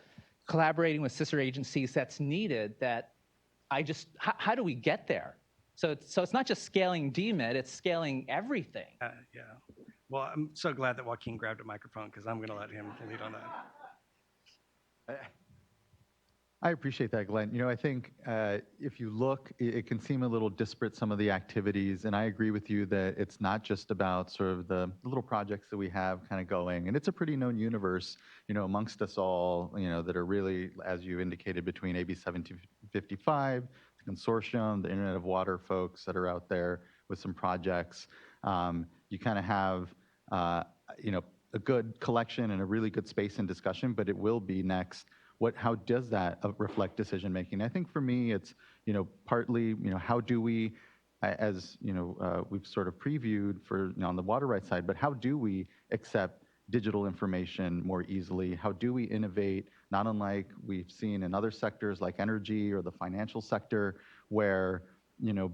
collaborating with sister agencies that's needed that how do we get there? So it's not just scaling DMID, it's scaling everything. Yeah. Well, I'm so glad that Joaquin grabbed a microphone because I'm going to let him lead on that. I appreciate that, Glenn. You know, I think if you look, it can seem a little disparate, some of the activities, and I agree with you that it's not just about sort of the little projects that we have kind of going, and it's a pretty known universe, you know, amongst us all, you know, that are really, as you indicated, between AB 1755, the consortium, the Internet of Water folks that are out there with some projects. You kind of have, you know, a good collection and a really good space and discussion, but it will be next. How does that reflect decision making? I think for me, it's, you know, partly, you know, how do we, as you know, we've sort of previewed for, you know, on the water rights side, but how do we accept digital information more easily? How do we innovate, not unlike we've seen in other sectors like energy or the financial sector, where, you know,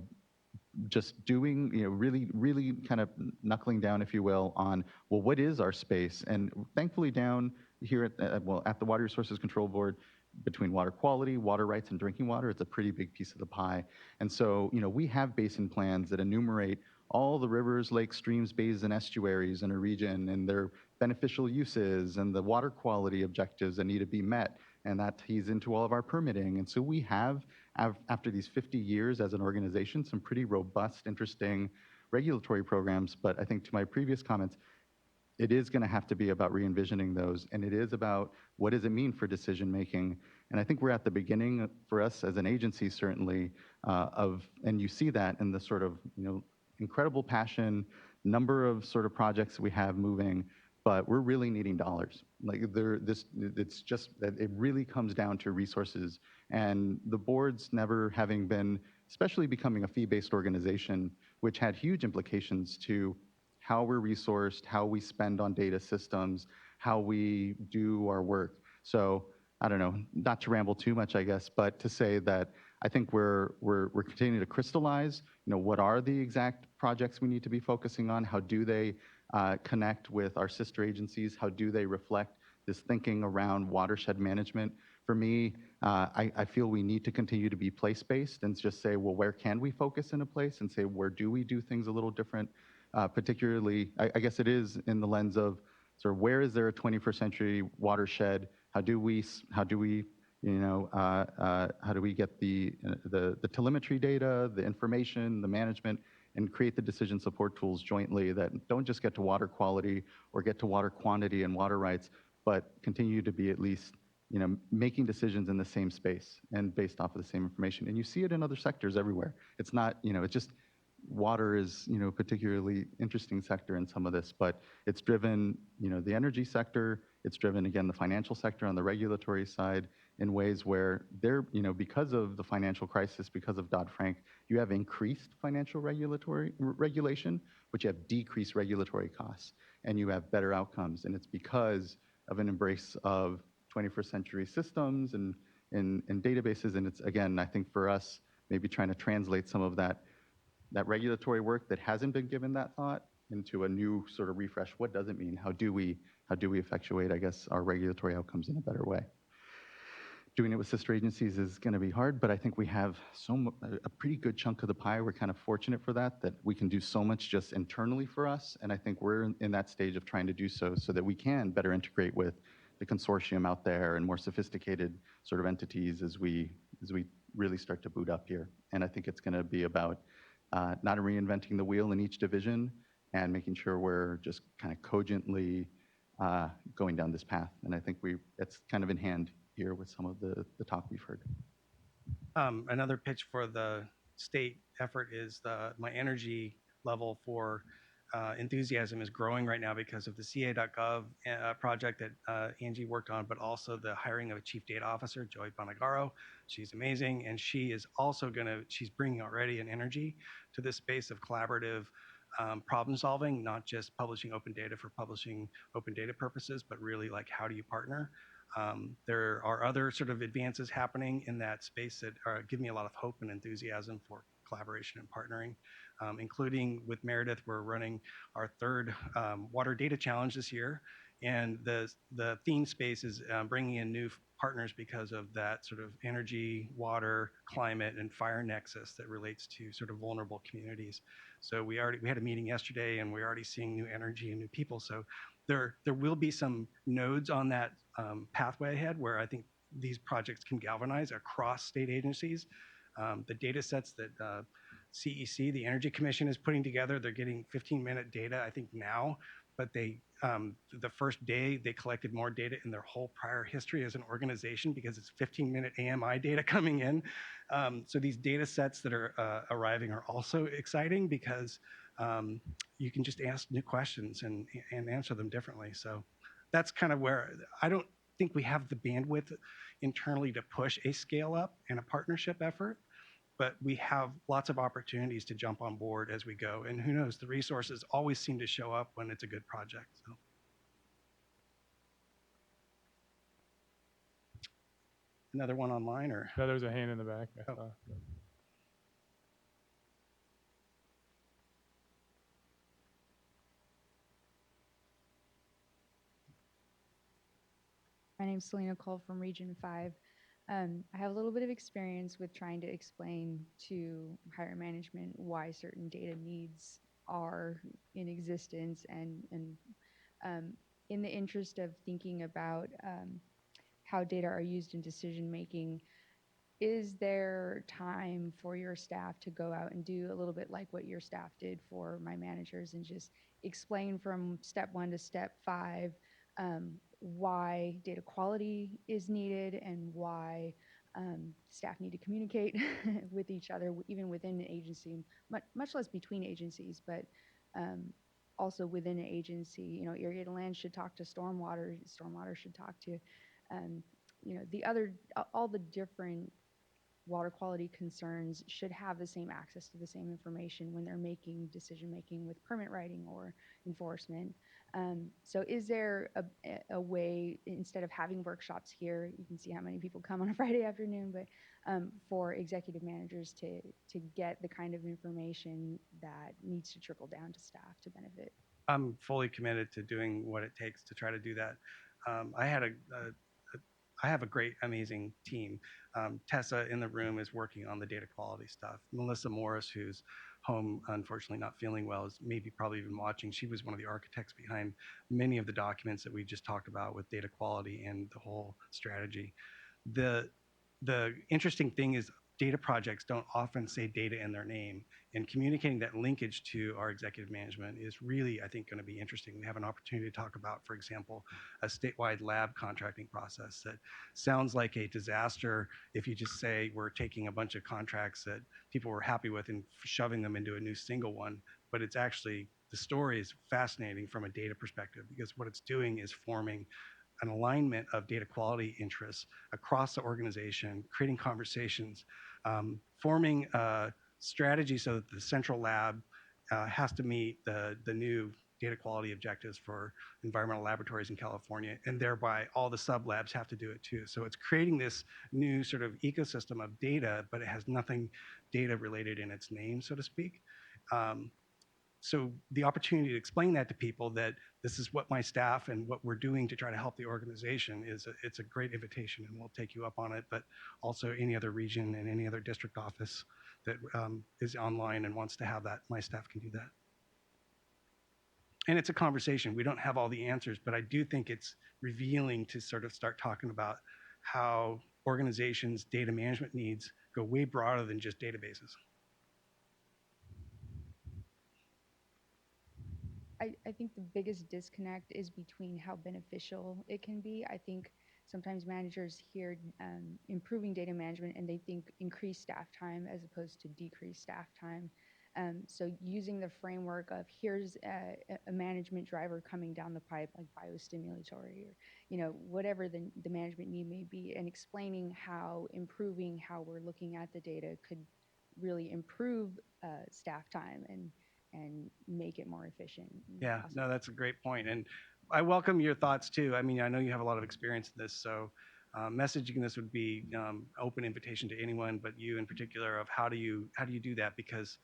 just doing, you know, really kind of knuckling down, if you will, on, well, what is our space? And thankfully down here at the Water Resources Control Board, between water quality, water rights, and drinking water, it's a pretty big piece of the pie. And so, you know, we have basin plans that enumerate all the rivers, lakes, streams, bays, and estuaries in a region and their beneficial uses and the water quality objectives that need to be met. And that ties into all of our permitting. And so we have, after these 50 years as an organization, some pretty robust, interesting regulatory programs. But I think to my previous comments, it is going to have to be about re-envisioning those, and it is about what does it mean for decision making. And I think we're at the beginning for us as an agency, certainly, and you see that in the sort of incredible passion, number of sort of projects we have moving, but we're really needing dollars. It's just that it really comes down to resources, and the boards never having been, especially becoming a fee-based organization, which had huge implications to how we're resourced, how we spend on data systems, how we do our work. So I don't know, not to ramble too much, I guess, but to say that I think we're continuing to crystallize, what are the exact projects we need to be focusing on? How do they connect with our sister agencies? How do they reflect this thinking around watershed management? For me, I feel we need to continue to be place-based and just say, well, where can we focus in a place, and say, where do we do things a little different? Particularly, I guess it is in the lens of sort of where is there a 21st century watershed? How do we get the telemetry data, the information, the management, and create the decision support tools jointly that don't just get to water quality or get to water quantity and water rights, but continue to be at least making decisions in the same space and based off of the same information. And you see it in other sectors everywhere. It's not, it's just water is, a particularly interesting sector in some of this, but it's driven, the energy sector, it's driven, again, the financial sector on the regulatory side in ways where they're, because of the financial crisis, because of Dodd-Frank, you have increased financial regulation, but you have decreased regulatory costs, and you have better outcomes. And it's because of an embrace of 21st century systems and databases. And it's, again, I think for us, maybe trying to translate some of that regulatory work that hasn't been given that thought into a new sort of refresh. What does it mean? How do we effectuate, I guess, our regulatory outcomes in a better way? Doing it with sister agencies is going to be hard, but I think we have a pretty good chunk of the pie. We're kind of fortunate for that we can do so much just internally for us. And I think we're in that stage of trying to do so that we can better integrate with the consortium out there and more sophisticated sort of entities as we really start to boot up here. And I think it's going to be about not reinventing the wheel in each division and making sure we're just kind of cogently going down this path. And I think it's kind of in hand here with some of the talk we've heard. Another pitch for the state effort is my energy level for enthusiasm is growing right now because of the ca.gov project that Angie worked on, but also the hiring of a chief data officer, Joy Bonagaro. She's amazing, and she is also she's bringing already an energy to this space of collaborative problem solving, not just publishing open data for publishing open data purposes, but really like how do you partner? There are other sort of advances happening in that space that give me a lot of hope and enthusiasm for collaboration and partnering, including with Meredith. We're running our third water data challenge this year, and the theme space is bringing in new partners because of that sort of energy, water, climate, and fire nexus that relates to sort of vulnerable communities. So we had a meeting yesterday, and we're already seeing new energy and new people. So there will be some nodes on that pathway ahead where I think these projects can galvanize across state agencies. The data sets that CEC, the Energy Commission, is putting together, they're getting 15-minute data, I think, now, but the first day they collected more data in their whole prior history as an organization because it's 15-minute AMI data coming in. So these data sets that are arriving are also exciting because you can just ask new questions and answer them differently. So that's kind of where I don't think we have the bandwidth internally to push a scale up and a partnership effort, but we have lots of opportunities to jump on board as we go. And who knows, the resources always seem to show up when it's a good project. So. Another one online, or? No, there's a hand in the back. Oh. My name's Selena Cole from Region 5. I have a little bit of experience with trying to explain to higher management why certain data needs are in existence, and in the interest of thinking about how data are used in decision making, is there time for your staff to go out and do a little bit like what your staff did for my managers and just explain from step 1 to step 5 why data quality is needed and why staff need to communicate with each other, even within an agency, much less between agencies, but also within an agency. You know, irrigated land should talk to stormwater, stormwater should talk to, you know, the other, all the different water quality concerns should have the same access to the same information when they're making decision making with permit writing or enforcement. So is there a way, instead of having workshops here, you can see how many people come on a Friday afternoon, but for executive managers to get the kind of information that needs to trickle down to staff to benefit? I'm fully committed to doing what it takes to try to do that. I have a great, amazing team. Tessa in the room is working on the data quality stuff. Melissa Morris, who's home, unfortunately not feeling well, is maybe probably even watching. She was one of the architects behind many of the documents that we just talked about with data quality and the whole strategy. The interesting thing is data projects don't often say data in their name, and communicating that linkage to our executive management is really, I think, going to be interesting. We have an opportunity to talk about, for example, a statewide lab contracting process that sounds like a disaster if you just say we're taking a bunch of contracts that people were happy with and shoving them into a new single one, but it's actually, the story is fascinating from a data perspective because what it's doing is forming an alignment of data quality interests across the organization, creating conversations, forming a strategy so that the central lab has to meet the new data quality objectives for environmental laboratories in California, and thereby all the sub labs have to do it too. So it's creating this new sort of ecosystem of data, but it has nothing data related in its name, so to speak. So the opportunity to explain that to people, that this is what my staff and what we're doing to try to help the organization, it's a great invitation, and we'll take you up on it. But also any other region and any other district office that is online and wants to have that, my staff can do that. And it's a conversation. We don't have all the answers, but I do think it's revealing to sort of start talking about how organizations' data management needs go way broader than just databases. I think the biggest disconnect is between how beneficial it can be. I think sometimes managers hear improving data management and they think increase staff time as opposed to decrease staff time. So using the framework of here's a management driver coming down the pipe, like biostimulatory, or you know, whatever the management need may be, and explaining how improving how we're looking at the data could really improve staff time and make it more efficient. Yeah, no, that's a great point. And I welcome your thoughts too. I mean, I know you have a lot of experience in this, so messaging this would be open invitation to anyone, but you in particular, of how do you do that? Because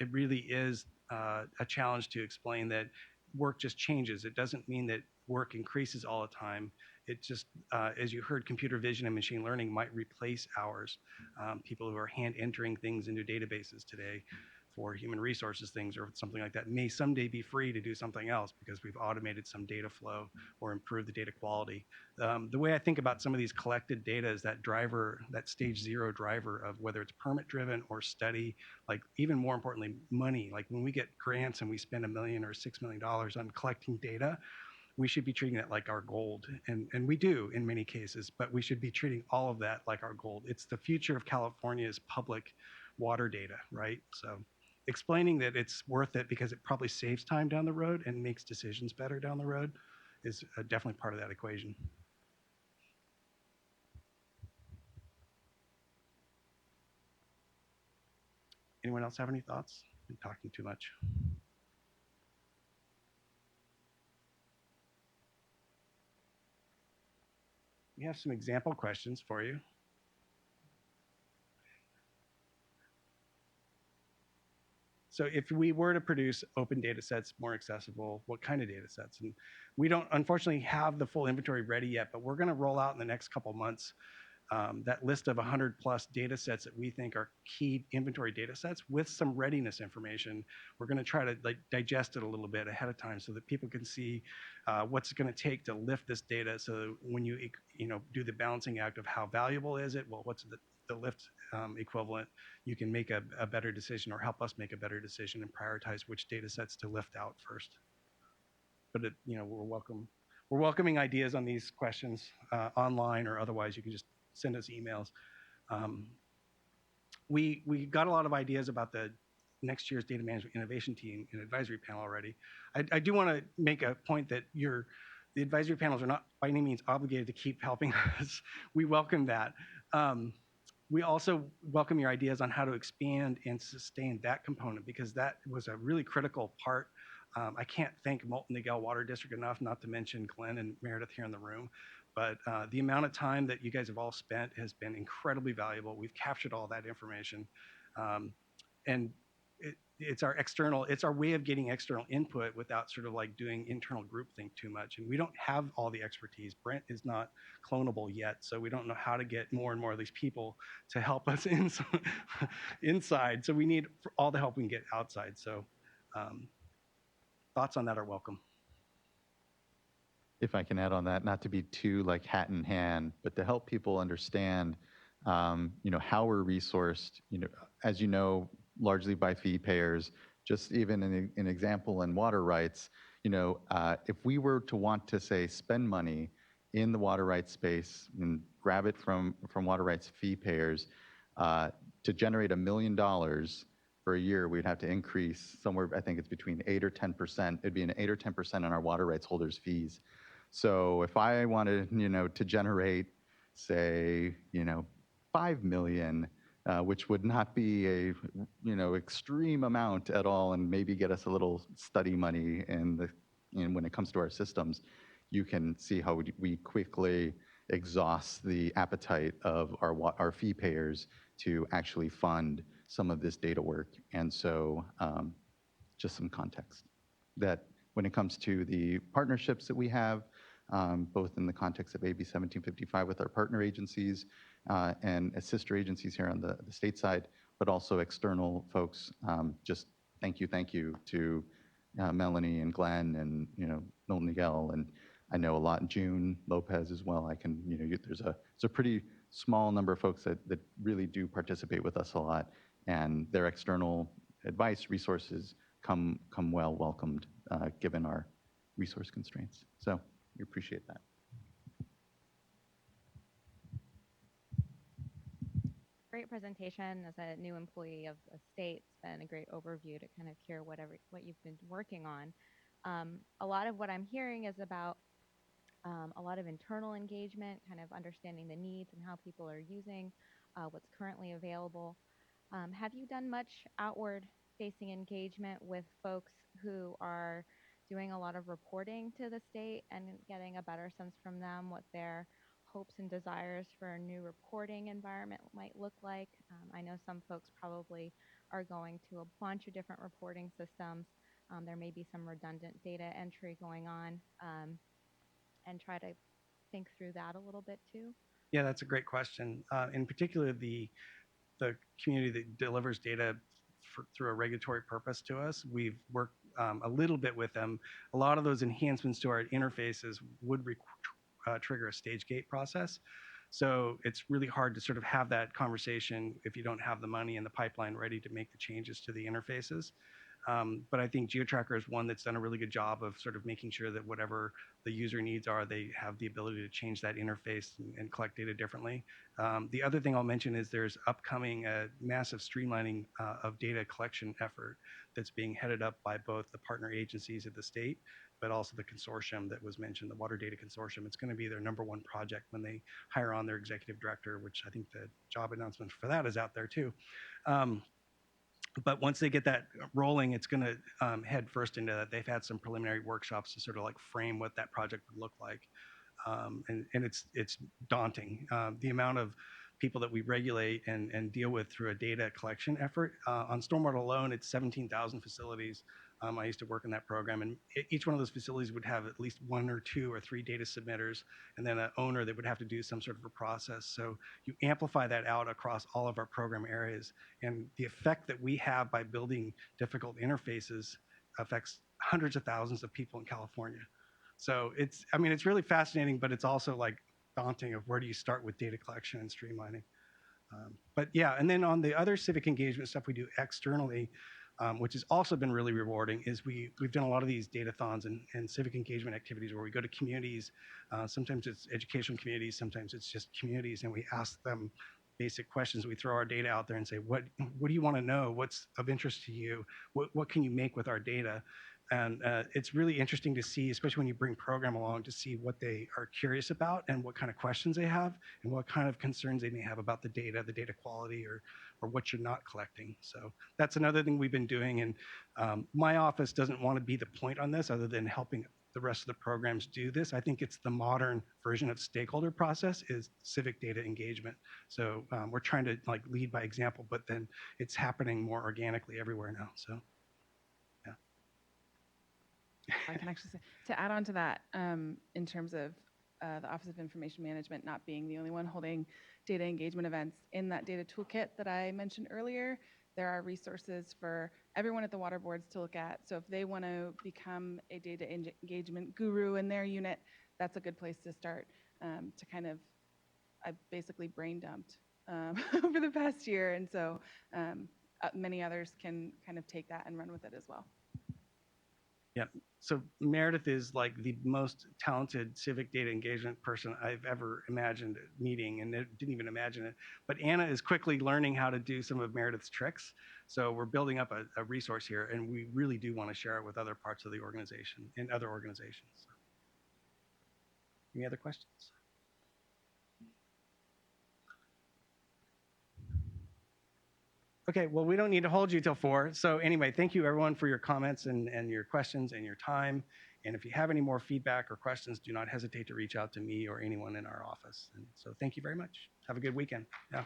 it really is a challenge to explain that work just changes. It doesn't mean that work increases all the time. It just, as you heard, computer vision and machine learning might replace hours. People who are hand entering things into databases today for human resources things or something like that may someday be free to do something else because we've automated some data flow or improved the data quality. The way I think about some of these collected data is that driver, that stage 0 driver of whether it's permit driven or study, like even more importantly, money. Like when we get grants and we spend $1 million or $6 million on collecting data, we should be treating that like our gold. And we do in many cases, but we should be treating all of that like our gold. It's the future of California's public water data, right? So explaining that it's worth it because it probably saves time down the road and makes decisions better down the road is definitely part of that equation. Anyone else have any thoughts? I'm talking too much. We have some example questions for you. So if we were to produce open data sets, more accessible, what kind of data sets? And we don't, unfortunately, have the full inventory ready yet, but we're going to roll out in the next couple months that list of 100 plus data sets that we think are key inventory data sets with some readiness information. We're going to try to digest it a little bit ahead of time so that people can see what's going to take to lift this data. So when you do the balancing act of how valuable is it, well, what's the lift equivalent, you can make a better decision or help us make a better decision and prioritize which data sets to lift out first. But we're welcoming ideas on these questions online or otherwise. You can just send us emails. We got a lot of ideas about the next year's data management innovation team and advisory panel already. I do want to make a point that the advisory panels are not by any means obligated to keep helping us. We welcome that. We also welcome your ideas on how to expand and sustain that component because that was a really critical part. I can't thank Moulton-Niguel Water District enough, not to mention Glenn and Meredith here in the room. But the amount of time that you guys have all spent has been incredibly valuable. We've captured all that information. And it's our way of getting external input without sort of like doing internal groupthink too much. And we don't have all the expertise. Brent is not clonable yet, so we don't know how to get more and more of these people to help us inside. So we need all the help we can get outside. So thoughts on that are welcome. If I can add on that, not to be too like hat in hand, but to help people understand, how we're resourced, as you know, largely by fee payers. Just even an example in water rights, if we were to want to say spend money in the water rights space and grab it from water rights fee payers to generate $1 million for a year, we'd have to increase somewhere, I think it's between 8 or 10%. It'd be an 8 or 10% on our water rights holders' fees. So if I wanted, to generate, say, 5 million, which would not be a, extreme amount at all, and maybe get us a little study money when it comes to our systems, you can see how we quickly exhaust the appetite of our fee payers to actually fund some of this data work. And so just some context that when it comes to the partnerships that we have, both in the context of AB 1755 with our partner agencies and sister agencies here on the state side, but also external folks. Just thank you to Melanie and Glenn and Moulton-Niguel, and I know a lot, June Lopez as well. There's a pretty small number of folks that really do participate with us a lot, and their external advice resources come well welcomed given our resource constraints. So we appreciate that. Great presentation. As a new employee of the state, it's been a great overview to kind of hear what you've been working on. A lot of what I'm hearing is about a lot of internal engagement, kind of understanding the needs and how people are using what's currently available. Have you done much outward-facing engagement with folks who are doing a lot of reporting to the state and getting a better sense from them what their hopes and desires for a new reporting environment might look like? I know some folks probably are going to a bunch of different reporting systems. There may be some redundant data entry going on, and try to think through that a little bit too. Yeah, that's a great question. In particular, the community that delivers data through a regulatory purpose to us, we've worked a little bit with them. A lot of those enhancements to our interfaces would trigger a stage gate process. So it's really hard to sort of have that conversation if you don't have the money in the pipeline ready to make the changes to the interfaces. But I think GeoTracker is one that's done a really good job of sort of making sure that whatever the user needs are, they have the ability to change that interface and collect data differently. The other thing I'll mention is there's upcoming massive streamlining of data collection effort that's being headed up by both the partner agencies at the state, but also the consortium that was mentioned, the Water Data Consortium. It's going to be their #1 project when they hire on their executive director, which I think the job announcement for that is out there too. But once they get that rolling, it's going to head first into that. They've had some preliminary workshops to sort of like frame what that project would look like. And it's daunting. The amount of people that we regulate and deal with through a data collection effort. On stormwater alone, it's 17,000 facilities. I used to work in that program, and each one of those facilities would have at least 1 or 2 or 3 data submitters, and then an owner that would have to do some sort of a process. So you amplify that out across all of our program areas, and the effect that we have by building difficult interfaces affects hundreds of thousands of people in California. So I mean, it's really fascinating, but it's also like daunting of where do you start with data collection and streamlining. But yeah, and then on the other civic engagement stuff we do externally, which has also been really rewarding, is we've done a lot of these datathons and civic engagement activities where we go to communities. Sometimes it's educational communities, sometimes it's just communities, and we ask them basic questions. We throw our data out there and say, what do you want to know? What's of interest to you? What can you make with our data? And it's really interesting to see, especially when you bring program along, to see what they are curious about and what kind of questions they have and what kind of concerns they may have about the data quality, or what you're not collecting. So that's another thing we've been doing. And my office doesn't want to be the point on this other than helping the rest of the programs do this. I think it's the modern version of stakeholder process is civic data engagement. So we're trying to like lead by example, but then it's happening more organically everywhere now. So. I can actually say, to add on to that, in terms of the Office of Information Management not being the only one holding data engagement events, in that data toolkit that I mentioned earlier, there are resources for everyone at the water boards to look at. So if they want to become a data engagement guru in their unit, that's a good place to start to kind of, I basically brain dumped over the past year. And so many others can kind of take that and run with it as well. Yeah. So Meredith is like the most talented civic data engagement person I've ever imagined meeting, and didn't even imagine it. But Anna is quickly learning how to do some of Meredith's tricks. So we're building up a resource here, and we really do want to share it with other parts of the organization and other organizations. So. Any other questions? Okay, well, we don't need to hold you till 4. So anyway, thank you everyone for your comments and your questions and your time. And if you have any more feedback or questions, do not hesitate to reach out to me or anyone in our office. And so thank you very much. Have a good weekend. Yeah.